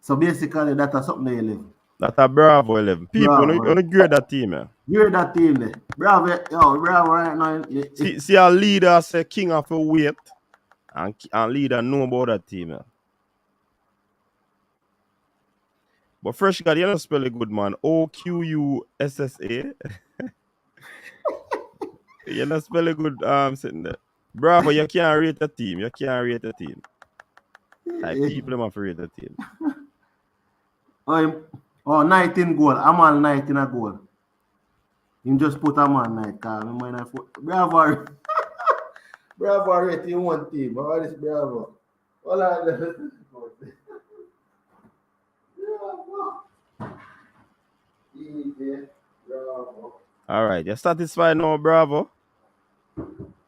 S6: So basically, that's something 11.
S2: That's a Bravo 11. People, don't grade that team, man.
S6: Grade that team, there. Bravo right now.
S2: See our leader say King of a weight. And leader know about that team, man. But Fresh God, you don't spell it good, man. O-Q-U-S-S-A. You don't spell it good, sitting there. Bravo, you can't rate the team. Like people have to rate the team.
S6: Oh, night in goal. I'm all night in a goal. Him just put a man night, cause me mind I foot. Bravo. Bravo rate in one team. All this bravo. All that. Bravo.
S2: All right, you're satisfied now, Bravo.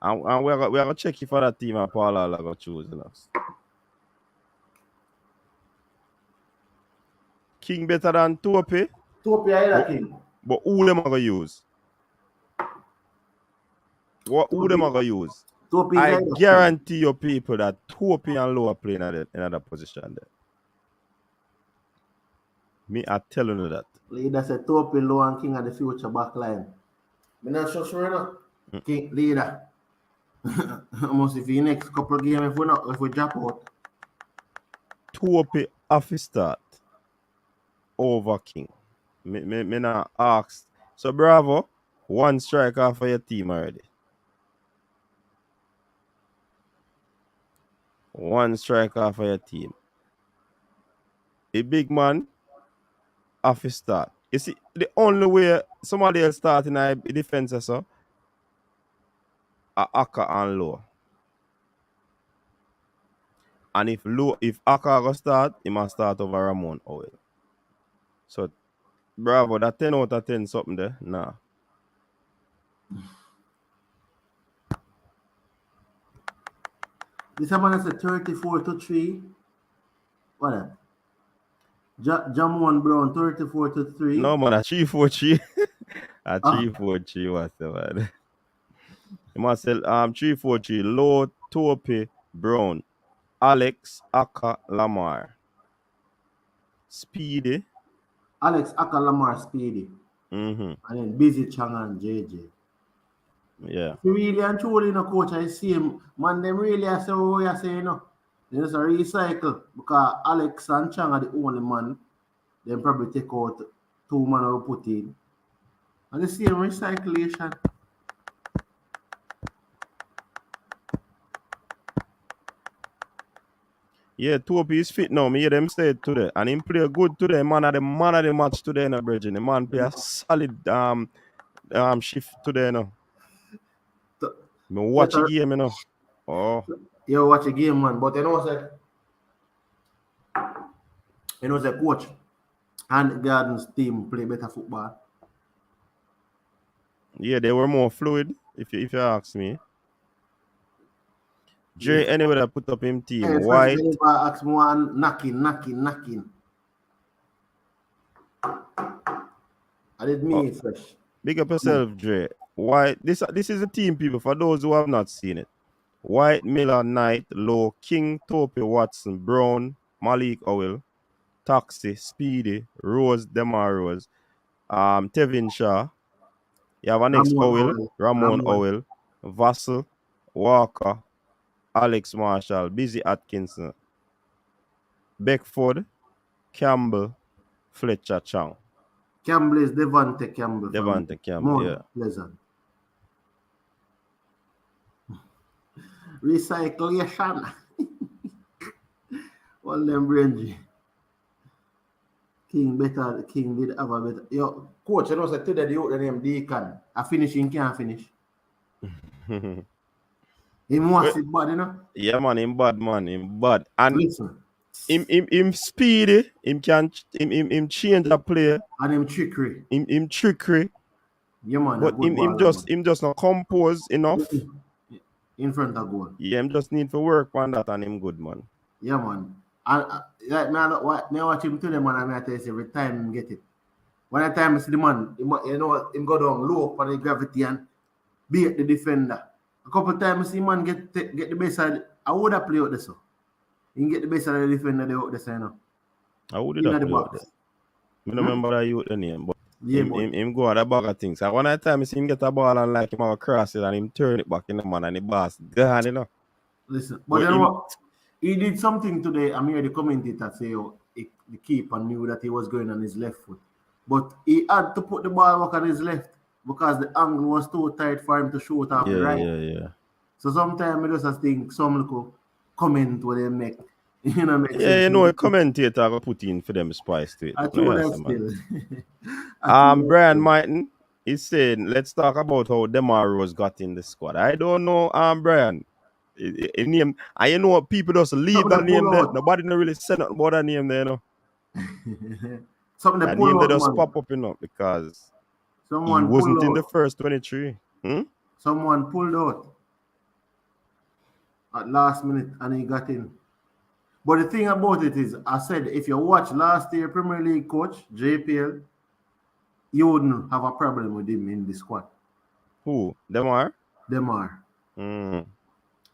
S2: And we're gonna check you for that team and Paul are gonna choose us. King better than Tope.
S6: Tope is king.
S2: But who them are gonna use? Who them are gonna use?
S6: Tope
S2: I
S6: is
S2: guarantee you people that Tope and Low are playing in another position there. Me, I telling you that.
S6: Leader said Tope, Low, and King of the future back line. I'm not so sure enough. King leader. Almost if the next couple of games if we drop out.
S2: Tope have to start over King. Me not ask. So Bravo, one striker for your team already. One striker for your team. The big man have to start. You see, the only way somebody else start in a defense so are Aka and Low. And if Aka go start, he must start over Ramon Oil. So Bravo, that 10 out of 10 something there. Nah.
S6: This man is a 34-3. What that? Jamon Brown 34-3.
S2: No man, a 3-4-3. A 3-4-3 whatever. You must say 3-4-3. Low, Tope, Brown, Alex, Aka, Lamar. Speedy.
S6: Alex Aka Lamar Speedy.
S2: Mm-hmm.
S6: And then Busy Chang and JJ.
S2: Yeah.
S6: If you really and truly no coach, I see him, man, them really I say what you say, you know. They just a recycle because Alex and Chang are the only man. Then probably take out 2 man or put in. And the same recyclation.
S2: Yeah, Tope is fit now. Me hear them say it today. And him play good today. Man of the match today in the Virgin. The man play a solid shift today now. Me watch the game, you know. Oh.
S6: You watch a game, man. But you know the coach and Gardens team play better football.
S2: Yeah, they were more fluid, if you ask me. Jay, anyway, that put up him team.
S6: Hey,
S2: White.
S6: Ask me one knocking. I did me fresh.
S2: Big up yourself, Dre. White. This is a team, people, for those who have not seen it. White, Miller, Knight, Low, King, Tope, Watson, Brown, Malik Owell, Taxi, Speedy, Rose, Demar Rose, Tevin Shaw. You have an next Ramon Owell, Vassell, Walker, Alex Marshall, Busy Atkinson, Beckford, Campbell, Fletcher Chang.
S6: Campbell is Devante Campbell.
S2: Campbell, yeah.
S6: Pleasant. Recyclation. All them range. King better. King did have a better. Yo, coach, you know, say today the name Deacon. A finishing can't finish. Him wants it bad, you know?
S2: Yeah, man, him bad. And
S6: listen.
S2: Him speedy, him change the play.
S6: And him trickery.
S2: Him trickery.
S6: Yeah, man.
S2: But him just not compose enough.
S6: In front of goal.
S2: Yeah, him just need to work on that and him good, man.
S6: Yeah, man. And like me watch him today, man, and I tell you every time him get it. One time I see the man, you know, him go down low for the gravity and beat the defender. A couple times I see man get the best side. I would have played out this. He can get the best side of the defender there out this, you know.
S2: I would have played out there. I don't remember that you the name, but
S6: yeah,
S2: him go on that bag of things. So one time I see him get a ball and like him have a cross it and him turn it back in the man and the boss gone, you know.
S6: Listen, but you know what? He did something today. I mean, the commentator say the keeper knew that he was going on his left foot. But he had to put the ball back on his left because the angle was too tight for him to shoot off the right.
S2: Yeah.
S6: So sometimes I just think some little comment where they make, You know, make
S2: Yeah,
S6: sense.
S2: you know, a commentator go put in for them spice to it.
S6: I
S2: No,
S6: told
S2: yes,
S6: them
S2: man.
S6: still. I told them
S2: Brian
S6: still.
S2: Martin is saying, let's talk about how Demar Rose got in the squad. I don't know, Brian. A name, and you know what, people just leave
S6: Something
S2: that
S6: to pull
S2: name there.
S6: out.
S2: Nobody don't really say nothing about that name there, you know.
S6: Something to
S2: That name
S6: pull
S2: they
S6: out,
S2: just
S6: man.
S2: pop up, you know, because he
S6: Someone pulled
S2: wasn't in the
S6: out.
S2: first 23.
S6: Someone pulled out at last minute and he got in. But the thing about it is, I said, if you watch last year Premier League coach, JPL, you wouldn't have a problem with him in the squad.
S2: Who? Demar?
S6: Demar.
S2: Mm.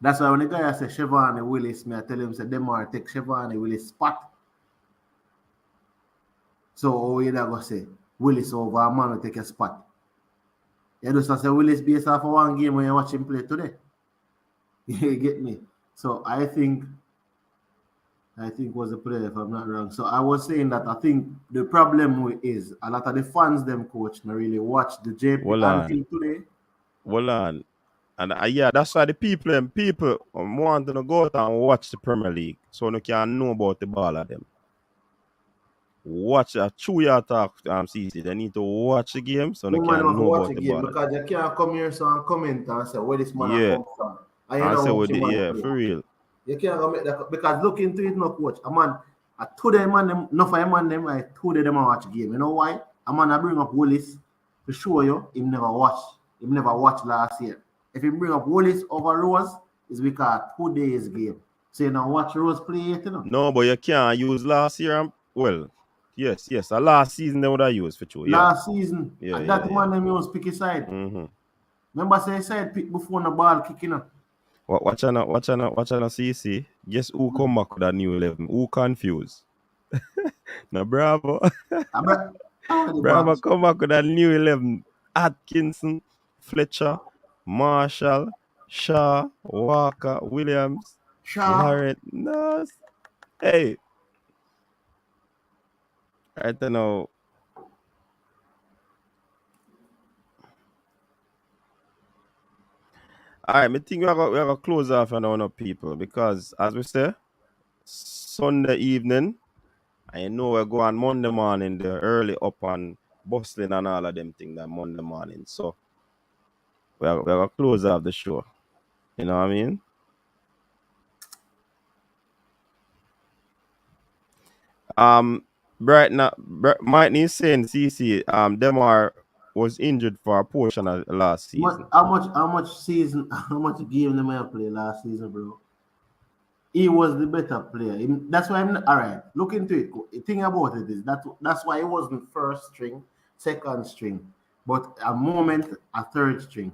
S6: That's why when the guy say Chevron Willis, me I tell him, say Demar take Chevron Willis spot. So how you going to say Willis over a man will take a spot? You just say Willis based off of one game when you watch him play today. You get me? So I think was a player, if I'm not wrong. So I was saying that I think the problem is a lot of the fans, them coach, not really watch the JP
S2: Hold
S6: until
S2: on.
S6: today.
S2: Hold on. And yeah, that's why the people want to go out and watch the Premier League so they can know about the ball of them. Watch a true your talk, CC. They need to watch the game so they
S6: No man
S2: can
S6: have to
S2: know
S6: watch
S2: about
S6: a
S2: the
S6: game
S2: ball of them.
S6: because you can't come here so and comment and say where this man has
S2: Yeah.
S6: come from. And you
S2: And say
S6: know watch
S2: with
S6: him
S2: the,
S6: man
S2: yeah,
S6: play.
S2: for real.
S6: You can't go make that because look into it, no coach. A man, I told them man them, enough of them man them, I told them I watch game. You know why? A man I bring up Willis to show you him never watch. Him never watched last year. If he bring up Willis over Rose, it's because today's game. So you know watch Rose play it, you know.
S2: No, but you can't use last year. Well, yes. The last season they would have used for sure. Yeah.
S6: Last season,
S2: Yeah.
S6: that man them use pick his side.
S2: Mm-hmm.
S6: Remember say side pick before the ball kicking up.
S2: Watch on CC. Guess who come back with that new 11? Who confused? Now, Bravo. Bravo come back with that new 11. Atkinson, Fletcher, Marshall, Shaw, Walker, Williams, Larrett, Nas. Hey. I don't know. All right, I think we are going to close off and on up people because, as we say, Sunday evening, I know we're going Monday morning, they're early up and bustling and all of them things that Monday morning. So, we're going to close off the show. You know what I mean? Right now, Mike is saying, CC, Demar was injured for a portion of last season.
S6: How much game them have play last season, bro? He was the better player. That's why I'm all right. Look into it. The thing about it is that's why he wasn't first string, second string, but a moment a third string.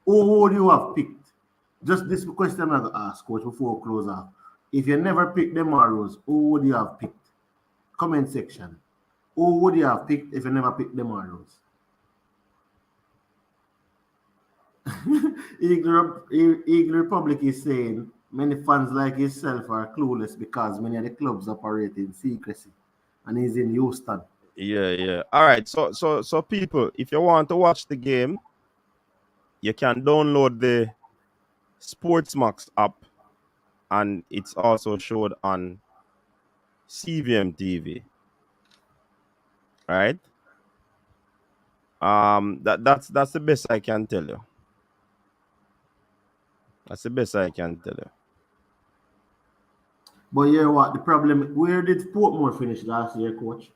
S6: Who would you have picked? Just this question I'm gonna ask, coach, before we close off. If you never picked them Rose, who would you have picked? Comment section. Who would you have picked if you never picked them Rose? Eagle Republic is saying many fans like himself are clueless because many of the clubs operate in secrecy, and he's in Houston.
S2: Yeah. All right. So people, if you want to watch the game, you can download the Sportsmax app, and it's also showed on CVM TV. All right. That's the best I can tell you. That's the best I can tell you.
S6: But you know what? The problem, where did Portmore finish last year, coach?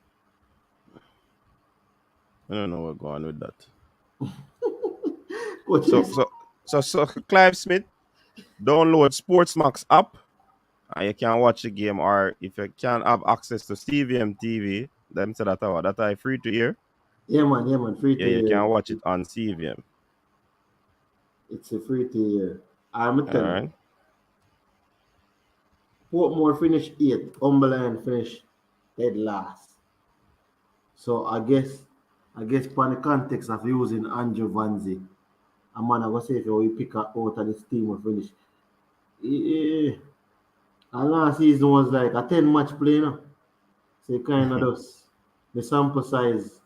S2: I don't know what's going on with that.
S6: Coach,
S2: So Clive Smith, download Sportsmax app, and you can watch the game. Or if you can't have access to CVM TV, them say that I free to hear.
S6: yeah, man, free to
S2: Yeah, you
S6: hear.
S2: can watch it on CVM.
S6: It's a free to hear. I'm telling you.
S2: All right.
S6: Portmore finished 8th, Cumberland finished dead last. So I guess from the context of using Andrew Vanzi, a man I go say if we pick out of this team will finish. And last season was like a 10-match play, no? So it kind of does. The sample size.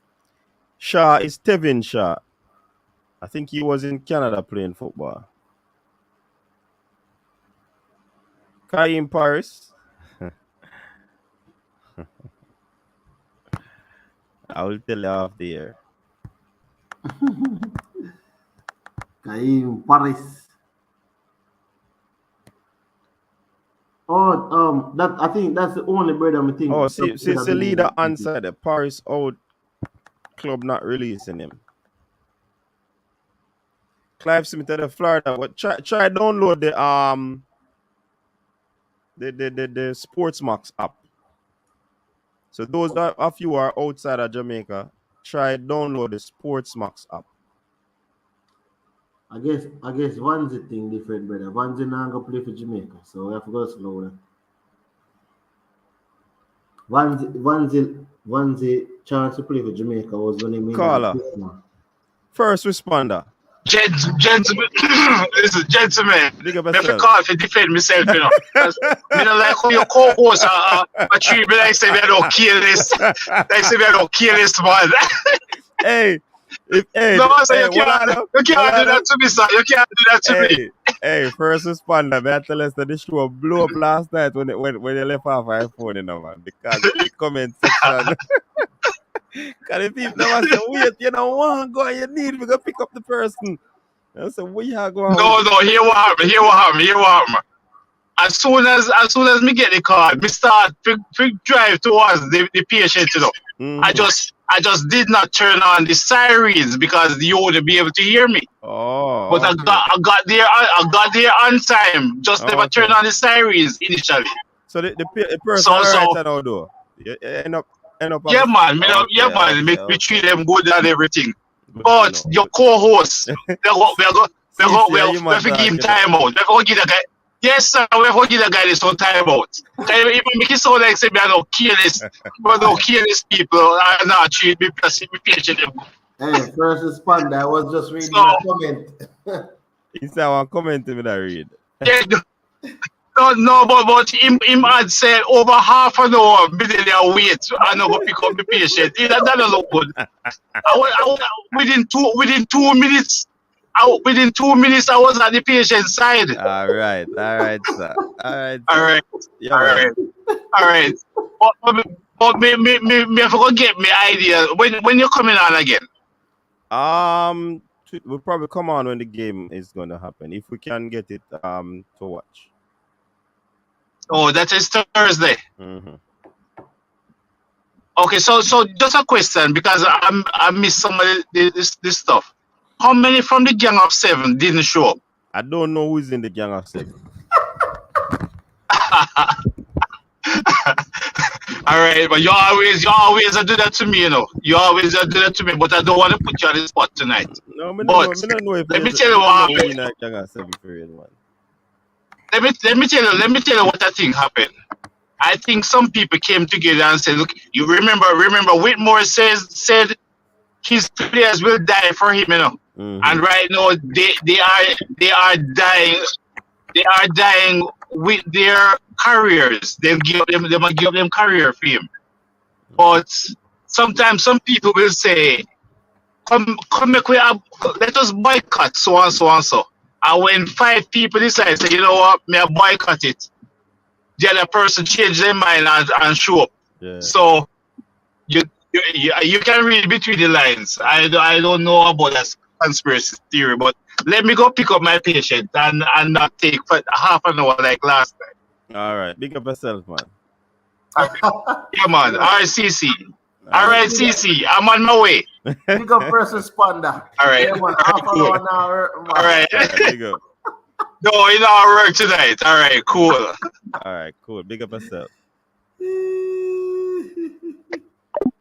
S2: Shaw is Tevin Shaw. I think he was in Canada playing football. Kaim Paris. I will tell you off the air.
S6: Caim Paris. Oh, that I think that's the only brother I think.
S2: Oh, see, since the leader answered the Paris out club not releasing him. Clive Smith of the Florida. But try download the Sports Max app. So those of you who are outside of Jamaica, try download the Sports Max app.
S6: I guess Van's the thing different, brother. Van's not gonna play for Jamaica, so we have to go slower. Van's chance to play for Jamaica was when he made
S2: Caller. First responder.
S7: Gentlemen, listen, gentlemen.
S2: Big up
S7: I have to
S2: yourself.
S7: call to defend myself, you know. Because I don't like how your co-hosts are treat me like say me I don't careless. Like say me I don't careless, man.
S2: Hey,
S7: No, I say you can't do that to me, sir. You can't do that to me.
S2: Hey, first responder, man, tell us that the show blew up last night when you left off our phone, you know, man, because the comment section. Because the people never say, wait, you don't want to go and you need me to pick up the person. I said, where you going?
S7: No, here what happened. As soon as me get the call, me start to drive towards the patient, you know.
S2: Mm-hmm.
S7: I just did not turn on the sirens because you wouldn't be able to hear me.
S2: Oh,
S7: but
S2: okay.
S7: I got there on time. Just never turn on the sirens initially.
S2: So the person right now though. You end up
S7: yeah, man. Me treat them good and everything. But your co-host, we have to give him time out. We have to give the guy. Yes, sir. We have to give the guy this one time out. Even make it sound like say me are no careless, but no careless people are not treat me patient.
S6: Hey, first responder, I was just reading a comment.
S2: Is that one comment to me that read?
S7: Yeah, no, but him had said over half an hour middle wait and I go pick up the patient. That don't look good. Within 2 minutes. Within 2 minutes, I was at the patient's side.
S2: All right, sir.
S7: All right. But me forgot get me idea. When you're coming on again?
S2: We'll probably come on when the game is going to happen. If we can get it to watch.
S7: Oh, that is Thursday.
S2: Mm-hmm.
S7: Okay, so just a question because I missed some of this stuff. How many from the Gang of 7 didn't show up?
S2: I don't know who's in the Gang of 7.
S7: All right, but you always do that to me, you know. You always do that to me, but I don't want to put you on the spot tonight.
S2: No,
S7: but
S2: don't know if
S7: let me tell you what happened. Let me tell you what I think happened. I think some people came together and said, "Look, you remember Whitmore said his players will die for him, you know." Mm-hmm. And right now they are dying. They are dying with their careers. They give them career for him. But sometimes some people will say, "Come make let us boycott so and so and so." And when 5 people decide, say, "You know what, may I boycott it?" The other person change their mind and show up. Yeah. So you can read between the lines. I don't know about that conspiracy theory, but let me go pick up my patient and not take for half an hour like last time.
S2: All right, big up yourself, man.
S7: Yeah, man. All right, CC. All right, CC. I'm on my way.
S6: Big up first responder.
S7: All right.
S6: Yeah, man. Half an hour now.
S7: All right.
S2: Big up.
S7: No, it's not work tonight. All right, cool.
S2: All right, cool. Big up yourself.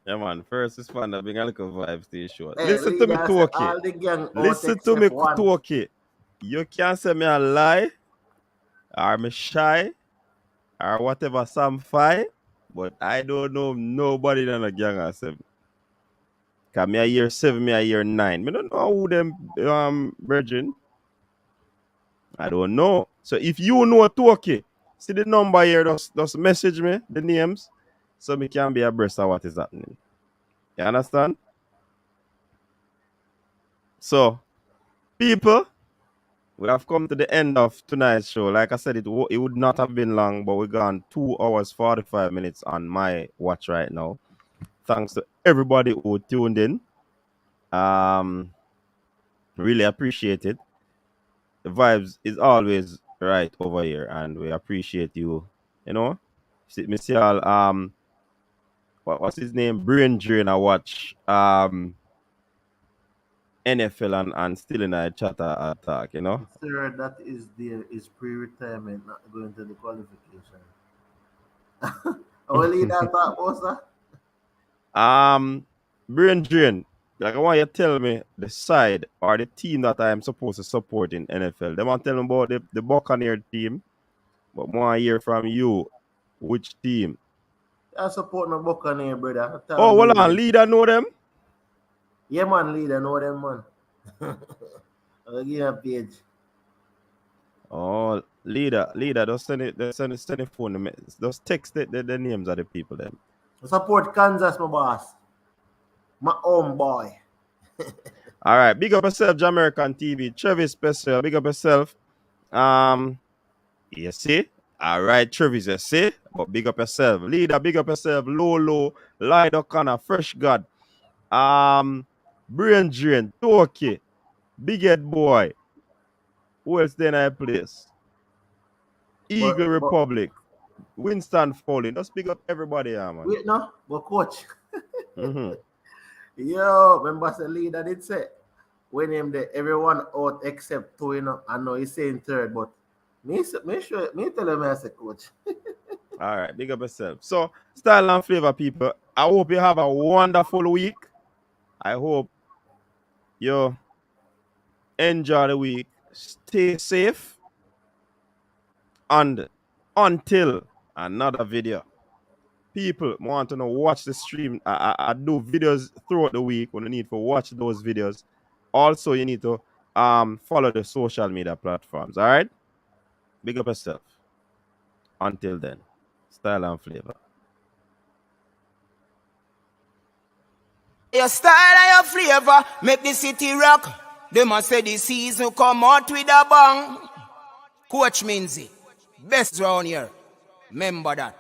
S2: Yeah, man. First responder, bring a little vibes to your show.
S6: Hey, listen to me,
S2: Toki. Listen to me, Toki. You can't say me a lie, or me shy, or whatever, some fine, but I don't know nobody in a Gang of 7. Because me a year 7, me a year 9. Me don't know who them virgin. I don't know. So if you know Toki, see the number here, just message me the names so me can be abreast of what is happening. You understand? So, people, we have come to the end of tonight's show. Like I said, it would not have been long, but we're gone 2 hours, 45 minutes on my watch right now. thanks to everybody who tuned in. Really appreciate it. The vibes is always right over here, and we appreciate you. You know, me see all what's his name? Brain Drain. I watch NFL and still in a chatter attack. You know,
S6: Sir, that is pre-retirement, not going to the qualification. I will leave that thought, boss.
S2: Brain Drain. Like I want you to tell me the side or the team that I am supposed to support in NFL. They want to tell me about the Buccaneer team, but more I hear from you. Which team?
S6: I support no Buccaneer, brother.
S2: Oh, well, on leader know them.
S6: Yeah, man, leader know them, man. I'll give you a page.
S2: Oh, leader, just send it phone. Just text the names of the people then.
S6: I support Kansas, my boss. My own boy.
S2: All right, big up yourself, Jamaican TV. Travis Special, big up yourself. You see? All right, Travis, you see? But big up yourself. Leader, big up yourself. Lolo, Light O'Connor, Fresh God. Brain Drain, Toki, Big Head Boy. Who else then I place? Eagle Republic, Winston Foley. Just big up everybody, man.
S6: Wait, no, but coach.
S2: Mm-hmm.
S6: Yo, remember the leader did say when him the everyone out except two, you know. I know he's saying third, but me tell him I say coach.
S2: All right, big up yourself. So, style and flavor, people. I hope you have a wonderful week. I hope you enjoy the week. Stay safe. And until another video, people want to know, watch the stream. I do videos throughout the week when you need to watch those videos. Also, you need to follow the social media platforms. All right? Big up yourself. Until then, style and flavor.
S1: Your style and your flavor make the city rock. They must say the season come out with a bang. Coach Minzy, best round here. Remember that.